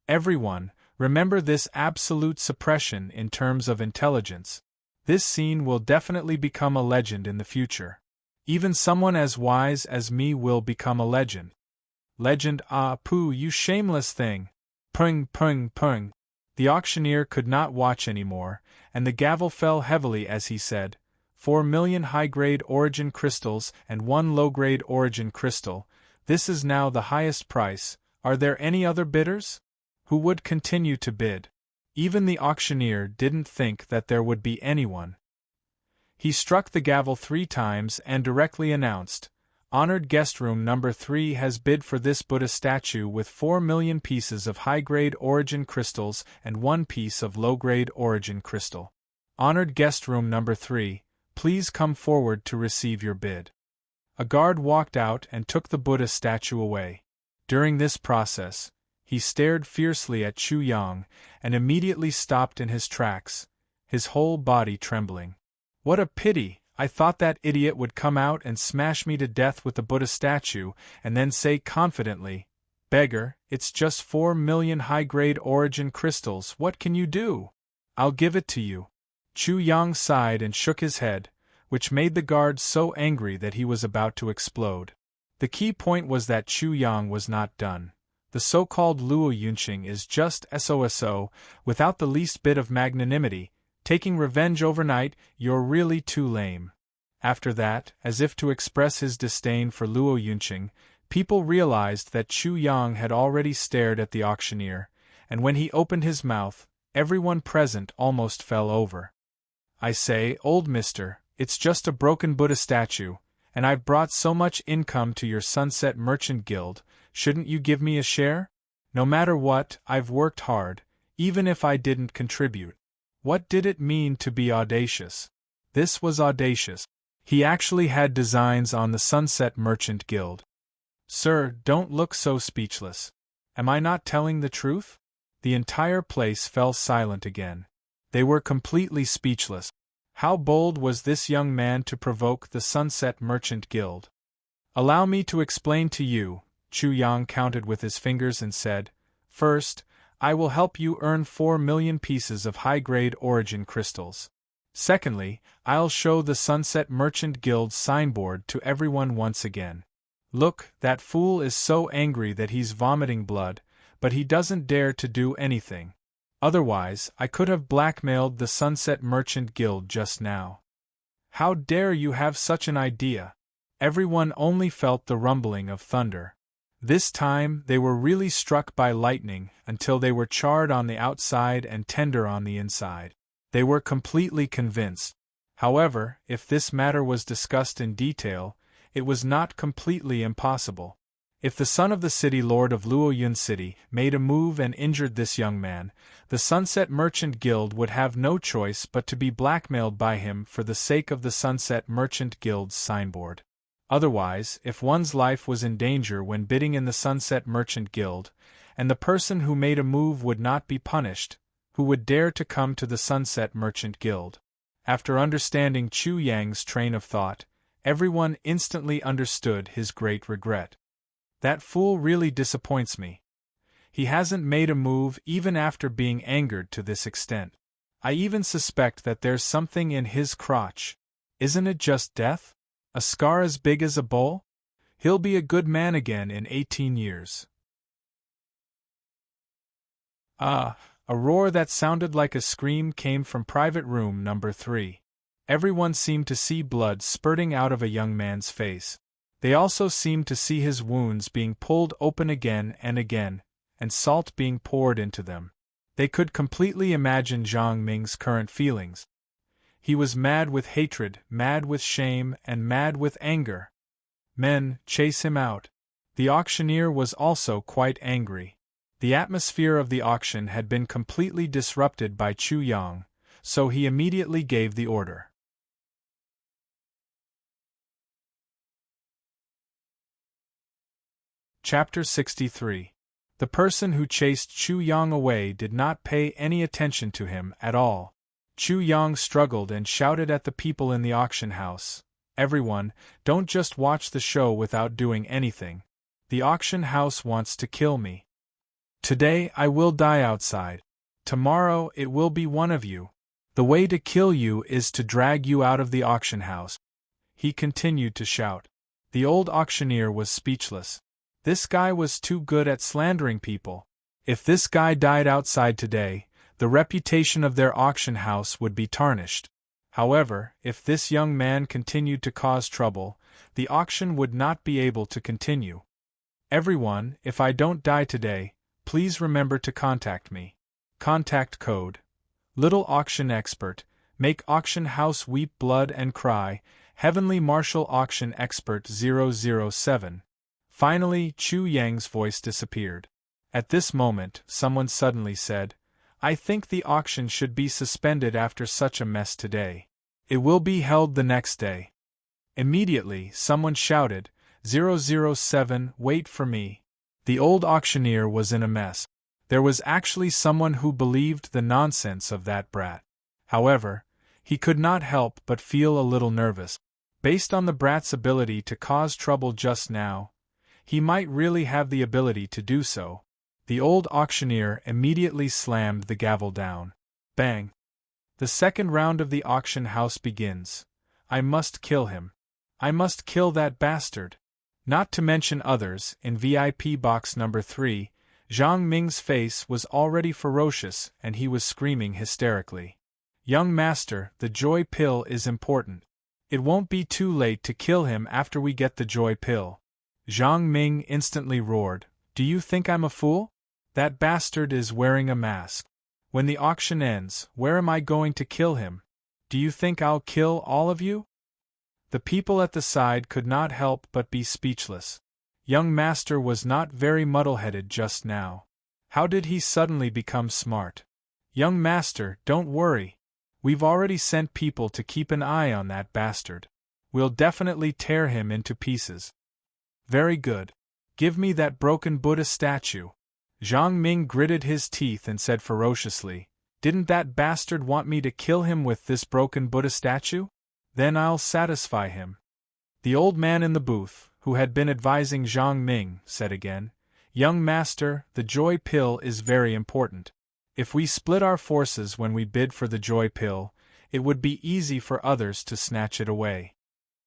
Everyone, remember this absolute suppression in terms of intelligence. This scene will definitely become a legend in the future. Even someone as wise as me will become a legend. Legend, pooh, you shameless thing. Pung, pung, pung. The auctioneer could not watch anymore, and the gavel fell heavily as he said, 4 million high-grade origin crystals and 1 low-grade origin crystal. This is now the highest price. Are there any other bidders? Who would continue to bid? Even the auctioneer didn't think that there would be anyone. He struck the gavel 3 times and directly announced, Honored guest room number 3 has bid for this Buddha statue with 4 million pieces of high-grade origin crystals and 1 piece of low-grade origin crystal. Honored guest room number 3, please come forward to receive your bid. A guard walked out and took the Buddha statue away. During this process, he stared fiercely at Chu Yang and immediately stopped in his tracks, his whole body trembling. What a pity! I thought that idiot would come out and smash me to death with the Buddha statue and then say confidently, Beggar, it's just 4 million high-grade origin crystals, what can you do? I'll give it to you. Chu Yang sighed and shook his head, which made the guard so angry that he was about to explode. The key point was that Chu Yang was not done. The so-called Luo Yunqing is just SOSO, without the least bit of magnanimity. Taking revenge overnight, you're really too lame. After that, as if to express his disdain for Luo Yunqing, people realized that Chu Yang had already stared at the auctioneer, and when he opened his mouth, everyone present almost fell over. I say, old mister, it's just a broken Buddha statue, and I've brought so much income to your Sunset Merchant Guild, shouldn't you give me a share? No matter what, I've worked hard, even if I didn't contribute. What did it mean to be audacious? This was audacious. He actually had designs on the Sunset Merchant Guild. Sir, don't look so speechless. Am I not telling the truth? The entire place fell silent again. They were completely speechless. How bold was this young man to provoke the Sunset Merchant Guild? Allow me to explain to you, Chu Yang counted with his fingers and said, First, I will help you earn 4 million pieces of high-grade origin crystals. Secondly, I'll show the Sunset Merchant Guild's signboard to everyone once again. Look, that fool is so angry that he's vomiting blood, but he doesn't dare to do anything. Otherwise, I could have blackmailed the Sunset Merchant Guild just now. How dare you have such an idea? Everyone only felt the rumbling of thunder. This time they were really struck by lightning until they were charred on the outside and tender on the inside. They were completely convinced. However, if this matter was discussed in detail, it was not completely impossible. If the son of the city lord of Luoyun City made a move and injured this young man, the Sunset Merchant Guild would have no choice but to be blackmailed by him for the sake of the Sunset Merchant Guild's signboard. Otherwise, if one's life was in danger when bidding in the Sunset Merchant Guild, and the person who made a move would not be punished, who would dare to come to the Sunset Merchant Guild? After understanding Chu Yang's train of thought, everyone instantly understood his great regret. That fool really disappoints me. He hasn't made a move even after being angered to this extent. I even suspect that there's something in his crotch. Isn't it just death? A scar as big as a bowl? He'll be a good man again in 18 years. A roar that sounded like a scream came from private room number 3. Everyone seemed to see blood spurting out of a young man's face. They also seemed to see his wounds being pulled open again, and salt being poured into them. They could completely imagine Zhang Ming's current feelings. He was mad with hatred, mad with shame, and mad with anger. Men, chase him out. The auctioneer was also quite angry. The atmosphere of the auction had been completely disrupted by Chu Yang, so he immediately gave the order. Chapter 63. The person who chased Chu Yang away did not pay any attention to him at all. Chu Yang struggled and shouted at the people in the auction house, "Everyone, don't just watch the show without doing anything. The auction house wants to kill me. Today I will die outside. Tomorrow it will be one of you. The way to kill you is to drag you out of the auction house." He continued to shout. The old auctioneer was speechless. This guy was too good at slandering people. If this guy died outside today, the reputation of their auction house would be tarnished. However, if this young man continued to cause trouble, the auction would not be able to continue. "Everyone, if I don't die today, please remember to contact me. Contact code. Little auction expert, make auction house weep blood and cry, Heavenly Martial Auction Expert 007. Finally, Chu Yang's voice disappeared. At this moment, someone suddenly said, "I think the auction should be suspended after such a mess today. It will be held the next day." Immediately, someone shouted, 007, wait for me. The old auctioneer was in a mess. There was actually someone who believed the nonsense of that brat. However, he could not help but feel a little nervous. Based on the brat's ability to cause trouble just now, he might really have the ability to do so. The old auctioneer immediately slammed the gavel down. Bang! The second round of the auction house begins. I must kill him. I must kill that bastard. Not to mention others. In VIP box number 3, Zhang Ming's face was already ferocious and he was screaming hysterically. "Young master, the joy pill is important. It won't be too late to kill him after we get the joy pill." Zhang Ming instantly roared, "Do you think I'm a fool? That bastard is wearing a mask. When the auction ends, where am I going to kill him? Do you think I'll kill all of you?" The people at the side could not help but be speechless. Young master was not very muddle-headed just now. How did he suddenly become smart? "Young master, don't worry. We've already sent people to keep an eye on that bastard. We'll definitely tear him into pieces." "Very good. Give me that broken Buddha statue." Zhang Ming gritted his teeth and said ferociously, "Didn't that bastard want me to kill him with this broken Buddha statue? Then I'll satisfy him." The old man in the booth, who had been advising Zhang Ming, said again, "Young master, the joy pill is very important. If we split our forces when we bid for the joy pill, it would be easy for others to snatch it away."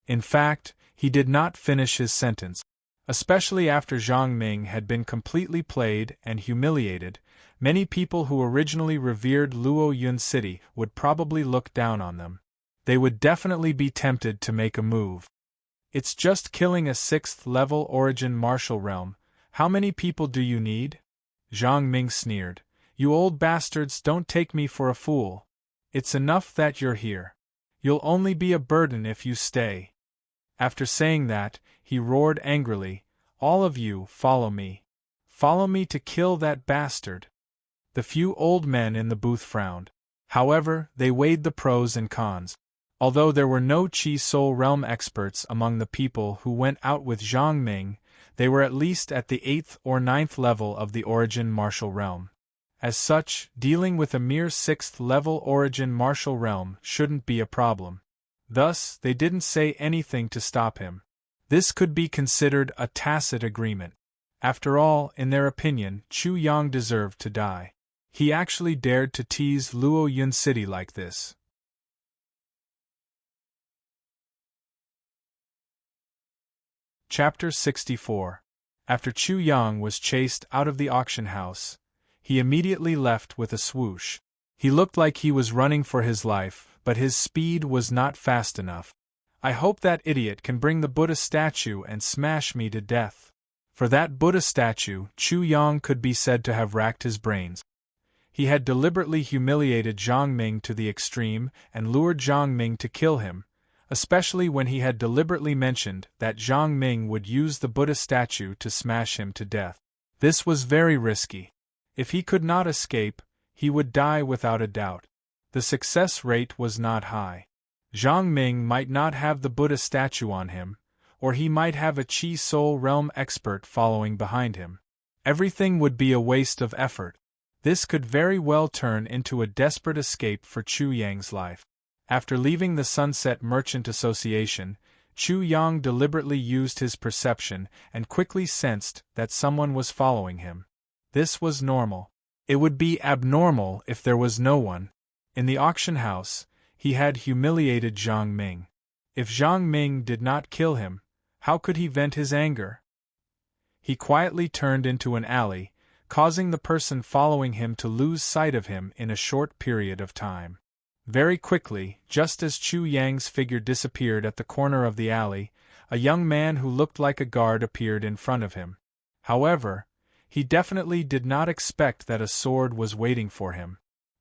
In fact, he did not finish his sentence. Especially after Zhang Ming had been completely played and humiliated, many people who originally revered Luo Yun City would probably look down on them. They would definitely be tempted to make a move. "It's just killing a 6th-level origin martial realm. How many people do you need?" Zhang Ming sneered. "You old bastards, don't take me for a fool. It's enough that you're here. You'll only be a burden if you stay." After saying that, he roared angrily, "All of you, follow me. Follow me to kill that bastard." The few old men in the booth frowned. However, they weighed the pros and cons. Although there were no Chi Soul Realm experts among the people who went out with Zhang Ming, they were at least at the 8th or 9th level of the Origin Martial Realm. As such, dealing with a mere 6th-level Origin Martial Realm shouldn't be a problem. Thus, they didn't say anything to stop him. This could be considered a tacit agreement. After all, in their opinion, Chu Yang deserved to die. He actually dared to tease Luo Yun City like this. Chapter 64. After Chu Yang was chased out of the auction house, he immediately left with a swoosh. He looked like he was running for his life, but his speed was not fast enough. "I hope that idiot can bring the Buddha statue and smash me to death." For that Buddha statue, Chu Yang could be said to have racked his brains. He had deliberately humiliated Zhang Ming to the extreme and lured Zhang Ming to kill him, especially when he had deliberately mentioned that Zhang Ming would use the Buddha statue to smash him to death. This was very risky. If he could not escape, he would die without a doubt. The success rate was not high. Zhang Ming might not have the Buddha statue on him, or he might have a Qi Soul Realm expert following behind him. Everything would be a waste of effort. This could very well turn into a desperate escape for Chu Yang's life. After leaving the Sunset Merchant Association, Chu Yang deliberately used his perception and quickly sensed that someone was following him. This was normal. It would be abnormal if there was no one. In the auction house, he had humiliated Zhang Ming. If Zhang Ming did not kill him, how could he vent his anger? He quietly turned into an alley, causing the person following him to lose sight of him in a short period of time. Very quickly, just as Chu Yang's figure disappeared at the corner of the alley, a young man who looked like a guard appeared in front of him. However, he definitely did not expect that a sword was waiting for him.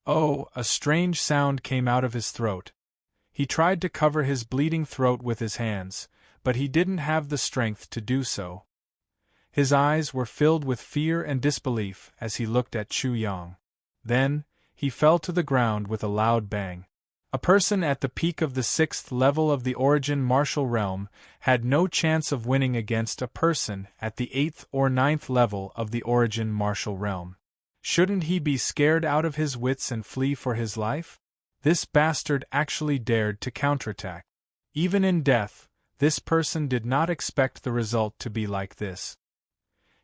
Oh, a strange sound came out of his throat. He tried to cover his bleeding throat with his hands, but he didn't have the strength to do so. His eyes were filled with fear and disbelief as he looked at Chu Yang. Then, he fell to the ground with a loud bang. A person at the peak of the 6th level of the Origin Martial Realm had no chance of winning against a person at the 8th or 9th level of the Origin Martial Realm. Shouldn't he be scared out of his wits and flee for his life? This bastard actually dared to counterattack. Even in death, this person did not expect the result to be like this.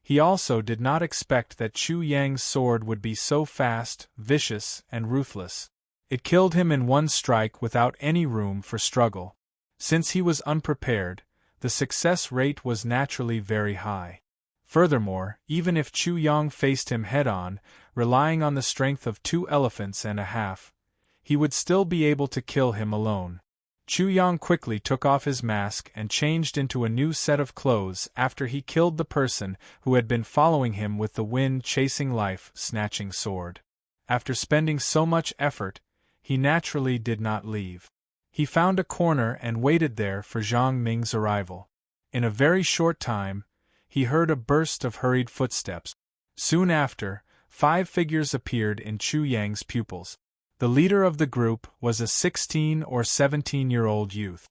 He also did not expect that Chu Yang's sword would be so fast, vicious, and ruthless. It killed him in one strike without any room for struggle. Since he was unprepared, the success rate was naturally very high. Furthermore, even if Chu Yang faced him head-on, relying on the strength of 2 elephants and a half, he would still be able to kill him alone. Chu Yang quickly took off his mask and changed into a new set of clothes after he killed the person who had been following him with the wind-chasing life-snatching sword. After spending so much effort, he naturally did not leave. He found a corner and waited there for Zhang Ming's arrival. In a very short time, he heard a burst of hurried footsteps. Soon after, 5 figures appeared in Chu Yang's pupils. The leader of the group was a 16 or 17-year-old youth.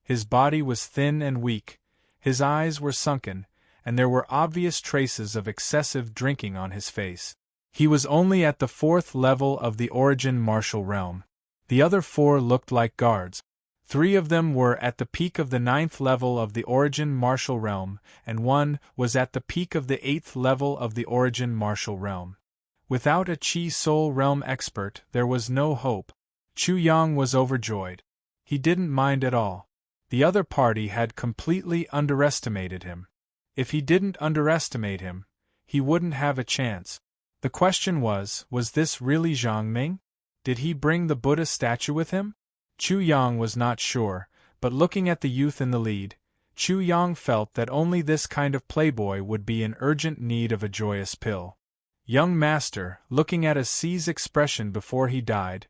His body was thin and weak, his eyes were sunken, and there were obvious traces of excessive drinking on his face. He was only at the 4th level of the Origin Martial Realm. The other 4 looked like guards. 3 of them were at the peak of the 9th level of the Origin Martial Realm, and 1 was at the peak of the 8th level of the Origin Martial Realm. Without a Qi Soul Realm expert, there was no hope. Chu Yang was overjoyed. He didn't mind at all. The other party had completely underestimated him. If he didn't underestimate him, he wouldn't have a chance. The question was this really Zhang Ming? Did he bring the Buddha statue with him? Chu Yang was not sure, but looking at the youth in the lead, Chu Yang felt that only this kind of playboy would be in urgent need of a joyous pill. Young master, looking at Asi's expression before he died,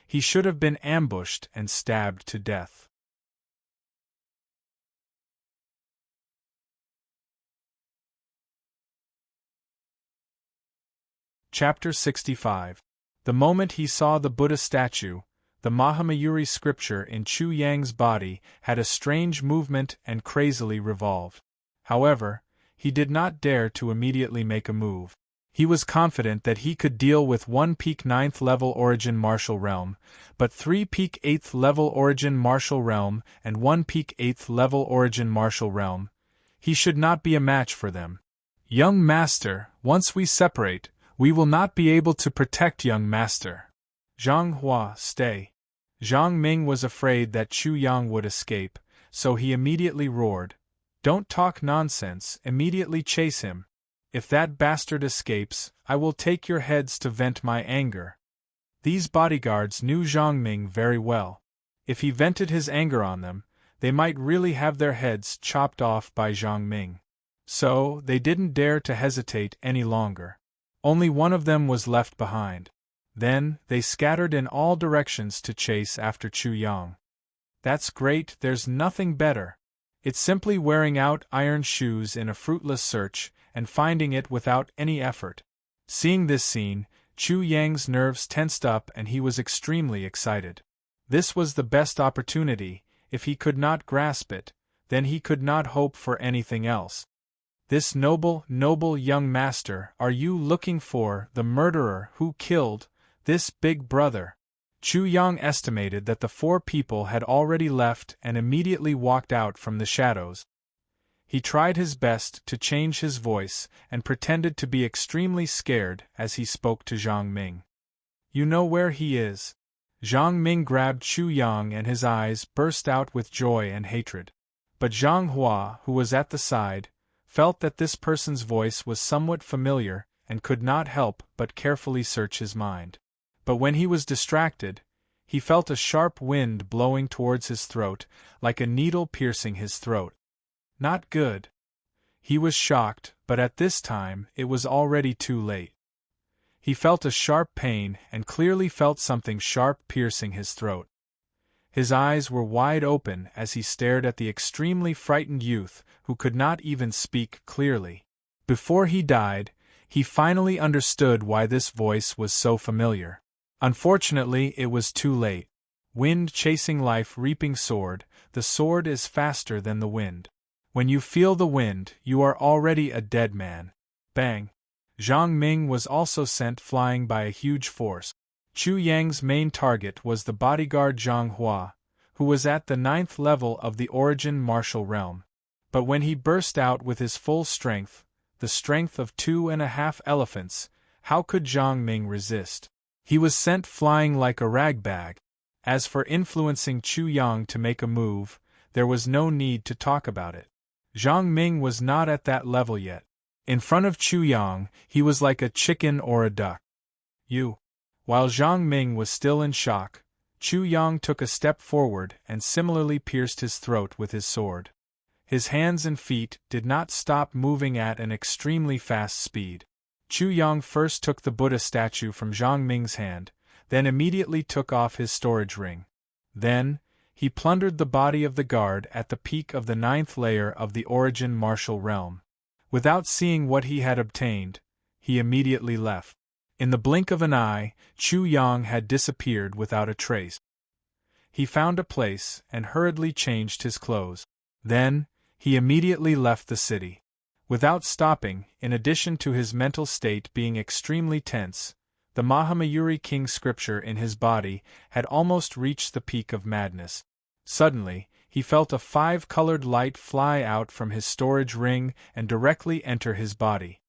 he should have been ambushed and stabbed to death. Chapter 65. The moment he saw the Buddha statue, the Mahamayuri scripture in Chu Yang's body had a strange movement and crazily revolved. However, he did not dare to immediately make a move. He was confident that he could deal with 1 peak 9th level Origin Martial Realm, but 3 peak 8th level Origin Martial Realm and 1 peak 8th level Origin Martial Realm. He should not be a match for them. Young master, once we separate, we will not be able to protect young master. Zhang Hua, stay. Zhang Ming was afraid that Chu Yang would escape, so he immediately roared. Don't talk nonsense, immediately chase him. If that bastard escapes, I will take your heads to vent my anger. These bodyguards knew Zhang Ming very well. If he vented his anger on them, they might really have their heads chopped off by Zhang Ming. So, they didn't dare to hesitate any longer. Only one of them was left behind. Then, they scattered in all directions to chase after Chu Yang. That's great, there's nothing better. It's simply wearing out iron shoes in a fruitless search, and finding it without any effort. Seeing this scene, Chu Yang's nerves tensed up and he was extremely excited. This was the best opportunity. If he could not grasp it, then he could not hope for anything else. This noble young master, are you looking for the murderer who killed this big brother? Chu Yang estimated that the 4 people had already left and immediately walked out from the shadows. He tried his best to change his voice and pretended to be extremely scared as he spoke to Zhang Ming. You know where he is? Zhang Ming grabbed Chu Yang and his eyes burst out with joy and hatred. But Zhang Hua, who was at the side, felt that this person's voice was somewhat familiar and could not help but carefully search his mind. But when he was distracted, he felt a sharp wind blowing towards his throat, like a needle piercing his throat. Not good. He was shocked, but at this time it was already too late. He felt a sharp pain and clearly felt something sharp piercing his throat. His eyes were wide open as he stared at the extremely frightened youth who could not even speak clearly. Before he died, he finally understood why this voice was so familiar. Unfortunately, it was too late. Wind chasing life reaping sword, the sword is faster than the wind. When you feel the wind, you are already a dead man. Bang! Zhang Ming was also sent flying by a huge force. Chu Yang's main target was the bodyguard Zhang Hua, who was at the 9th level of the origin martial realm. But when he burst out with his full strength, the strength of 2.5 elephants, how could Zhang Ming resist? He was sent flying like a rag bag. As for influencing Chu Yang to make a move, there was no need to talk about it. Zhang Ming was not at that level yet. In front of Chu Yang, he was like a chicken or a duck. While Zhang Ming was still in shock, Chu Yang took a step forward and similarly pierced his throat with his sword. His hands and feet did not stop moving at an extremely fast speed. Chu Yang first took the Buddha statue from Zhang Ming's hand, then immediately took off his storage ring. Then, he plundered the body of the guard at the peak of the 9th layer of the origin martial realm. Without seeing what he had obtained, he immediately left. In the blink of an eye, Chu Yang had disappeared without a trace. He found a place and hurriedly changed his clothes. Then, he immediately left the city. Without stopping, in addition to his mental state being extremely tense, the Mahamayuri King scripture in his body had almost reached the peak of madness. Suddenly, he felt a 5-colored light fly out from his storage ring and directly enter his body.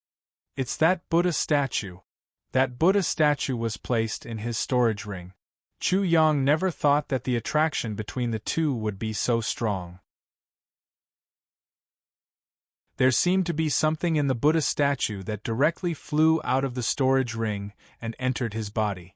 It's that Buddha statue. That Buddha statue was placed in his storage ring. Chu Yang never thought that the attraction between the two would be so strong. There seemed to be something in the Buddha statue that directly flew out of the storage ring and entered his body.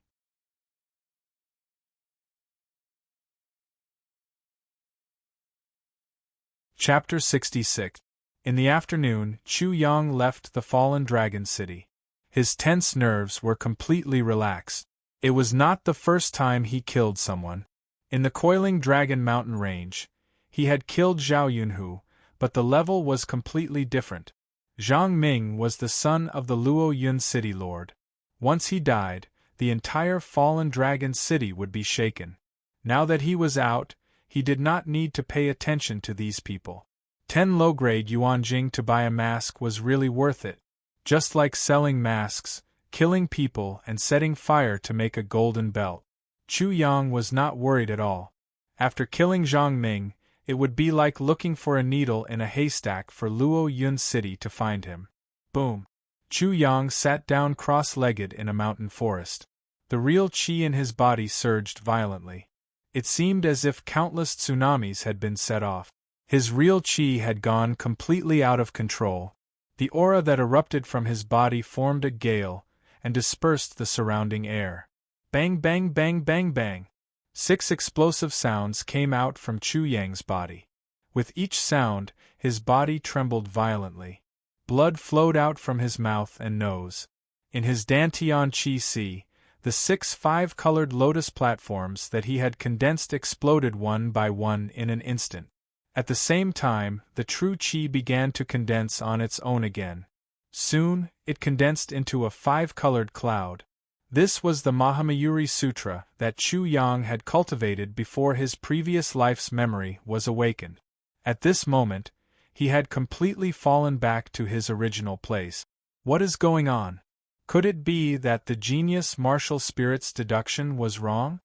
Chapter 66. In the afternoon, Chu Yang left the fallen dragon city. His tense nerves were completely relaxed. It was not the first time he killed someone. In the coiling Dragon Mountain range, he had killed Zhao Yunhu, but the level was completely different. Zhang Ming was the son of the Luo Yun city lord. Once he died, the entire fallen dragon city would be shaken. Now that he was out, he did not need to pay attention to these people. 10 low-grade yuanjing to buy a mask was really worth it. Just like selling masks, killing people and setting fire to make a golden belt. Chu Yang was not worried at all. After killing Zhang Ming, it would be like looking for a needle in a haystack for Luo Yun City to find him. Boom! Chu Yang sat down cross-legged in a mountain forest. The real qi in his body surged violently. It seemed as if countless tsunamis had been set off. His real qi had gone completely out of control. The aura that erupted from his body formed a gale and dispersed the surrounding air. Bang bang bang bang bang. 6 explosive sounds came out from Chu Yang's body. With each sound, his body trembled violently. Blood flowed out from his mouth and nose. In his Dantian Qi Si, The 6 5-colored lotus platforms that he had condensed exploded one by one in an instant. At the same time, the true chi began to condense on its own again. Soon, it condensed into a 5-colored cloud. This was the Mahamayuri Sutra that Chu Yang had cultivated before his previous life's memory was awakened. At this moment, he had completely fallen back to his original place. What is going on? Could it be that the genius martial spirit's deduction was wrong?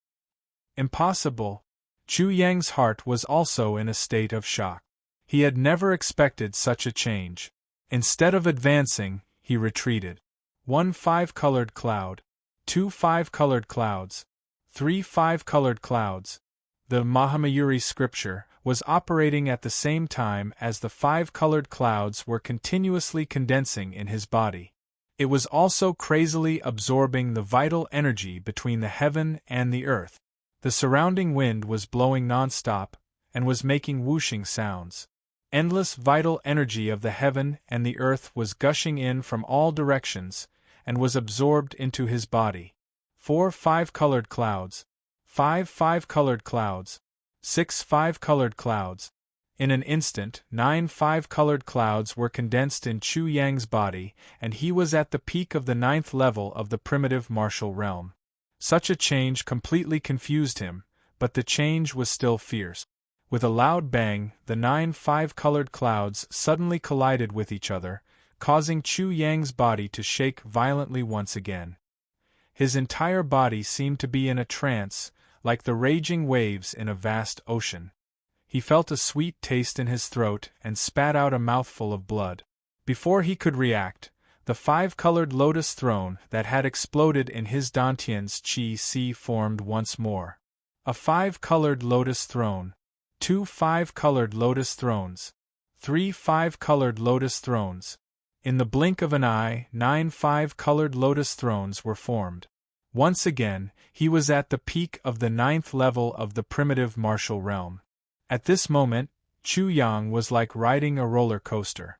Impossible. Chu Yang's heart was also in a state of shock. He had never expected such a change. Instead of advancing, he retreated. 1 5-colored cloud. 2 5-colored clouds. 3 5-colored clouds. The Mahamayuri scripture was operating at the same time as the 5-colored clouds were continuously condensing in his body. It was also crazily absorbing the vital energy between the heaven and the earth. The surrounding wind was blowing non-stop, and was making whooshing sounds. Endless vital energy of the heaven and the earth was gushing in from all directions, and was absorbed into his body. 4 5-colored clouds. 5 5-colored clouds. 6 5-colored clouds. In an instant, 9 5-colored clouds were condensed in Chu Yang's body, and he was at the peak of the 9th level of the primitive martial realm. Such a change completely confused him, but the change was still fierce. With a loud bang, the 9 5-colored clouds suddenly collided with each other, causing Chu Yang's body to shake violently once again. His entire body seemed to be in a trance, like the raging waves in a vast ocean. He felt a sweet taste in his throat and spat out a mouthful of blood. Before he could react, the 5-colored lotus throne that had exploded in his Dantian's chi formed once more. A 5-colored lotus throne. 2 5-colored lotus thrones. 3 5-colored lotus thrones. In the blink of an eye, 9 5-colored lotus thrones were formed. Once again, he was at the peak of the 9th level of the primitive martial realm. At this moment, Chu Yang was like riding a roller coaster.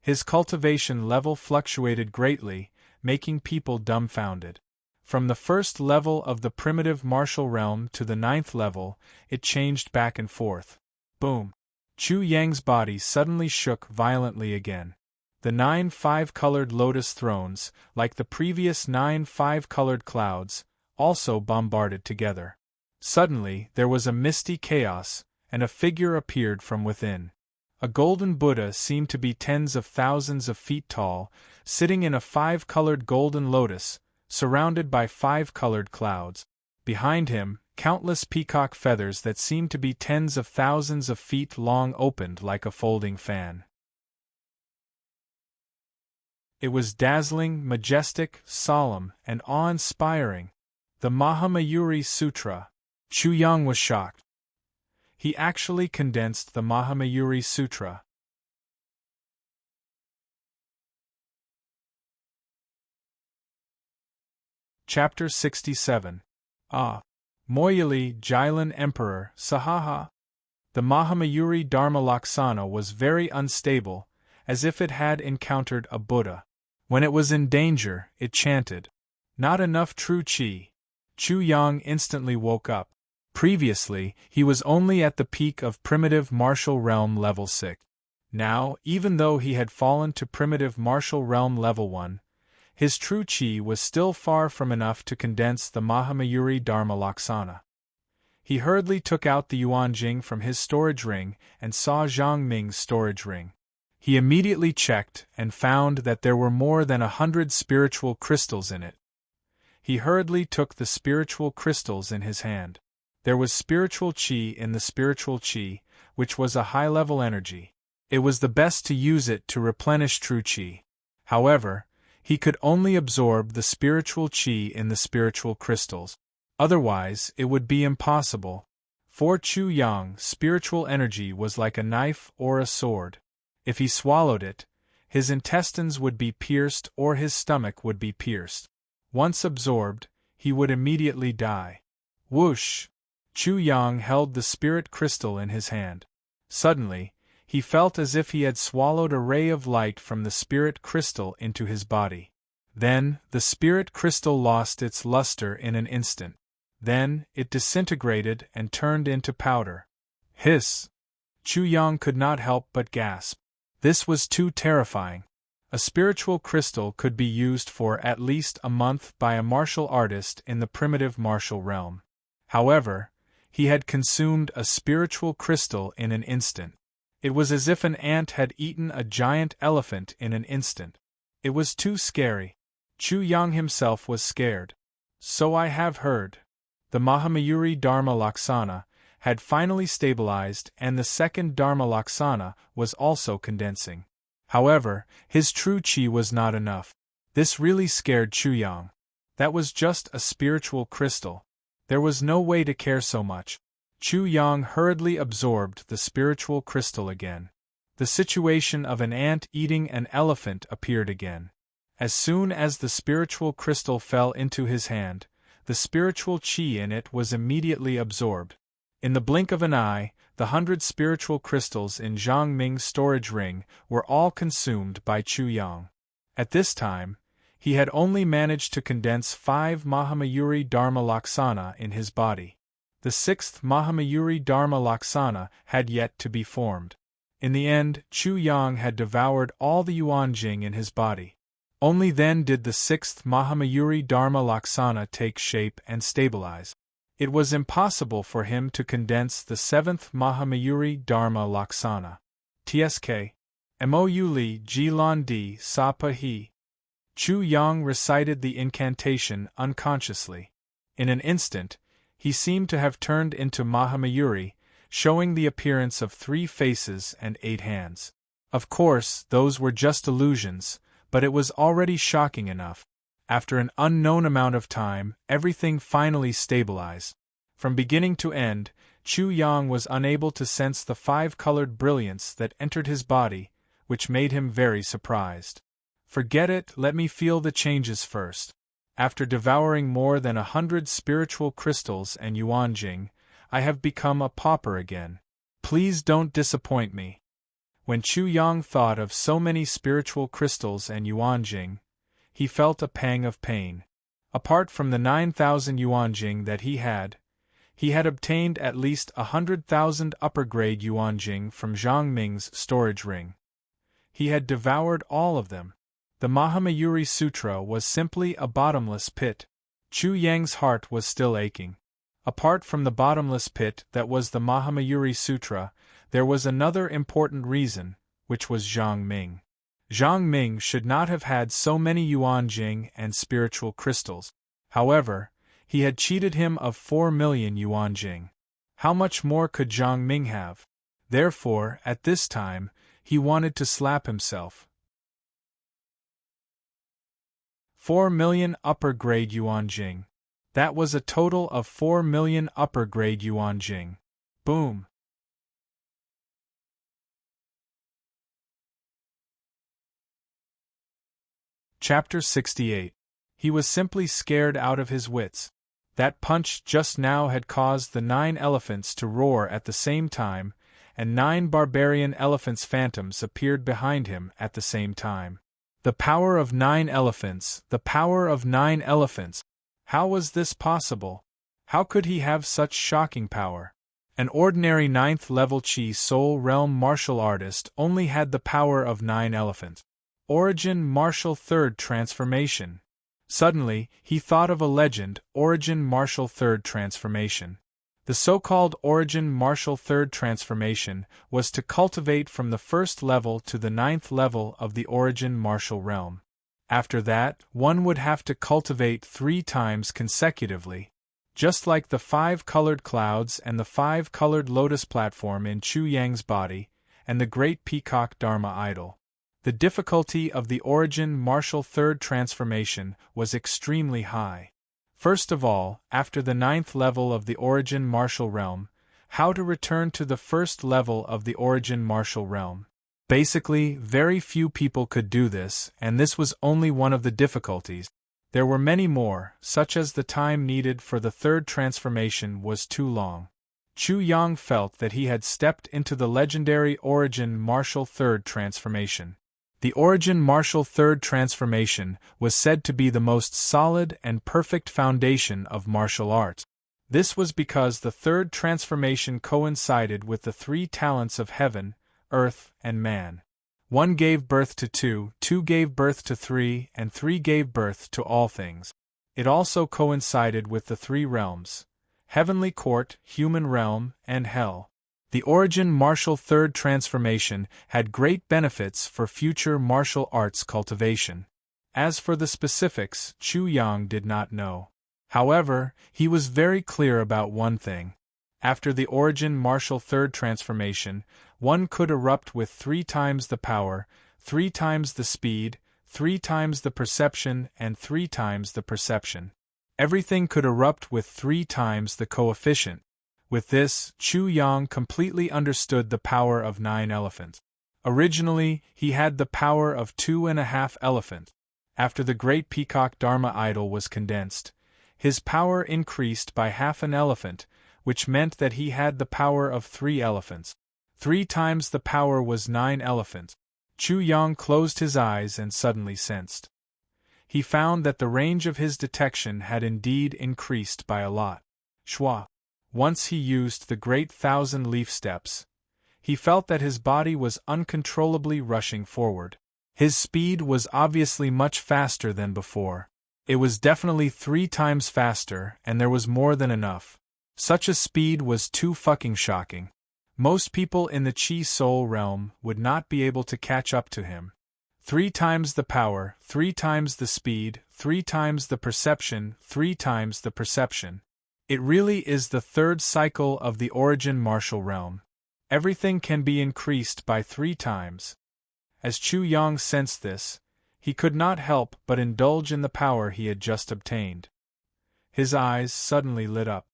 His cultivation level fluctuated greatly, making people dumbfounded. From the 1st level of the primitive martial realm to the 9th level, it changed back and forth. Boom! Chu Yang's body suddenly shook violently again. The 9 5-colored lotus thrones, like the previous 9 5-colored clouds, also bombarded together. Suddenly, there was a misty chaos, and a figure appeared from within. A golden Buddha seemed to be tens of thousands of feet tall, sitting in a 5-colored golden lotus, surrounded by 5-colored clouds. Behind him, countless peacock feathers that seemed to be tens of thousands of feet long opened like a folding fan. It was dazzling, majestic, solemn, and awe-inspiring. The Mahamayuri Sutra. Chu Yang was shocked. He actually condensed the Mahamayuri Sutra. Chapter 67. Moyali Jailan Emperor, Sahaha. The Mahamayuri Dharma Laksana was very unstable, as if it had encountered a Buddha. When it was in danger, it chanted, "Not enough true chi." Chu Yang instantly woke up. Previously, he was only at the peak of primitive martial realm level 6. Now, even though he had fallen to primitive martial realm level 1, his true chi was still far from enough to condense the Mahamayuri Dharma Laksana. He hurriedly took out the Yuanjing from his storage ring and saw Zhang Ming's storage ring. He immediately checked and found that there were more than 100 spiritual crystals in it. He hurriedly took the spiritual crystals in his hand. There was spiritual chi in the spiritual chi, which was a high-level energy. It was the best to use it to replenish true chi. However, he could only absorb the spiritual chi in the spiritual crystals. Otherwise, it would be impossible. For Chu Yang, spiritual energy was like a knife or a sword. If he swallowed it, his intestines would be pierced or his stomach would be pierced. Once absorbed, he would immediately die. Whoosh! Chu Yang held the spirit crystal in his hand. Suddenly, he felt as if he had swallowed a ray of light from the spirit crystal into his body. Then, the spirit crystal lost its luster in an instant. Then, it disintegrated and turned into powder. Hiss! Chu Yang could not help but gasp. This was too terrifying. A spiritual crystal could be used for at least a month by a martial artist in the primitive martial realm. However, he had consumed a spiritual crystal in an instant. It was as if an ant had eaten a giant elephant in an instant. It was too scary. Chu Yang himself was scared. So I have heard. The Mahamayuri Dharma Laksana had finally stabilized, and the second Dharma Laksana was also condensing. However, his true chi was not enough. This really scared Chu Yang. That was just a spiritual crystal. There was no way to care so much. Chu Yang hurriedly absorbed the spiritual crystal again. The situation of an ant eating an elephant appeared again. As soon as the spiritual crystal fell into his hand, the spiritual chi in it was immediately absorbed. In the blink of an eye, the 100 spiritual crystals in Zhang Ming's storage ring were all consumed by Chu Yang. At this time, he had only managed to condense 5 Mahamayuri Dharma Laksana in his body. The 6th Mahamayuri Dharma Laksana had yet to be formed. In the end, Chu Yang had devoured all the Yuanjing in his body. Only then did the 6th Mahamayuri Dharma Laksana take shape and stabilize. It was impossible for him to condense the 7th Mahamayuri Dharma Laksana. Tsk. Mo li ji lan di sa pa hi. Chu Yang recited the incantation unconsciously. In an instant, he seemed to have turned into Mahamayuri, showing the appearance of 3 faces and 8 hands. Of course, those were just illusions, but it was already shocking enough. After an unknown amount of time, everything finally stabilized. From beginning to end, Chu Yang was unable to sense the 5-colored brilliance that entered his body, which made him very surprised. Forget it, let me feel the changes first. After devouring more than 100 spiritual crystals and Yuanjing, I have become a pauper again. Please don't disappoint me. When Chu Yang thought of so many spiritual crystals and Yuanjing, he felt a pang of pain. Apart from the 9,000 Yuanjing that he had obtained at least 100,000 upper-grade Yuanjing from Zhang Ming's storage ring. He had devoured all of them. The Mahamayuri Sutra was simply a bottomless pit. Chu Yang's heart was still aching. Apart from the bottomless pit that was the Mahamayuri Sutra, there was another important reason, which was Zhang Ming. Zhang Ming should not have had so many Yuanjing and spiritual crystals. However, he had cheated him of 4 million Yuanjing. How much more could Zhang Ming have? Therefore, at this time, he wanted to slap himself. 4 million upper-grade Yuanjing. That was a total of 4 million upper-grade Yuanjing. Boom! Chapter 68. He was simply scared out of his wits. That punch just now had caused the 9 elephants to roar at the same time, and 9 barbarian elephants' phantoms appeared behind him at the same time. The power of 9 elephants, the power of 9 elephants! How was this possible? How could he have such shocking power? An ordinary 9th-level Chi Soul Realm martial artist only had the power of 9 elephants. Origin Martial Third Transformation. Suddenly, he thought of a legend, Origin Martial Third Transformation. The so-called Origin Martial Third Transformation was to cultivate from the 1st level to the 9th level of the Origin Martial Realm. After that, one would have to cultivate 3 times consecutively. Just like the 5-colored clouds and the 5-colored lotus platform in Chu Yang's body, and the great peacock Dharma idol. The difficulty of the Origin Martial Third Transformation was extremely high. First of all, after the 9th level of the Origin Martial Realm, how to return to the 1st level of the Origin Martial Realm. Basically, very few people could do this, and this was only one of the difficulties. There were many more, such as the time needed for the 3rd transformation was too long. Chu Yang felt that he had stepped into the legendary Origin Martial Third Transformation. The origin martial third transformation was said to be the most solid and perfect foundation of martial arts. This was because the third transformation coincided with the three talents of heaven, earth, and man. One gave birth to two, two gave birth to three, and three gave birth to all things. It also coincided with the three realms: heavenly court, human realm, and hell. The origin martial third transformation had great benefits for future martial arts cultivation. As for the specifics, Chu Yang did not know. However, he was very clear about one thing. After the origin martial third transformation, one could erupt with 3 times the power, 3 times the speed, 3 times the perception, and 3 times the perception. Everything could erupt with 3 times the coefficient. With this, Chu Yang completely understood the power of 9 elephants. Originally, he had the power of 2.5 elephants. After the great peacock Dharma idol was condensed, his power increased by half an elephant, which meant that he had the power of 3 elephants. 3 times the power was 9 elephants. Chu Yang closed his eyes and suddenly sensed. He found that the range of his detection had indeed increased by a lot. Shwa. Once he used the great 1,000-leaf steps. He felt that his body was uncontrollably rushing forward. His speed was obviously much faster than before. It was definitely 3 times faster, and there was more than enough. Such a speed was too fucking shocking. Most people in the Chi Soul realm would not be able to catch up to him. 3 times the power, 3 times the speed, 3 times the perception, 3 times the perception. It really is the third cycle of the origin martial realm. Everything can be increased by 3 times. As Chu Yang sensed this, he could not help but indulge in the power he had just obtained. His eyes suddenly lit up.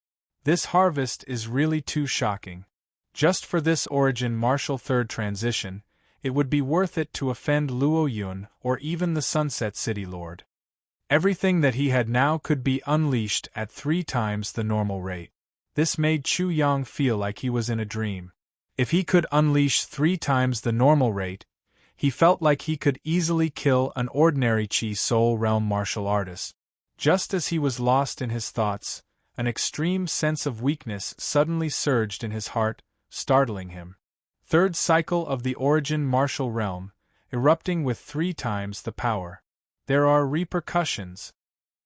This harvest is really too shocking. Just for this origin martial third transition, it would be worth it to offend Luo Yun or even the Sunset City Lord. Everything that he had now could be unleashed at 3 times the normal rate. This made Chu Yang feel like he was in a dream. If he could unleash 3 times the normal rate, he felt like he could easily kill an ordinary Chi Soul realm martial artist. Just as he was lost in his thoughts, an extreme sense of weakness suddenly surged in his heart, startling him. Third cycle of the origin martial realm, erupting with 3 times the power. There are repercussions.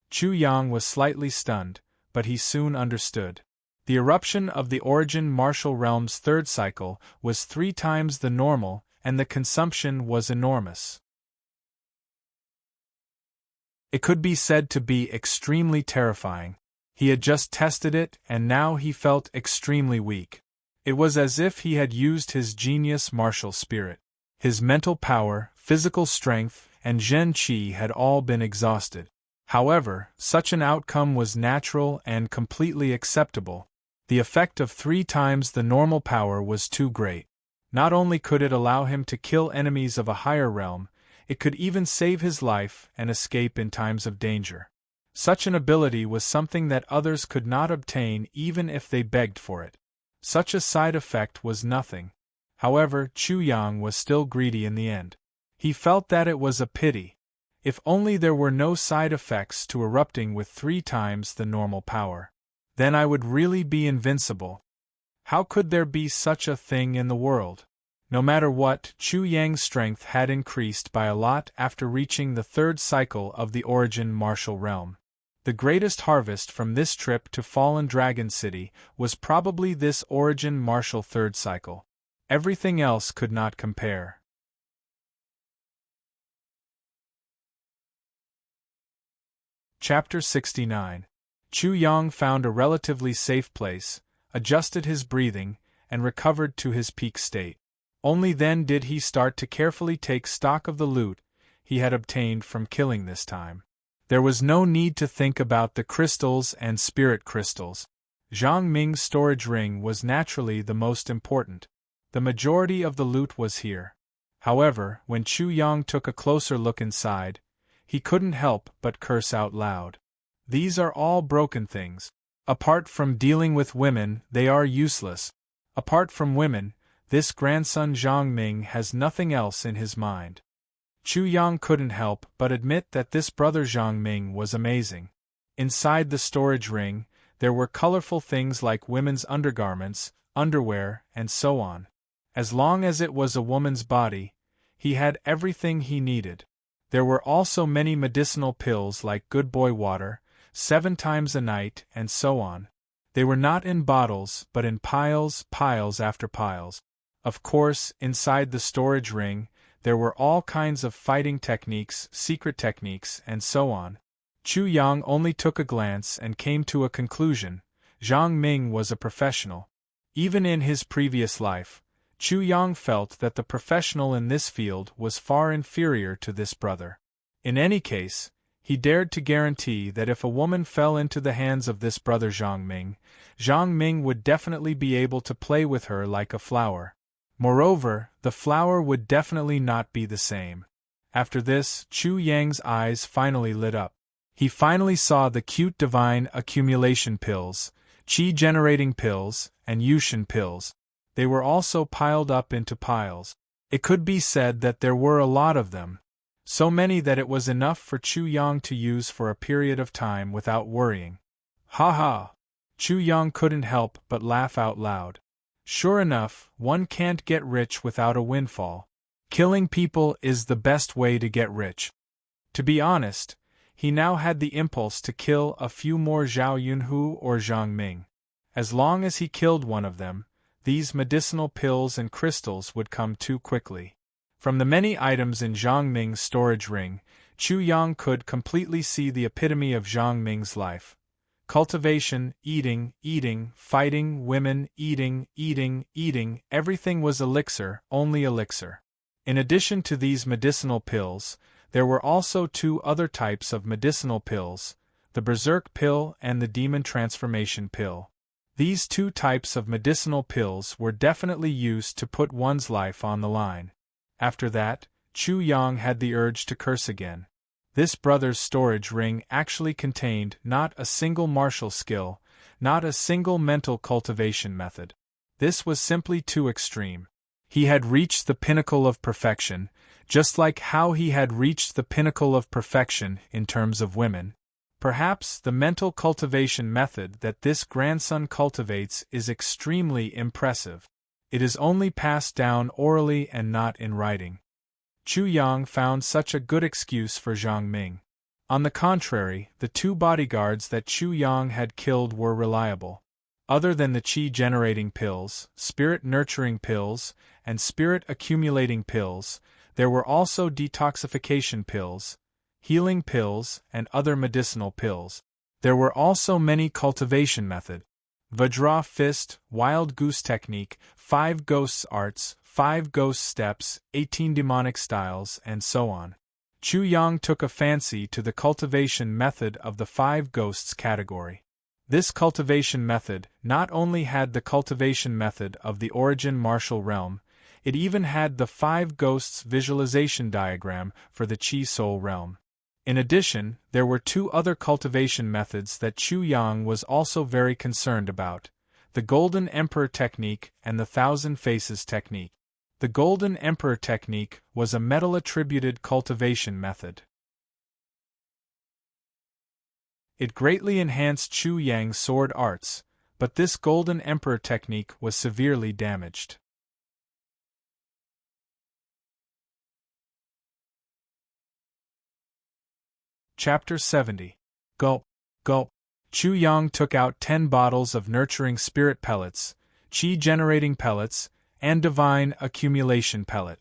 Chu Yang was slightly stunned, but he soon understood. The eruption of the origin martial realm's third cycle was 3 times the normal, and the consumption was enormous. It could be said to be extremely terrifying. He had just tested it, and now he felt extremely weak. It was as if he had used his genius martial spirit. His mental power, physical strength, and Zhen Qi had all been exhausted. However, such an outcome was natural and completely acceptable. The effect of 3 times the normal power was too great. Not only could it allow him to kill enemies of a higher realm, it could even save his life and escape in times of danger. Such an ability was something that others could not obtain even if they begged for it. Such a side effect was nothing. However, Chu Yang was still greedy in the end. He felt that it was a pity. If only there were no side effects to erupting with 3 times the normal power. Then I would really be invincible. How could there be such a thing in the world? No matter what, Chu Yang's strength had increased by a lot after reaching the third cycle of the origin martial realm. The greatest harvest from this trip to Fallen Dragon City was probably this origin martial third cycle. Everything else could not compare. Chapter 69. Chu Yang found a relatively safe place, adjusted his breathing, and recovered to his peak state. Only then did he start to carefully take stock of the loot he had obtained from killing this time. There was no need to think about the crystals and spirit crystals. Zhang Ming's storage ring was naturally the most important. The majority of the loot was here. However, when Chu Yang took a closer look inside, he couldn't help but curse out loud. These are all broken things. Apart from dealing with women, they are useless. Apart from women, this grandson Zhang Ming has nothing else in his mind. Chu Yang couldn't help but admit that this brother Zhang Ming was amazing. Inside the storage ring, there were colorful things like women's undergarments, underwear, and so on. As long as it was a woman's body, he had everything he needed. There were also many medicinal pills like Good Boy Water, 7 times a night, and so on. They were not in bottles but in piles after piles. Of course, inside the storage ring, there were all kinds of fighting techniques, secret techniques, and so on. Chu Yang only took a glance and came to a conclusion: Zhang Ming was a professional. Even in his previous life, Chu Yang felt that the professional in this field was far inferior to this brother. In any case, he dared to guarantee that if a woman fell into the hands of this brother Zhang Ming would definitely be able to play with her like a flower. Moreover, the flower would definitely not be the same. After this, Chu Yang's eyes finally lit up. He finally saw the cute divine accumulation pills, qi-generating pills, and yushin pills. They were also piled up into piles. It could be said that there were a lot of them. So many that it was enough for Chu Yang to use for a period of time without worrying. Ha ha! Chu Yang couldn't help but laugh out loud. Sure enough, one can't get rich without a windfall. Killing people is the best way to get rich. To be honest, he now had the impulse to kill a few more Zhao Yunhu or Zhang Ming. As long as he killed one of them, these medicinal pills and crystals would come too quickly. From the many items in Zhang Ming's storage ring, Chu Yang could completely see the epitome of Zhang Ming's life. Cultivation, eating, fighting, women, eating, everything was elixir, only elixir. In addition to these medicinal pills, there were also 2 other types of medicinal pills, the Berserk pill and the Demon Transformation pill. These 2 types of medicinal pills were definitely used to put one's life on the line. After that, Chu Yang had the urge to curse again. This brother's storage ring actually contained not a single martial skill, not a single mental cultivation method. This was simply too extreme. He had reached the pinnacle of perfection, just like how he had reached the pinnacle of perfection in terms of women. Perhaps the mental cultivation method that this grandson cultivates is extremely impressive. It is only passed down orally and not in writing. Chu Yang found such a good excuse for Zhang Ming. On the contrary, the 2 bodyguards that Chu Yang had killed were reliable. Other than the qi-generating pills, spirit-nurturing pills, and spirit-accumulating pills, there were also detoxification pills, healing pills, and other medicinal pills. There were also many cultivation methods. Vajra Fist, Wild Goose Technique, 5 Ghosts Arts, 5 Ghost Steps, 18 Demonic Styles, and so on. Chu Yang took a fancy to the cultivation method of the 5 Ghosts category. This cultivation method not only had the cultivation method of the origin martial realm, it even had the 5 Ghosts visualization diagram for the Qi Soul realm. In addition, there were 2 other cultivation methods that Chu Yang was also very concerned about: the Golden Emperor Technique and the Thousand Faces Technique. The Golden Emperor Technique was a metal-attributed cultivation method. It greatly enhanced Chu Yang's sword arts, but this Golden Emperor Technique was severely damaged. Chapter 70. Gulp, Gulp. Chu Yang took out 10 bottles of nurturing spirit pellets, qi-generating pellets, and divine accumulation pellet.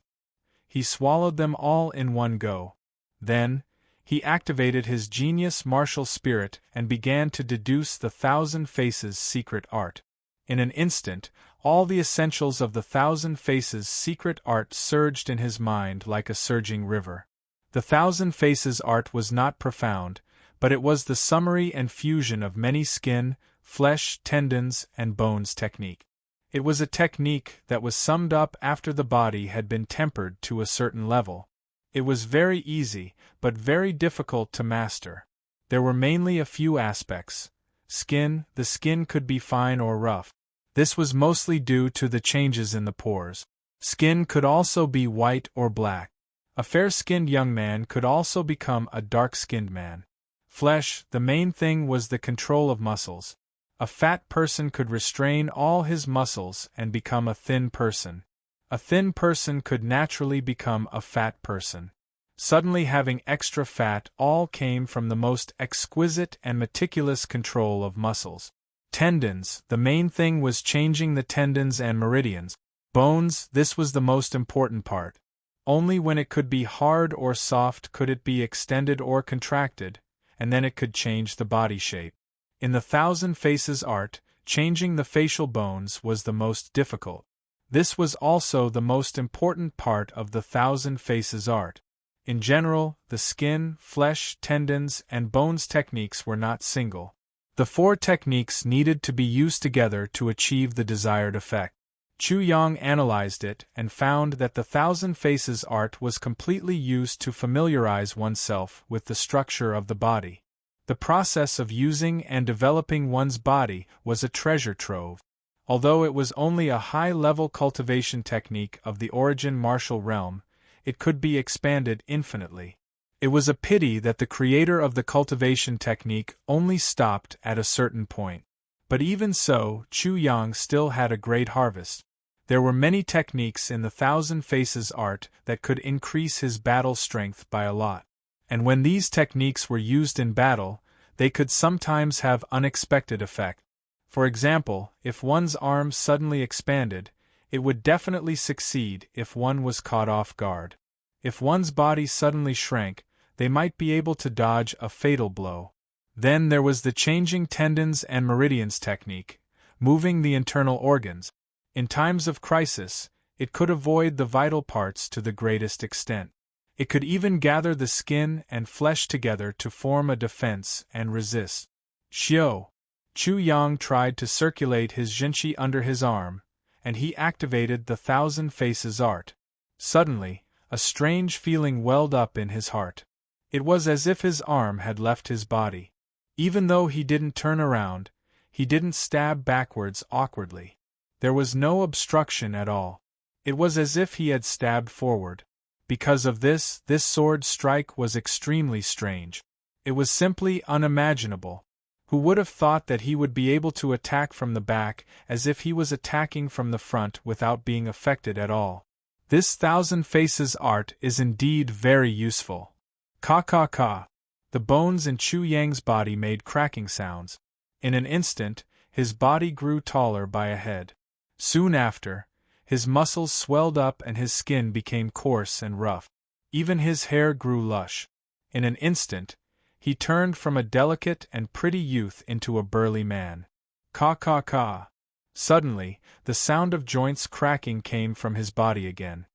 He swallowed them all in one go. Then, he activated his genius martial spirit and began to deduce the Thousand Faces secret art. In an instant, all the essentials of the Thousand Faces secret art surged in his mind like a surging river. The Thousand Faces art was not profound, but it was the summary and fusion of many skin, flesh, tendons, and bones technique. It was a technique that was summed up after the body had been tempered to a certain level. It was very easy, but very difficult to master. There were mainly a few aspects. Skin, the skin could be fine or rough. This was mostly due to the changes in the pores. Skin could also be white or black. A fair-skinned young man could also become a dark-skinned man. Flesh, the main thing was the control of muscles. A fat person could restrain all his muscles and become a thin person. A thin person could naturally become a fat person. Suddenly having extra fat all came from the most exquisite and meticulous control of muscles. Tendons, the main thing was changing the tendons and meridians. Bones, this was the most important part. Only when it could be hard or soft could it be extended or contracted, and then it could change the body shape. In the Thousand Faces art, changing the facial bones was the most difficult. This was also the most important part of the Thousand Faces art. In general, the skin, flesh, tendons, and bones techniques were not single. The 4 techniques needed to be used together to achieve the desired effect. Chu Yang analyzed it and found that the Thousand Faces art was completely used to familiarize oneself with the structure of the body. The process of using and developing one's body was a treasure trove. Although it was only a high-level cultivation technique of the origin martial realm, it could be expanded infinitely. It was a pity that the creator of the cultivation technique only stopped at a certain point. But even so, Chu Yang still had a great harvest. There were many techniques in the Thousand Faces art that could increase his battle strength by a lot. And when these techniques were used in battle, they could sometimes have unexpected effect. For example, if one's arm suddenly expanded, it would definitely succeed if one was caught off guard. If one's body suddenly shrank, they might be able to dodge a fatal blow. Then there was the changing tendons and meridians technique, moving the internal organs. In times of crisis, it could avoid the vital parts to the greatest extent. It could even gather the skin and flesh together to form a defense and resist. Xiao. Chu Yang tried to circulate his Jinqi under his arm, and he activated the Thousand Faces art. Suddenly, a strange feeling welled up in his heart. It was as if his arm had left his body. Even though he didn't turn around, he didn't stab backwards awkwardly. There was no obstruction at all. It was as if he had stabbed forward. Because of this sword strike was extremely strange. It was simply unimaginable. Who would have thought that he would be able to attack from the back as if he was attacking from the front without being affected at all? This Thousand Faces art is indeed very useful. Ka. The bones in Chu Yang's body made cracking sounds. In an instant, his body grew taller by a head. Soon after, his muscles swelled up and his skin became coarse and rough. Even his hair grew lush. In an instant, he turned from a delicate and pretty youth into a burly man. Ka. Suddenly, the sound of joints cracking came from his body again.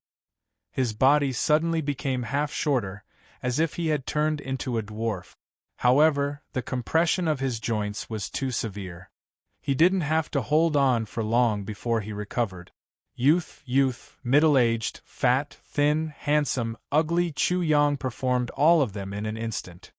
His body suddenly became half shorter, as if he had turned into a dwarf. However, the compression of his joints was too severe. He didn't have to hold on for long before he recovered. Youth, middle-aged, fat, thin, handsome, ugly, Chu Yang performed all of them in an instant.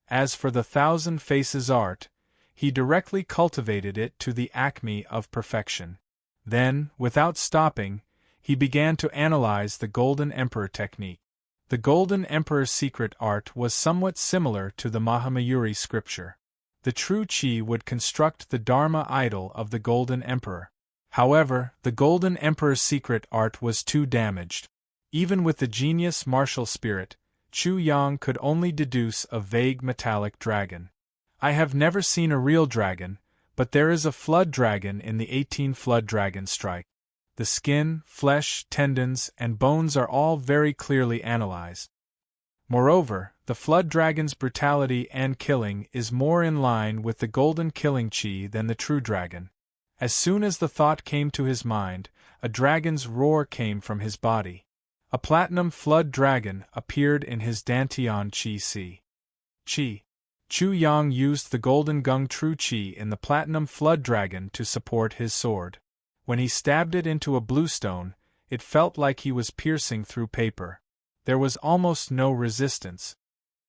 As for the Thousand Faces art, he directly cultivated it to the acme of perfection. Then, without stopping, he began to analyze the Golden Emperor technique. The Golden Emperor's secret art was somewhat similar to the Mahamayuri scripture. The true Qi would construct the Dharma idol of the Golden Emperor. However, the Golden Emperor's secret art was too damaged. Even with the genius martial spirit, Chu Yang could only deduce a vague metallic dragon. I have never seen a real dragon, but there is a flood dragon in the 18 Flood Dragon strike. The skin, flesh, tendons, and bones are all very clearly analyzed. Moreover, the flood dragon's brutality and killing is more in line with the golden killing chi than the true dragon. As soon as the thought came to his mind, a dragon's roar came from his body. A platinum flood dragon appeared in his Dantian Chi. Chu Yang used the golden gung true chi in the platinum flood dragon to support his sword. When he stabbed it into a bluestone, it felt like he was piercing through paper. There was almost no resistance.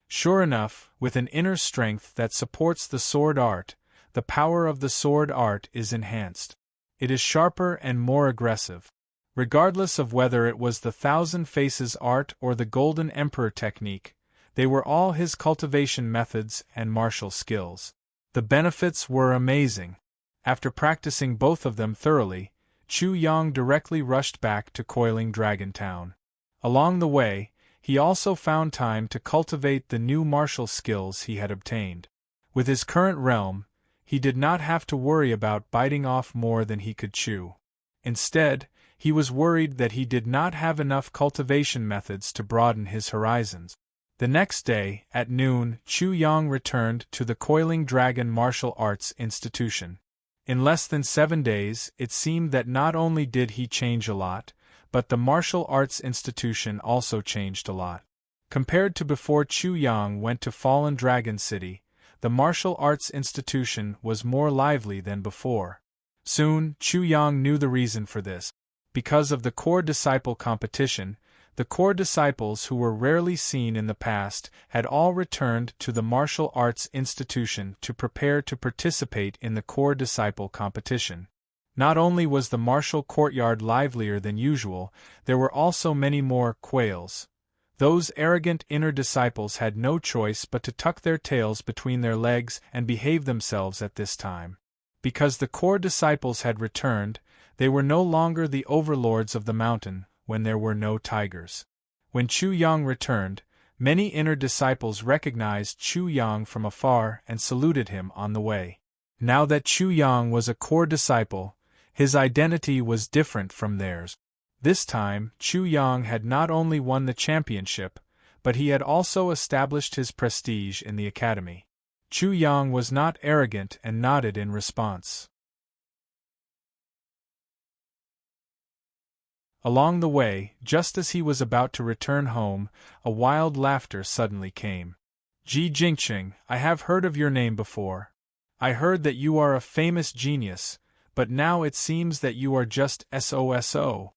Sure enough, with an inner strength that supports the sword art, the power of the sword art is enhanced. It is sharper and more aggressive. Regardless of whether it was the Thousand Faces art or the Golden Emperor technique, they were all his cultivation methods and martial skills. The benefits were amazing. After practicing both of them thoroughly, Chu Yang directly rushed back to Coiling Dragon Town. Along the way, he also found time to cultivate the new martial skills he had obtained. With his current realm, he did not have to worry about biting off more than he could chew. Instead, he was worried that he did not have enough cultivation methods to broaden his horizons. The next day, at noon, Chu Yang returned to the Coiling Dragon Martial Arts Institution. In less than 7 days, it seemed that not only did he change a lot, but the martial arts institution also changed a lot. Compared to before Chu Yang went to Fallen Dragon City, the martial arts institution was more lively than before. Soon, Chu Yang knew the reason for this. Because of the core disciple competition, the core disciples who were rarely seen in the past had all returned to the martial arts institution to prepare to participate in the core disciple competition. Not only was the martial courtyard livelier than usual, there were also many more quails. Those arrogant inner disciples had no choice but to tuck their tails between their legs and behave themselves at this time. Because the core disciples had returned, they were no longer the overlords of the mountain when there were no tigers. When Chu Yang returned, many inner disciples recognized Chu Yang from afar and saluted him on the way. Now that Chu Yang was a core disciple, his identity was different from theirs. This time, Chu Yang had not only won the championship, but he had also established his prestige in the academy. Chu Yang was not arrogant and nodded in response. Along the way, just as he was about to return home, a wild laughter suddenly came. "Ji Jingqing, I have heard of your name before. I heard that you are a famous genius, but now it seems that you are just SOSO.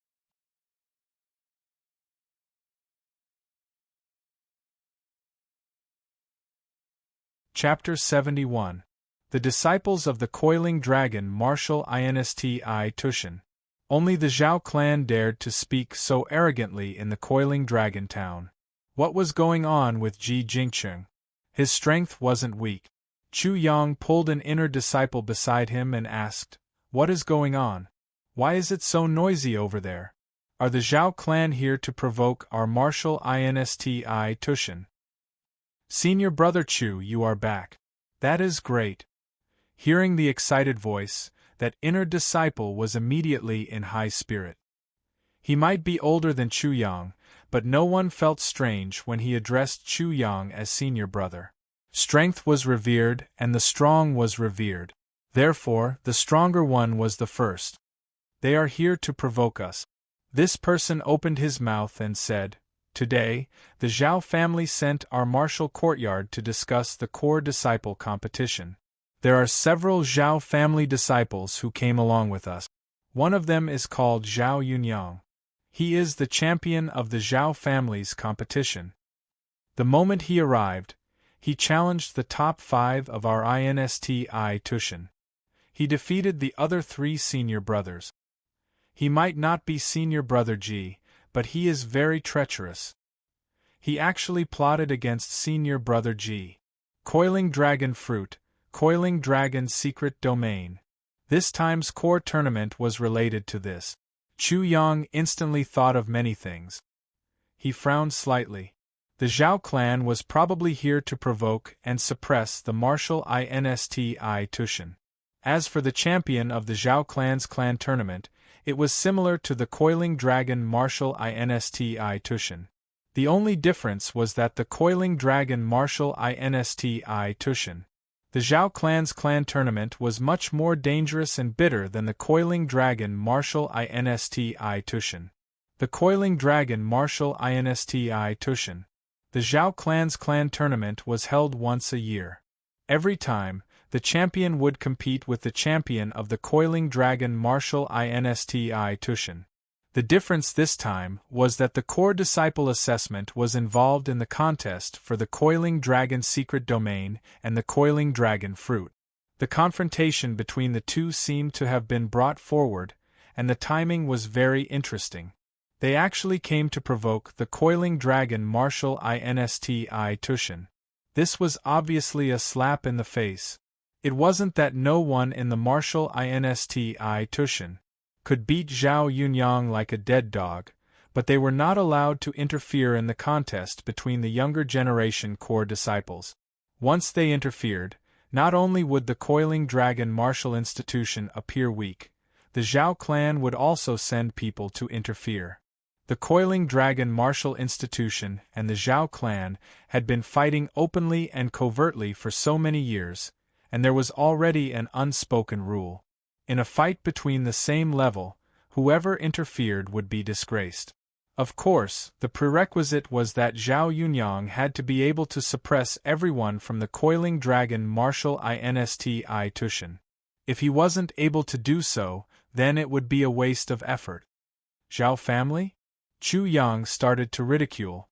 Chapter 71. The Disciples of the Coiling Dragon Martial Insti Tushin. Only the Zhao clan dared to speak so arrogantly in the Coiling Dragon Town. What was going on with Ji Jingqing? His strength wasn't weak. Chu Yang pulled an inner disciple beside him and asked, "What is going on? Why is it so noisy over there? Are the Zhao clan here to provoke our martial Insti Tushin?" "Senior brother Chu, you are back. That is great." Hearing the excited voice, that inner disciple was immediately in high spirit. He might be older than Chu Yang, but no one felt strange when he addressed Chu Yang as senior brother. Strength was revered and the strong was revered. Therefore, the stronger one was the first. "They are here to provoke us." This person opened his mouth and said, "Today, the Zhao family sent our martial courtyard to discuss the core disciple competition. There are several Zhao family disciples who came along with us. One of them is called Zhao Yunyang. He is the champion of the Zhao family's competition. The moment he arrived, he challenged the top 5 of our Insti Tushin. He defeated the other 3 senior brothers. He might not be senior brother Ji, but he is very treacherous. He actually plotted against senior brother Ji. Coiling Dragon Fruit, Coiling Dragon Secret Domain. This time's core tournament was related to this. Chu Yang instantly thought of many things. He frowned slightly. The Zhao clan was probably here to provoke and suppress the martial Insti Tushin. As for the champion of the Zhao clan's clan tournament, it was similar to the Coiling Dragon martial Insti Tushin. The only difference was that the Coiling Dragon martial Insti Tushin. The Zhao clan's clan tournament was much more dangerous and bitter than the Coiling Dragon martial Insti Tushin. The Coiling Dragon martial Insti Tushin. The Zhao clan's clan tournament was held once a year. Every time, the champion would compete with the champion of the Coiling Dragon martial Insti Tushin. The difference this time was that the core disciple assessment was involved in the contest for the Coiling Dragon Secret Domain and the Coiling Dragon Fruit. The confrontation between the two seemed to have been brought forward, and the timing was very interesting. They actually came to provoke the coiling dragon martial insti Tushin. This was obviously a slap in the face. It wasn't that no one in the martial insti Tushin could beat Zhao Yunyang like a dead dog, but they were not allowed to interfere in the contest between the younger generation core disciples. Once they interfered, not only would the coiling dragon martial institution appear weak, the Zhao clan would also send people to interfere. The coiling dragon martial institution and the Zhao clan had been fighting openly and covertly for so many years, and there was already an unspoken rule. In a fight between the same level, whoever interfered would be disgraced. Of course, the prerequisite was that Zhao Yunyang had to be able to suppress everyone from the coiling dragon martial insti Tushin. If he wasn't able to do so, then it would be a waste of effort. Zhao family? Chu Yang started to ridicule.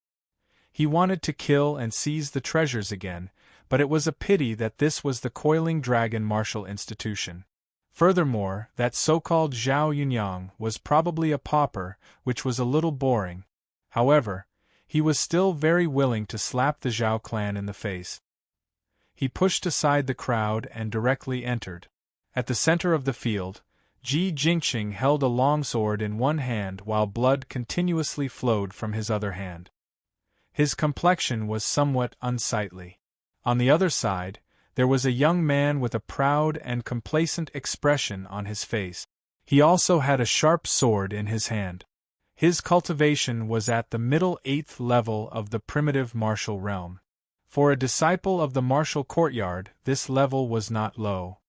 He wanted to kill and seize the treasures again, but it was a pity that this was the coiling dragon martial institution. Furthermore, that so-called Zhao Yunyang was probably a pauper, which was a little boring. However, he was still very willing to slap the Zhao clan in the face. He pushed aside the crowd and directly entered. At the center of the field, Ji Jingqing held a longsword in one hand while blood continuously flowed from his other hand. His complexion was somewhat unsightly. On the other side, there was a young man with a proud and complacent expression on his face. He also had a sharp sword in his hand. His cultivation was at the middle 8th level of the primitive martial realm. For a disciple of the martial courtyard, this level was not low.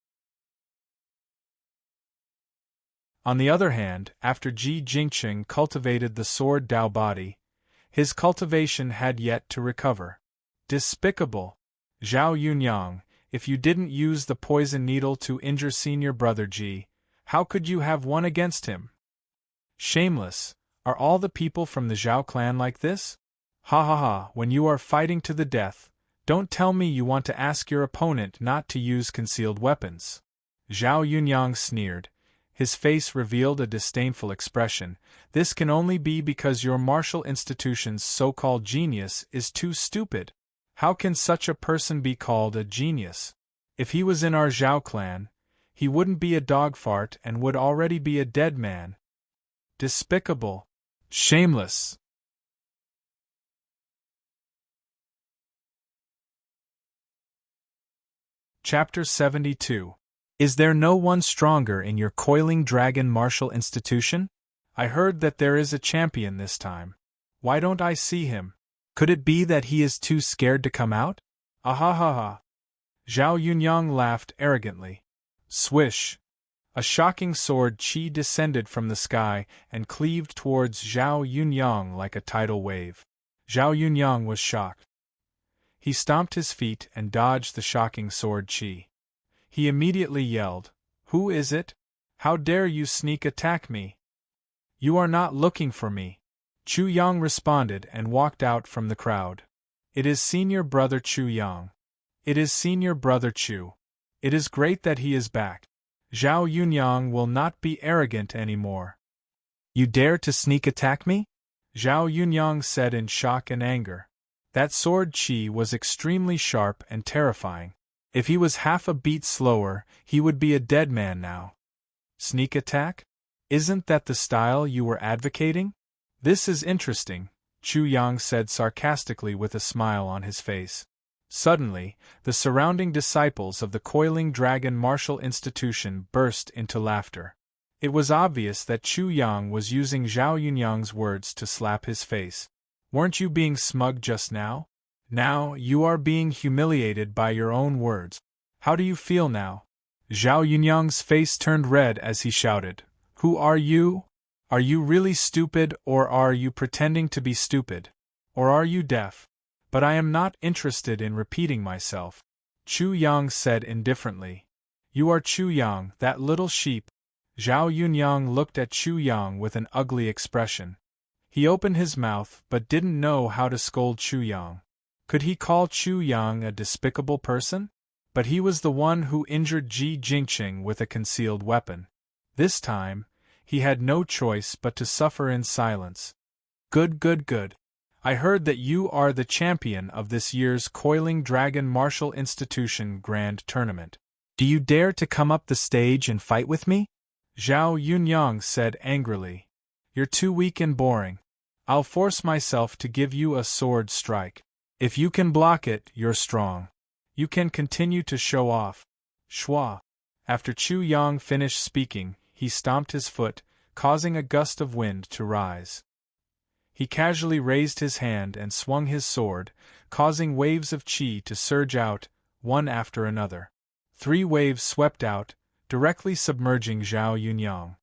On the other hand, after Ji Jingqing cultivated the sword Dao body, his cultivation had yet to recover. Despicable! Zhao Yunyang, if you didn't use the poison needle to injure senior brother Ji, how could you have won against him? Shameless! Are all the people from the Zhao clan like this? Ha ha ha, when you are fighting to the death, don't tell me you want to ask your opponent not to use concealed weapons. Zhao Yunyang sneered. His face revealed a disdainful expression. This can only be because your martial institution's so-called genius is too stupid. How can such a person be called a genius? If he was in our Zhao clan, he wouldn't be a dog fart and would already be a dead man. Despicable. Shameless. Chapter 72. Is there no one stronger in your coiling dragon martial institution? I heard that there is a champion this time. Why don't I see him? Could it be that he is too scared to come out? Ahahaha. Zhao Yunyang laughed arrogantly. Swish! A shocking sword qi descended from the sky and cleaved towards Zhao Yunyang like a tidal wave. Zhao Yunyang was shocked. He stomped his feet and dodged the shocking sword qi. He immediately yelled, "Who is it? How dare you sneak attack me? You are not looking for me." Chu Yang responded and walked out from the crowd. It is senior brother Chu Yang. It is senior brother Chu. It is great that he is back. Zhao Yunyang will not be arrogant anymore. You dare to sneak attack me? Zhao Yunyang said in shock and anger. That sword qi was extremely sharp and terrifying. If he was half a beat slower, he would be a dead man now. Sneak attack? Isn't that the style you were advocating? This is interesting, Chu Yang said sarcastically with a smile on his face. Suddenly, the surrounding disciples of the coiling dragon martial institution burst into laughter. It was obvious that Chu Yang was using Zhao Yunyang's words to slap his face. Weren't you being smug just now? Now you are being humiliated by your own words. How do you feel now? Zhao Yunyang's face turned red as he shouted, "Who are you? Are you really stupid, or are you pretending to be stupid? Or are you deaf? But I am not interested in repeating myself," Chu Yang said indifferently. You are Chu Yang, that little sheep. Zhao Yunyang looked at Chu Yang with an ugly expression. He opened his mouth but didn't know how to scold Chu Yang. Could he call Chu Yang a despicable person? But he was the one who injured Ji Jingqing with a concealed weapon. This time, he had no choice but to suffer in silence. Good, good, good. I heard that you are the champion of this year's Coiling Dragon Martial Institution Grand Tournament. Do you dare to come up the stage and fight with me? Zhao Yunyang said angrily. You're too weak and boring. I'll force myself to give you a sword strike. If you can block it, you're strong. You can continue to show off. Shua. After Chu Yang finished speaking, he stomped his foot, causing a gust of wind to rise. He casually raised his hand and swung his sword, causing waves of qi to surge out, one after another. 3 waves swept out, directly submerging Zhao Yunyang.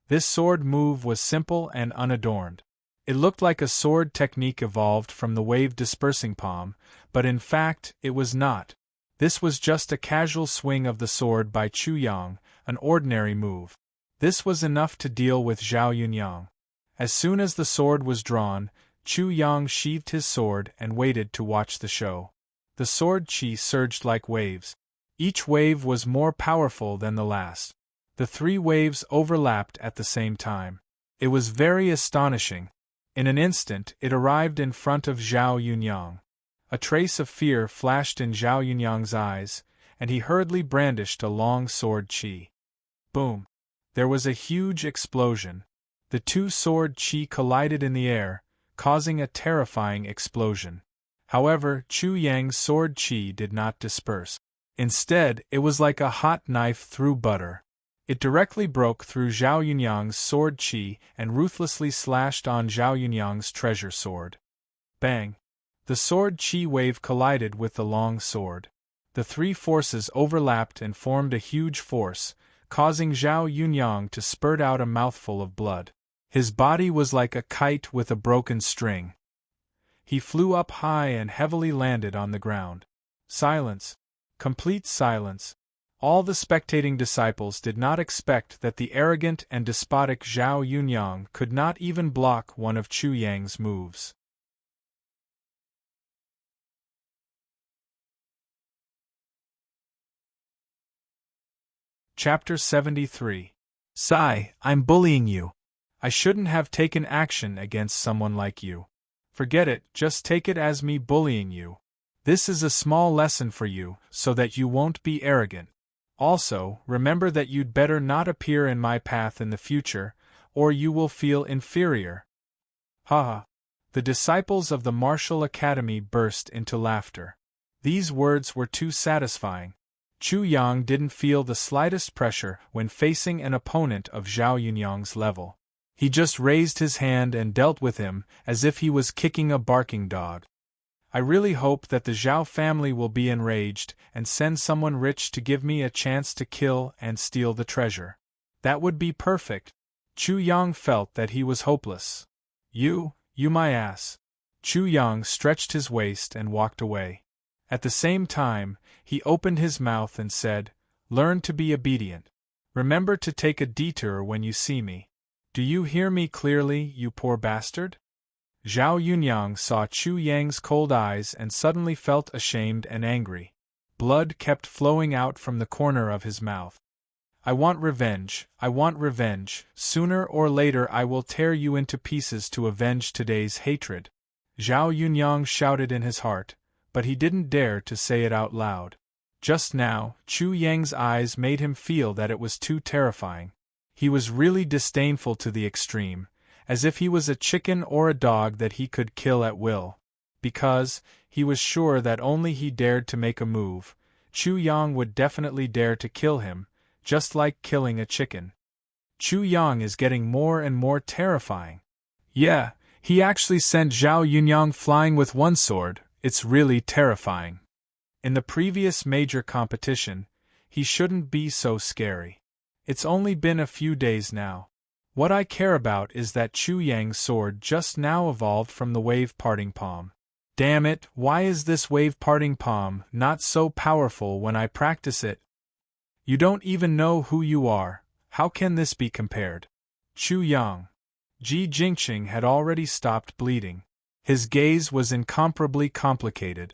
This sword move was simple and unadorned. It looked like a sword technique evolved from the wave dispersing palm, but in fact, it was not. This was just a casual swing of the sword by Chu Yang, an ordinary move. This was enough to deal with Zhao Yunyang. As soon as the sword was drawn, Chu Yang sheathed his sword and waited to watch the show. The sword qi surged like waves. Each wave was more powerful than the last. The 3 waves overlapped at the same time. It was very astonishing. In an instant, it arrived in front of Zhao Yunyang. A trace of fear flashed in Zhao Yunyang's eyes, and he hurriedly brandished a long sword qi. Boom! There was a huge explosion. The 2 sword qi collided in the air, causing a terrifying explosion. However, Chu Yang's sword qi did not disperse. Instead, it was like a hot knife through butter. It directly broke through Zhao Yunyang's sword qi and ruthlessly slashed on Zhao Yunyang's treasure sword. Bang! The sword qi wave collided with the long sword. The 3 forces overlapped and formed a huge force, causing Zhao Yunyang to spurt out a mouthful of blood. His body was like a kite with a broken string. He flew up high and heavily landed on the ground. Silence. Complete silence. All the spectating disciples did not expect that the arrogant and despotic Zhao Yunyang could not even block one of Chu Yang's moves. Chapter 73. Sai, I'm bullying you. I shouldn't have taken action against someone like you. Forget it, just take it as me bullying you. This is a small lesson for you, so that you won't be arrogant. Also, remember that you'd better not appear in my path in the future, or you will feel inferior. Haha. The disciples of the Martial Academy burst into laughter. These words were too satisfying. Chu Yang didn't feel the slightest pressure when facing an opponent of Zhao Yunyang's level. He just raised his hand and dealt with him as if he was kicking a barking dog. I really hope that the Zhao family will be enraged and send someone rich to give me a chance to kill and steal the treasure. That would be perfect. Chu Yang felt that he was hopeless. You my ass. Chu Yang stretched his waist and walked away. At the same time, he opened his mouth and said, Learn to be obedient. Remember to take a detour when you see me. Do you hear me clearly, you poor bastard? Zhao Yunyang saw Chu Yang's cold eyes and suddenly felt ashamed and angry. Blood kept flowing out from the corner of his mouth. I want revenge, sooner or later I will tear you into pieces to avenge today's hatred. Zhao Yunyang shouted in his heart, but he didn't dare to say it out loud. Just now, Chu Yang's eyes made him feel that it was too terrifying. He was really disdainful to the extreme, as if he was a chicken or a dog that he could kill at will. Because, he was sure that only he dared to make a move, Chu Yang would definitely dare to kill him, just like killing a chicken. Chu Yang is getting more and more terrifying. Yeah, he actually sent Zhao Yunyang flying with one sword, it's really terrifying. In the previous major competition, he shouldn't be so scary. It's only been a few days now. What I care about is that Chu Yang's sword just now evolved from the wave-parting palm. Damn it, why is this wave-parting palm not so powerful when I practice it? You don't even know who you are, how can this be compared? Chu Yang. Ji Jingqing had already stopped bleeding. His gaze was incomparably complicated.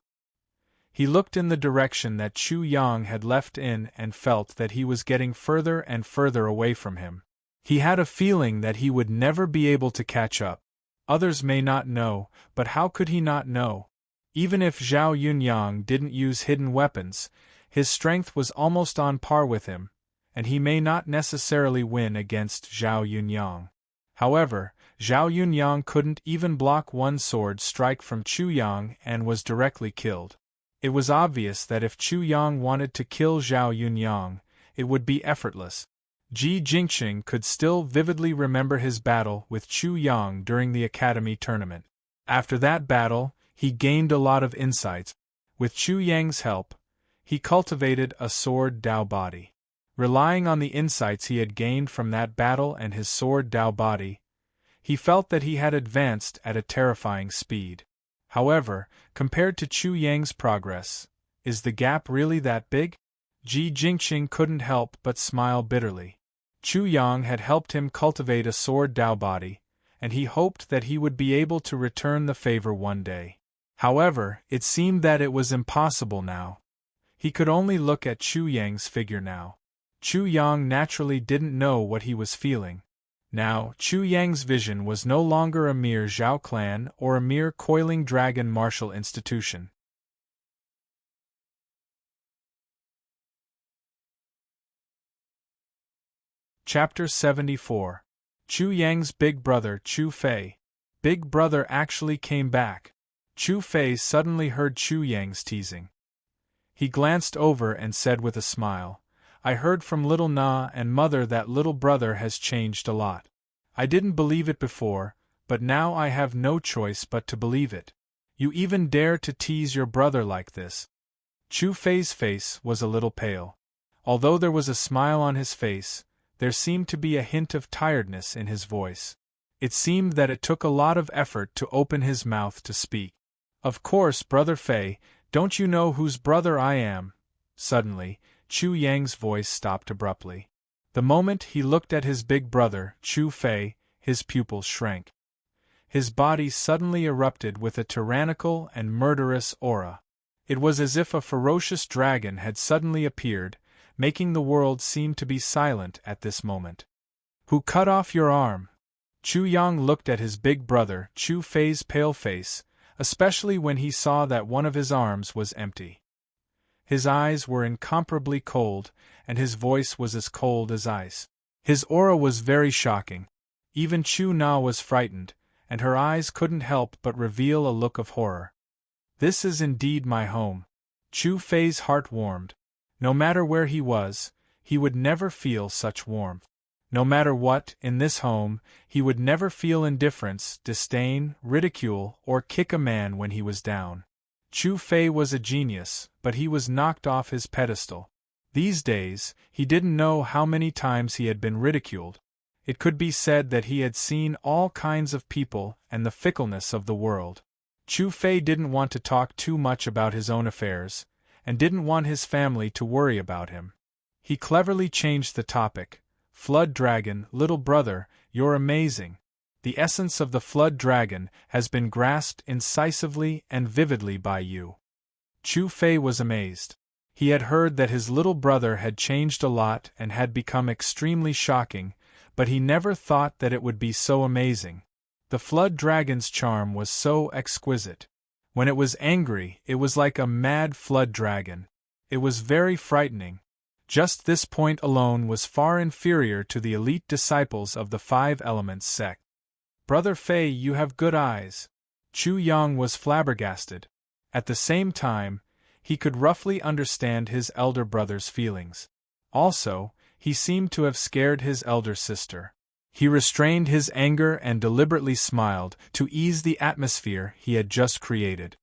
He looked in the direction that Chu Yang had left in and felt that he was getting further and further away from him. He had a feeling that he would never be able to catch up. Others may not know, but how could he not know? Even if Zhao Yunyang didn't use hidden weapons, his strength was almost on par with him, and he may not necessarily win against Zhao Yunyang. However, Zhao Yunyang couldn't even block one sword strike from Chu Yang and was directly killed. It was obvious that if Chu Yang wanted to kill Zhao Yunyang, it would be effortless. Ji Jingqing could still vividly remember his battle with Chu Yang during the academy tournament. After that battle, he gained a lot of insights. With Chu Yang's help, he cultivated a sword Dao body. Relying on the insights he had gained from that battle and his sword Dao body, he felt that he had advanced at a terrifying speed. However, compared to Chu Yang's progress, is the gap really that big? Ji Jingqing couldn't help but smile bitterly. Chu Yang had helped him cultivate a sword Dao body, and he hoped that he would be able to return the favor one day. However, it seemed that it was impossible now. He could only look at Chu Yang's figure now. Chu Yang naturally didn't know what he was feeling. Now, Chu Yang's vision was no longer a mere Zhao clan or a mere coiling dragon martial institution. Chapter 74. Chu Yang's big brother Chu Fei. Big brother actually came back. Chu Fei suddenly heard Chu Yang's teasing. He glanced over and said with a smile, "I heard from little Na and mother that little brother has changed a lot. I didn't believe it before, but now I have no choice but to believe it. You even dare to tease your brother like this." Chu Fei's face was a little pale. Although there was a smile on his face, there seemed to be a hint of tiredness in his voice. It seemed that it took a lot of effort to open his mouth to speak. "Of course, Brother Fei, don't you know whose brother I am?" Suddenly, Chu Yang's voice stopped abruptly. The moment he looked at his big brother, Chu Fei, his pupils shrank. His body suddenly erupted with a tyrannical and murderous aura. It was as if a ferocious dragon had suddenly appeared, making the world seem to be silent at this moment. "Who cut off your arm?" Chu Yang looked at his big brother, Chu Fei's pale face, especially when he saw that one of his arms was empty. His eyes were incomparably cold, and his voice was as cold as ice. His aura was very shocking. Even Chu Na was frightened, and her eyes couldn't help but reveal a look of horror. "This is indeed my home." Chu Fei's heart warmed. No matter where he was, he would never feel such warmth. No matter what, in this home, he would never feel indifference, disdain, ridicule, or kick a man when he was down. Chu Fei was a genius, but he was knocked off his pedestal. These days, he didn't know how many times he had been ridiculed. It could be said that he had seen all kinds of people and the fickleness of the world. Chu Fei didn't want to talk too much about his own affairs, and didn't want his family to worry about him. He cleverly changed the topic. "Flood Dragon, little brother, you're amazing. The essence of the Flood Dragon has been grasped incisively and vividly by you." Chu Fei was amazed. He had heard that his little brother had changed a lot and had become extremely shocking, but he never thought that it would be so amazing. The Flood Dragon's charm was so exquisite. When it was angry, it was like a mad flood dragon. It was very frightening. Just this point alone was far inferior to the elite disciples of the Five Elements sect. "Brother Fei, you have good eyes." Chu Yang was flabbergasted. At the same time, he could roughly understand his elder brother's feelings. Also, he seemed to have scared his elder sister. He restrained his anger and deliberately smiled to ease the atmosphere he had just created.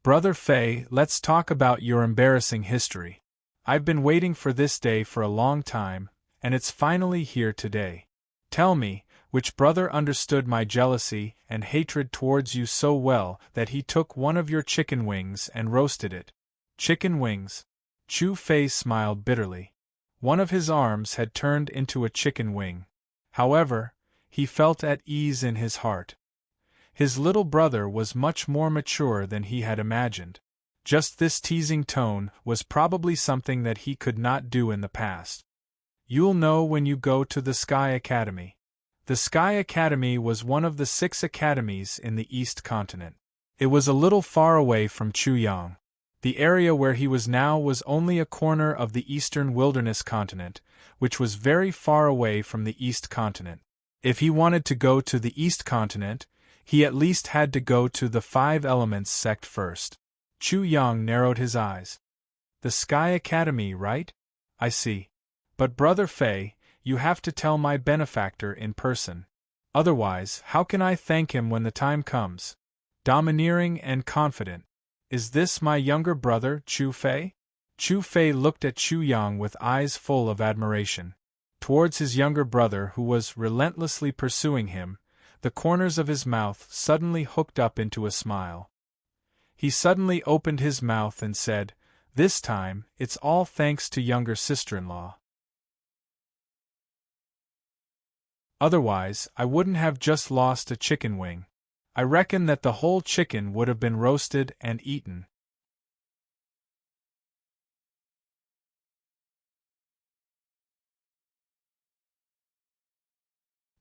"Brother Fei, let's talk about your embarrassing history. I've been waiting for this day for a long time, and it's finally here today. Tell me, which brother understood my jealousy and hatred towards you so well that he took one of your chicken wings and roasted it?" Chicken wings? Chu Fei smiled bitterly. One of his arms had turned into a chicken wing. However, he felt at ease in his heart. His little brother was much more mature than he had imagined. Just this teasing tone was probably something that he could not do in the past. You'll know when you go to the Sky Academy. The Sky Academy was one of the 6 academies in the East Continent. It was a little far away from Chuyang. The area where he was now was only a corner of the Eastern Wilderness Continent, which was very far away from the East Continent. If he wanted to go to the East Continent, he at least had to go to the 5 Elements sect first. Chuyang narrowed his eyes. The Sky Academy, right? I see. But Brother Fei, you have to tell my benefactor in person. Otherwise, how can I thank him when the time comes? Domineering and confident. Is this my younger brother, Chu Fei? Chu Fei looked at Chuyang with eyes full of admiration. Towards his younger brother who was relentlessly pursuing him, the corners of his mouth suddenly hooked up into a smile. He suddenly opened his mouth and said, "This time, it's all thanks to younger sister-in-law. Otherwise, I wouldn't have just lost a chicken wing. I reckon that the whole chicken would have been roasted and eaten."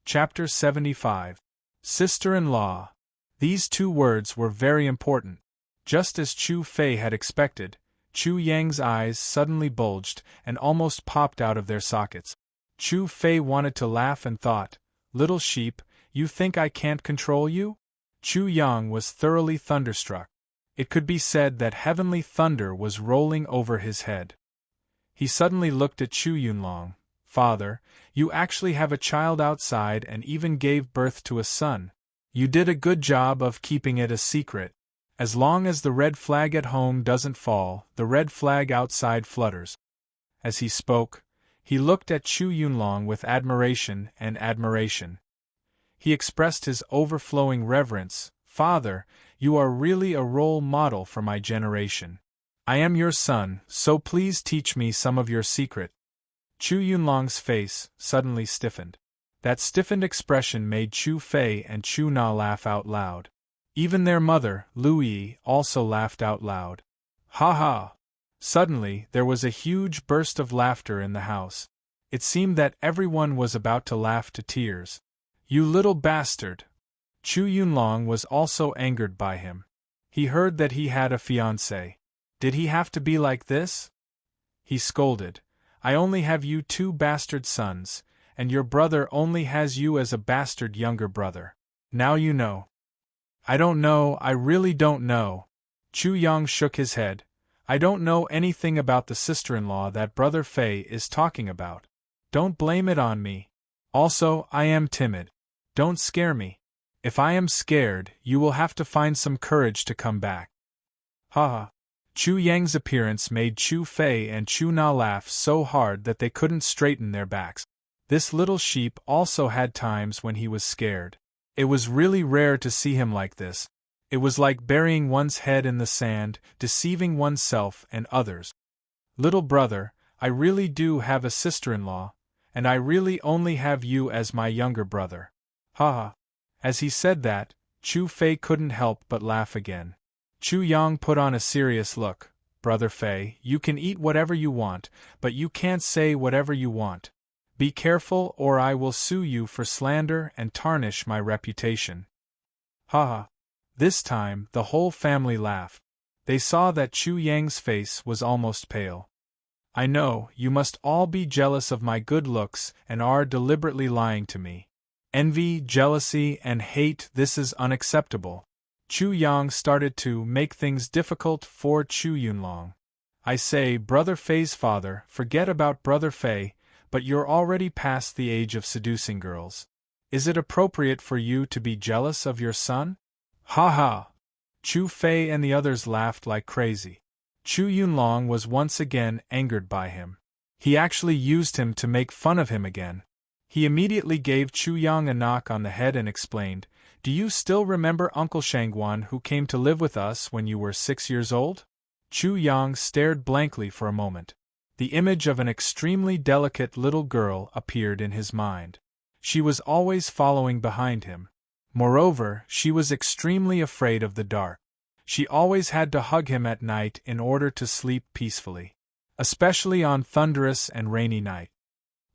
Chapter 75. Sister-in-law. These 2 words were very important. Just as Chu Fei had expected, Chu Yang's eyes suddenly bulged and almost popped out of their sockets. Chu Fei wanted to laugh and thought, "Little sheep, you think I can't control you?" Chu Yang was thoroughly thunderstruck. It could be said that heavenly thunder was rolling over his head. He suddenly looked at Chu Yunlong. "Father, you actually have a child outside and even gave birth to a son. You did a good job of keeping it a secret. As long as the red flag at home doesn't fall, the red flag outside flutters." As he spoke, he looked at Chu Yunlong with admiration and admiration. He expressed his overflowing reverence. "Father, you are really a role model for my generation. I am your son, so please teach me some of your secret." Chu Yunlong's face suddenly stiffened. That stiffened expression made Chu Fei and Chu Na laugh out loud. Even their mother, Lu Yi, also laughed out loud. "Ha ha!" Suddenly, there was a huge burst of laughter in the house. It seemed that everyone was about to laugh to tears. "You little bastard!" Chu Yunlong was also angered by him. He heard that he had a fiancée. Did he have to be like this? He scolded. "I only have you 2 bastard sons, and your brother only has you as a bastard younger brother. Now you know." "I don't know, I really don't know." Chu Yang shook his head. "I don't know anything about the sister-in-law that Brother Fei is talking about. Don't blame it on me. Also, I am timid. Don't scare me. If I am scared, you will have to find some courage to come back." "Ha ha." Chu Yang's appearance made Chu Fei and Chu Na laugh so hard that they couldn't straighten their backs. This little sheep also had times when he was scared. It was really rare to see him like this. It was like burying one's head in the sand, deceiving oneself and others. "Little brother, I really do have a sister-in-law, and I really only have you as my younger brother." "Ha ha." As he said that, Chu Fei couldn't help but laugh again. Chu Yang put on a serious look. "Brother Fei, you can eat whatever you want, but you can't say whatever you want. Be careful or I will sue you for slander and tarnish my reputation." "Ha ha." This time, the whole family laughed. They saw that Chu Yang's face was almost pale. "I know, you must all be jealous of my good looks and are deliberately lying to me. Envy, jealousy, and hate, this is unacceptable." Chu Yang started to make things difficult for Chu Yunlong. "I say, Brother Fei's father, forget about Brother Fei, but you're already past the age of seducing girls. Is it appropriate for you to be jealous of your son?" "Ha ha!" Chu Fei and the others laughed like crazy. Chu Yunlong was once again angered by him. He actually used him to make fun of him again. He immediately gave Chu Yang a knock on the head and explained, "Do you still remember Uncle Shangguan who came to live with us when you were 6 years old?" Chu Yang stared blankly for a moment. The image of an extremely delicate little girl appeared in his mind. She was always following behind him. Moreover, she was extremely afraid of the dark. She always had to hug him at night in order to sleep peacefully. Especially on thunderous and rainy night.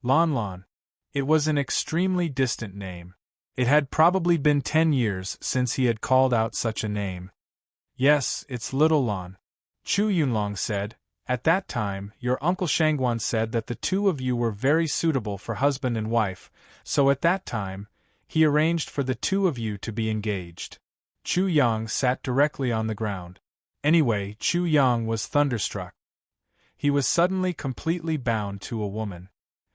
Lon Lon. It was an extremely distant name. It had probably been 10 years since he had called out such a name. Yes, it's Little Lon. Chu Yunlong said. At that time, your Uncle Shangguan said that the two of you were very suitable for husband and wife, so at that time, he arranged for the two of you to be engaged. Chu Yang sat directly on the ground. Anyway, Chu Yang was thunderstruck. He was suddenly completely bound to a woman.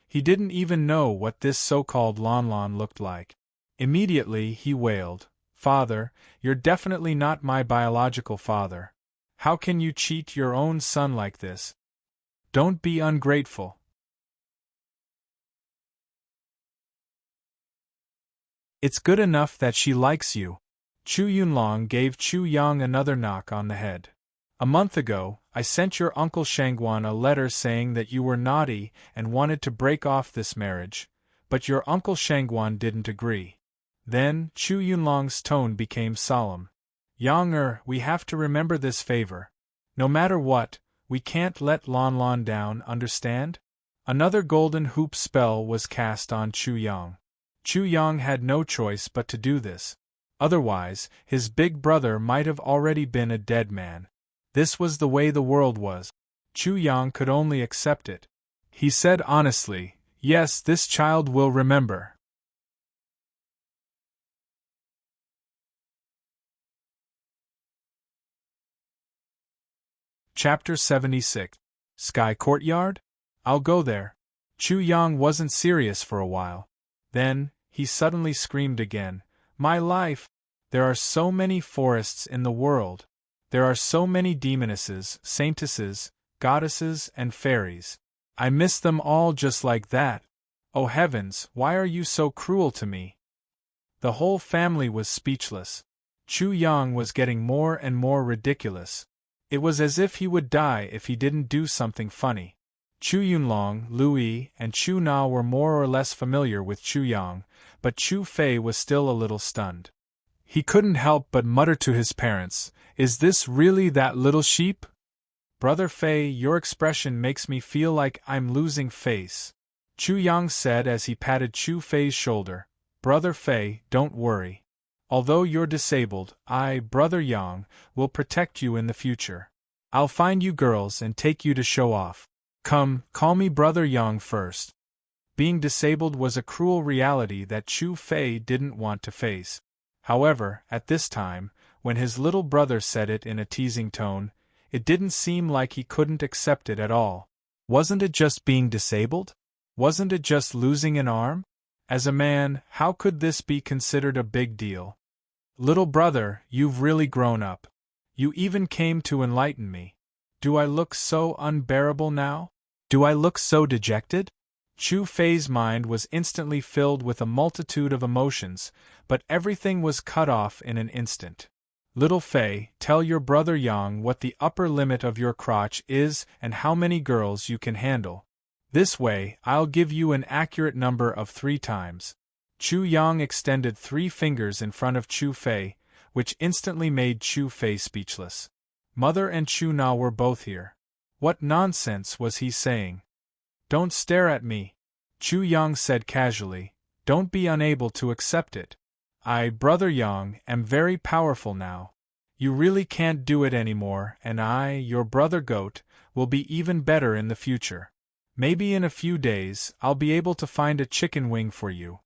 He didn't even know what this so-called Lon Lon looked like. Immediately he wailed, "Father, you're definitely not my biological father. How can you cheat your own son like this? Don't be ungrateful." It's good enough that she likes you. Chu Yunlong gave Chu Yang another knock on the head. A month ago, I sent your Uncle Shangguan a letter saying that you were naughty and wanted to break off this marriage, but your Uncle Shangguan didn't agree. Then, Chu Yunlong's tone became solemn. Yang we have to remember this favor. No matter what, we can't let Lon Lon down, understand? Another golden hoop spell was cast on Chu Yang. Chu Yang had no choice but to do this. Otherwise, his big brother might have already been a dead man. This was the way the world was. Chu Yang could only accept it. He said honestly, "Yes, this child will remember." Chapter 76. Sky Courtyard? I'll go there. Chu Yang wasn't serious for a while. Then, he suddenly screamed again, "My life! There are so many forests in the world. There are so many demonesses, saintesses, goddesses, and fairies. I miss them all just like that. Oh heavens, why are you so cruel to me?" The whole family was speechless. Chu Yang was getting more and more ridiculous. It was as if he would die if he didn't do something funny. Chu Yunlong, Lui, and Chu Na were more or less familiar with Chu Yang, but Chu Fei was still a little stunned. He couldn't help but mutter to his parents, "Is this really that little sheep? Brother Fei, your expression makes me feel like I'm losing face." Chu Yang said as he patted Chu Fei's shoulder, "Brother Fei, don't worry. Although you're disabled, I, Brother Yang, will protect you in the future. I'll find you girls and take you to show off. Come, call me Brother Yang first." Being disabled was a cruel reality that Chu Fei didn't want to face. However, at this time, when his little brother said it in a teasing tone, it didn't seem like he couldn't accept it at all. Wasn't it just being disabled? Wasn't it just losing an arm? As a man, how could this be considered a big deal? "Little brother, you've really grown up. You even came to enlighten me. Do I look so unbearable now? Do I look so dejected?" Chu Fei's mind was instantly filled with a multitude of emotions, but everything was cut off in an instant. "Little Fei, tell your brother Yang what the upper limit of your crotch is and how many girls you can handle. This way, I'll give you an accurate number of 3 times. Chu Yang extended 3 fingers in front of Chu Fei, which instantly made Chu Fei speechless. Mother and Chu Na were both here. What nonsense was he saying? "Don't stare at me," Chu Yang said casually. "Don't be unable to accept it. I, Brother Yang, am very powerful now. You really can't do it anymore, and I, your brother goat, will be even better in the future. Maybe in a few days, I'll be able to find a chicken wing for you."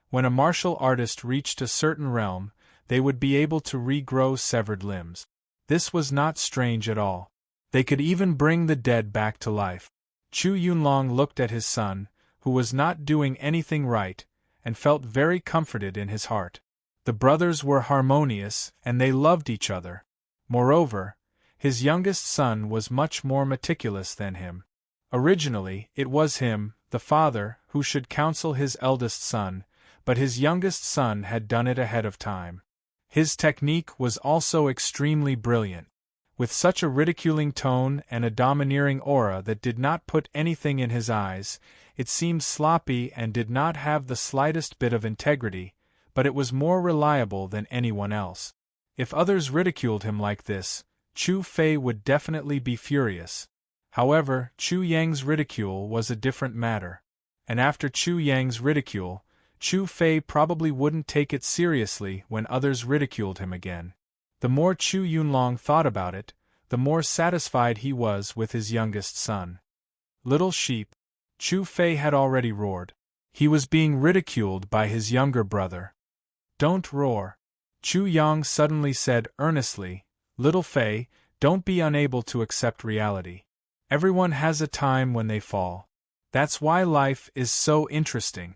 When a martial artist reached a certain realm, they would be able to regrow severed limbs. This was not strange at all. They could even bring the dead back to life. Chu Yunlong looked at his son, who was not doing anything right, and felt very comforted in his heart. The brothers were harmonious, and they loved each other. Moreover, his youngest son was much more meticulous than him. Originally, it was him, the father, who should counsel his eldest son, but his youngest son had done it ahead of time. His technique was also extremely brilliant. With such a ridiculing tone and a domineering aura that did not put anything in his eyes, it seemed sloppy and did not have the slightest bit of integrity, but it was more reliable than anyone else. If others ridiculed him like this, Chu Fei would definitely be furious. However, Chu Yang's ridicule was a different matter. and after Chu Yang's ridicule, Chu Fei probably wouldn't take it seriously when others ridiculed him again. The more Chu Yunlong thought about it, the more satisfied he was with his youngest son. Little sheep, Chu Fei had already roared. He was being ridiculed by his younger brother. Don't roar, Chu Yang suddenly said earnestly. Little Fei, don't be unable to accept reality. Everyone has a time when they fall. That's why life is so interesting.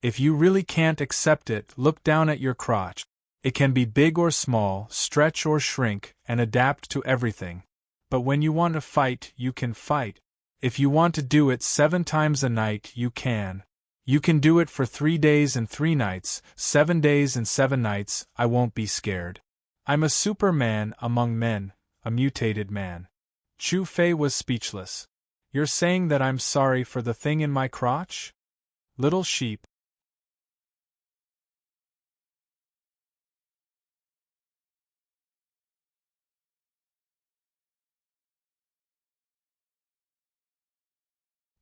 If you really can't accept it, look down at your crotch. It can be big or small, stretch or shrink, and adapt to everything. But when you want to fight, you can fight. If you want to do it 7 times a night, you can. You can do it for 3 days and 3 nights, 7 days and 7 nights, I won't be scared. I'm a superman among men, a mutated man. Chu Fei was speechless. You're saying that I'm sorry for the thing in my crotch? Little sheep.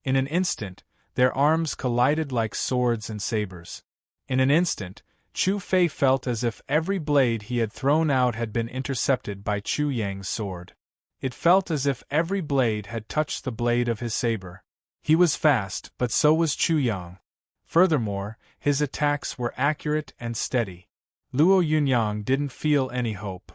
In an instant, their arms collided like swords and sabers. In an instant, Chu Fei felt as if every blade he had thrown out had been intercepted by Chu Yang's sword. It felt as if every blade had touched the blade of his saber. He was fast, but so was Chu Yang. Furthermore, his attacks were accurate and steady. Luo Yunyang didn't feel any hope.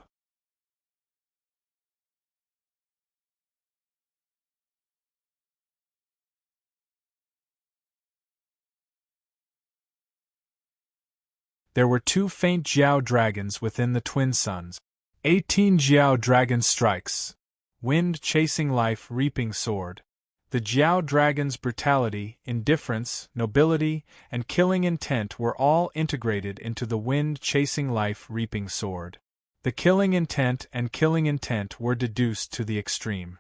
There were 2 faint Jiao dragons within the twin suns. 18 Jiao dragon strikes. Wind chasing life reaping sword. The Jiao dragon's brutality, indifference, nobility, and killing intent were all integrated into the wind chasing life reaping sword. The killing intent and killing intent were deduced to the extreme.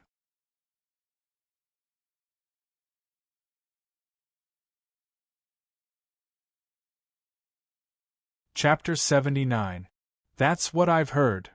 Chapter 79. That's what I've heard.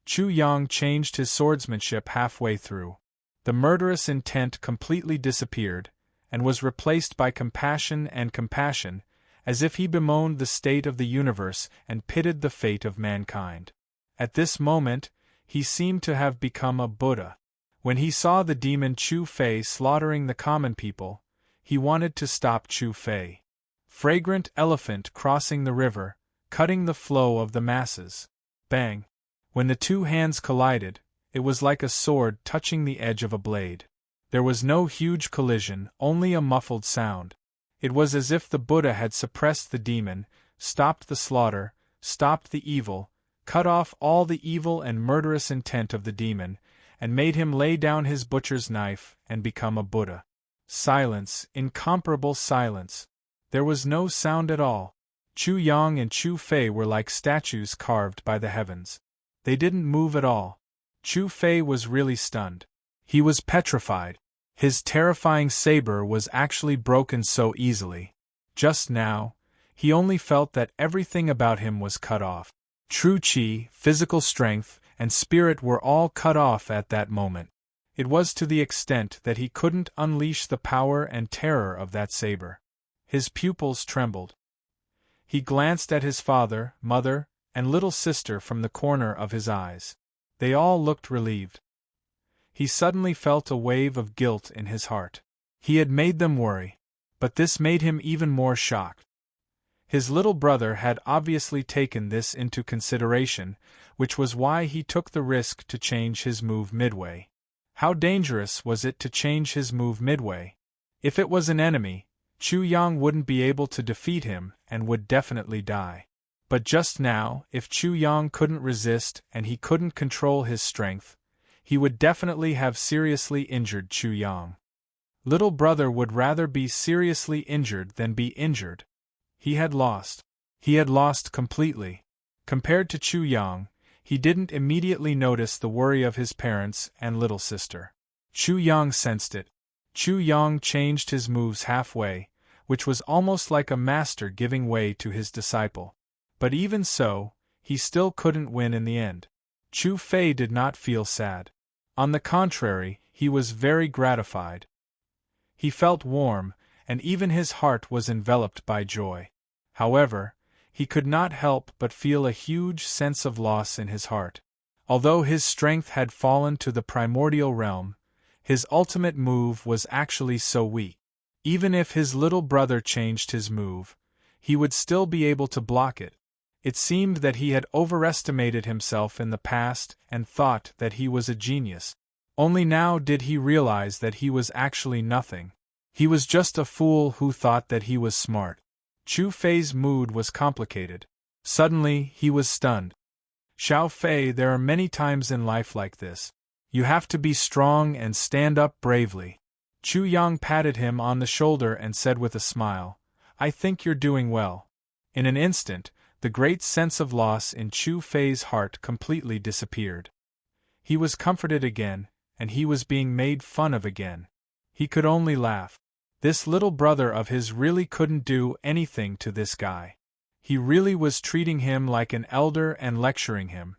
Chu Yang changed his swordsmanship halfway through. The murderous intent completely disappeared, and was replaced by compassion and compassion, as if he bemoaned the state of the universe and pitied the fate of mankind. At this moment, he seemed to have become a Buddha. When he saw the demon Chu Fei slaughtering the common people, he wanted to stop Chu Fei. Fragrant elephant crossing the river, cutting the flow of the masses. Bang! When the 2 hands collided, it was like a sword touching the edge of a blade. There was no huge collision, only a muffled sound. It was as if the Buddha had suppressed the demon, stopped the slaughter, stopped the evil, cut off all the evil and murderous intent of the demon, and made him lay down his butcher's knife and become a Buddha. Silence, incomparable silence. There was no sound at all. Chu Yang and Chu Fei were like statues carved by the heavens. They didn't move at all. Chu Fei was really stunned. He was petrified. His terrifying saber was actually broken so easily. Just now, he only felt that everything about him was cut off. True qi, physical strength, and spirit were all cut off at that moment. It was to the extent that he couldn't unleash the power and terror of that saber. His pupils trembled. He glanced at his father, mother, and little sister from the corner of his eyes. They all looked relieved. He suddenly felt a wave of guilt in his heart. He had made them worry. But this made him even more shocked. His little brother had obviously taken this into consideration, which was why he took the risk to change his move midway. How dangerous was it to change his move midway? If it was an enemy, Chu Yang wouldn't be able to defeat him and would definitely die. But just now, if Chu Yang couldn't resist and he couldn't control his strength, he would definitely have seriously injured Chu Yang. Little brother would rather be seriously injured than be injured. He had lost. He had lost completely. Compared to Chu Yang, he didn't immediately notice the worry of his parents and little sister. Chu Yang sensed it. Chu Yang changed his moves halfway, which was almost like a master giving way to his disciple. But even so, he still couldn't win in the end. Chu Fei did not feel sad. On the contrary, he was very gratified. He felt warm, and even his heart was enveloped by joy. However, he could not help but feel a huge sense of loss in his heart. Although his strength had fallen to the primordial realm, his ultimate move was actually so weak. Even if his little brother changed his move, he would still be able to block it. It seemed that he had overestimated himself in the past and thought that he was a genius. Only now did he realize that he was actually nothing. He was just a fool who thought that he was smart. Chu Fei's mood was complicated. Suddenly, he was stunned. Xiao Fei, there are many times in life like this. You have to be strong and stand up bravely. Chu Yang patted him on the shoulder and said with a smile, I think you're doing well. In an instant, the great sense of loss in Chu Fei's heart completely disappeared. He was comforted again, and he was being made fun of again. He could only laugh. This little brother of his really couldn't do anything to this guy. He really was treating him like an elder and lecturing him.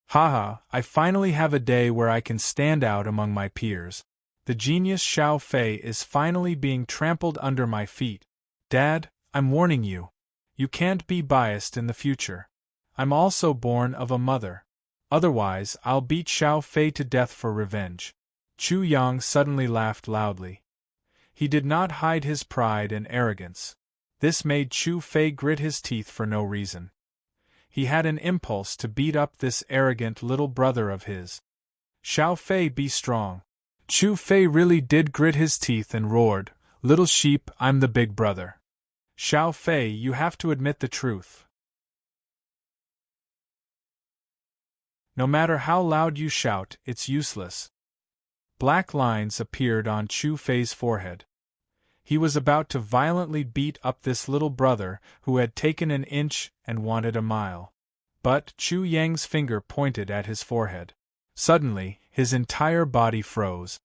Haha, I finally have a day where I can stand out among my peers. The genius Xiao Fei is finally being trampled under my feet. Dad, I'm warning you. You can't be biased in the future. I'm also born of a mother. Otherwise, I'll beat Xiao Fei to death for revenge. Chu Yang suddenly laughed loudly. He did not hide his pride and arrogance. This made Chu Fei grit his teeth for no reason. He had an impulse to beat up this arrogant little brother of his. Xiao Fei, be strong. Chu Fei really did grit his teeth and roared, Little sheep, I'm the big brother. Xiao Fei, you have to admit the truth. No matter how loud you shout, it's useless. Black lines appeared on Chu Fei's forehead. He was about to violently beat up this little brother who had taken an inch and wanted a mile. But Chu Yang's finger pointed at his forehead. Suddenly, his entire body froze.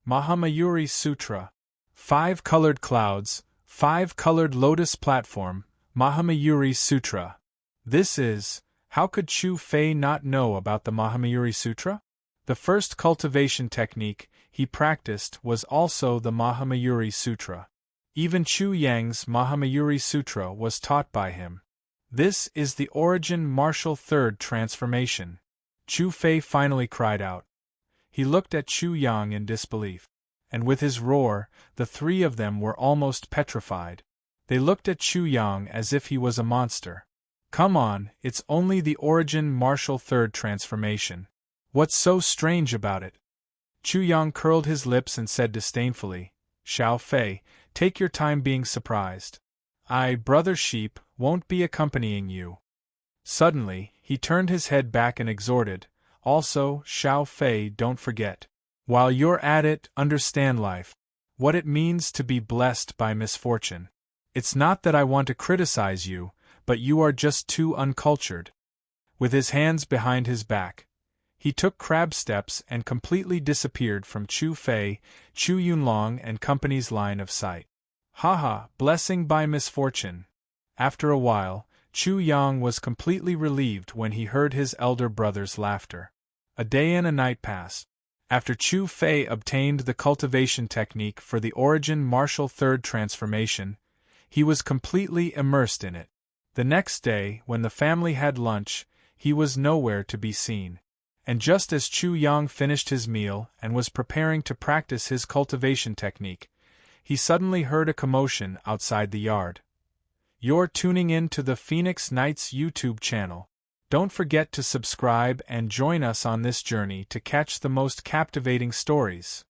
Mahamayuri Sutra. 5 colored clouds, 5 colored lotus platform, Mahamayuri Sutra. This is, how could Chu Fei not know about the Mahamayuri Sutra? The first cultivation technique he practiced was also the Mahamayuri Sutra. Even Chu Yang's Mahamayuri Sutra was taught by him. This is the origin martial third transformation. Chu Fei finally cried out. He looked at Chu Yang in disbelief. And with his roar, the 3 of them were almost petrified. They looked at Chu Yang as if he was a monster. Come on, it's only the origin martial third transformation. What's so strange about it? Chu Yang curled his lips and said disdainfully, Xiao Fei, take your time being surprised. I, Brother Sheep, won't be accompanying you. Suddenly, he turned his head back and exhorted, also, Xiao Fei, don't forget. While you're at it, understand life. What it means to be blessed by misfortune. It's not that I want to criticize you, but you are just too uncultured. With his hands behind his back, he took crab steps and completely disappeared from Chu Fei, Chu Yunlong and company's line of sight. Haha, blessing by misfortune. After a while, Chu Yang was completely relieved when he heard his elder brother's laughter. A day and a night passed. After Chu Fei obtained the cultivation technique for the origin martial third transformation, he was completely immersed in it. The next day, when the family had lunch, he was nowhere to be seen. And just as Chu Yang finished his meal and was preparing to practice his cultivation technique, he suddenly heard a commotion outside the yard. You're tuning in to the Phoenix Knights YouTube channel. Don't forget to subscribe and join us on this journey to catch the most captivating stories.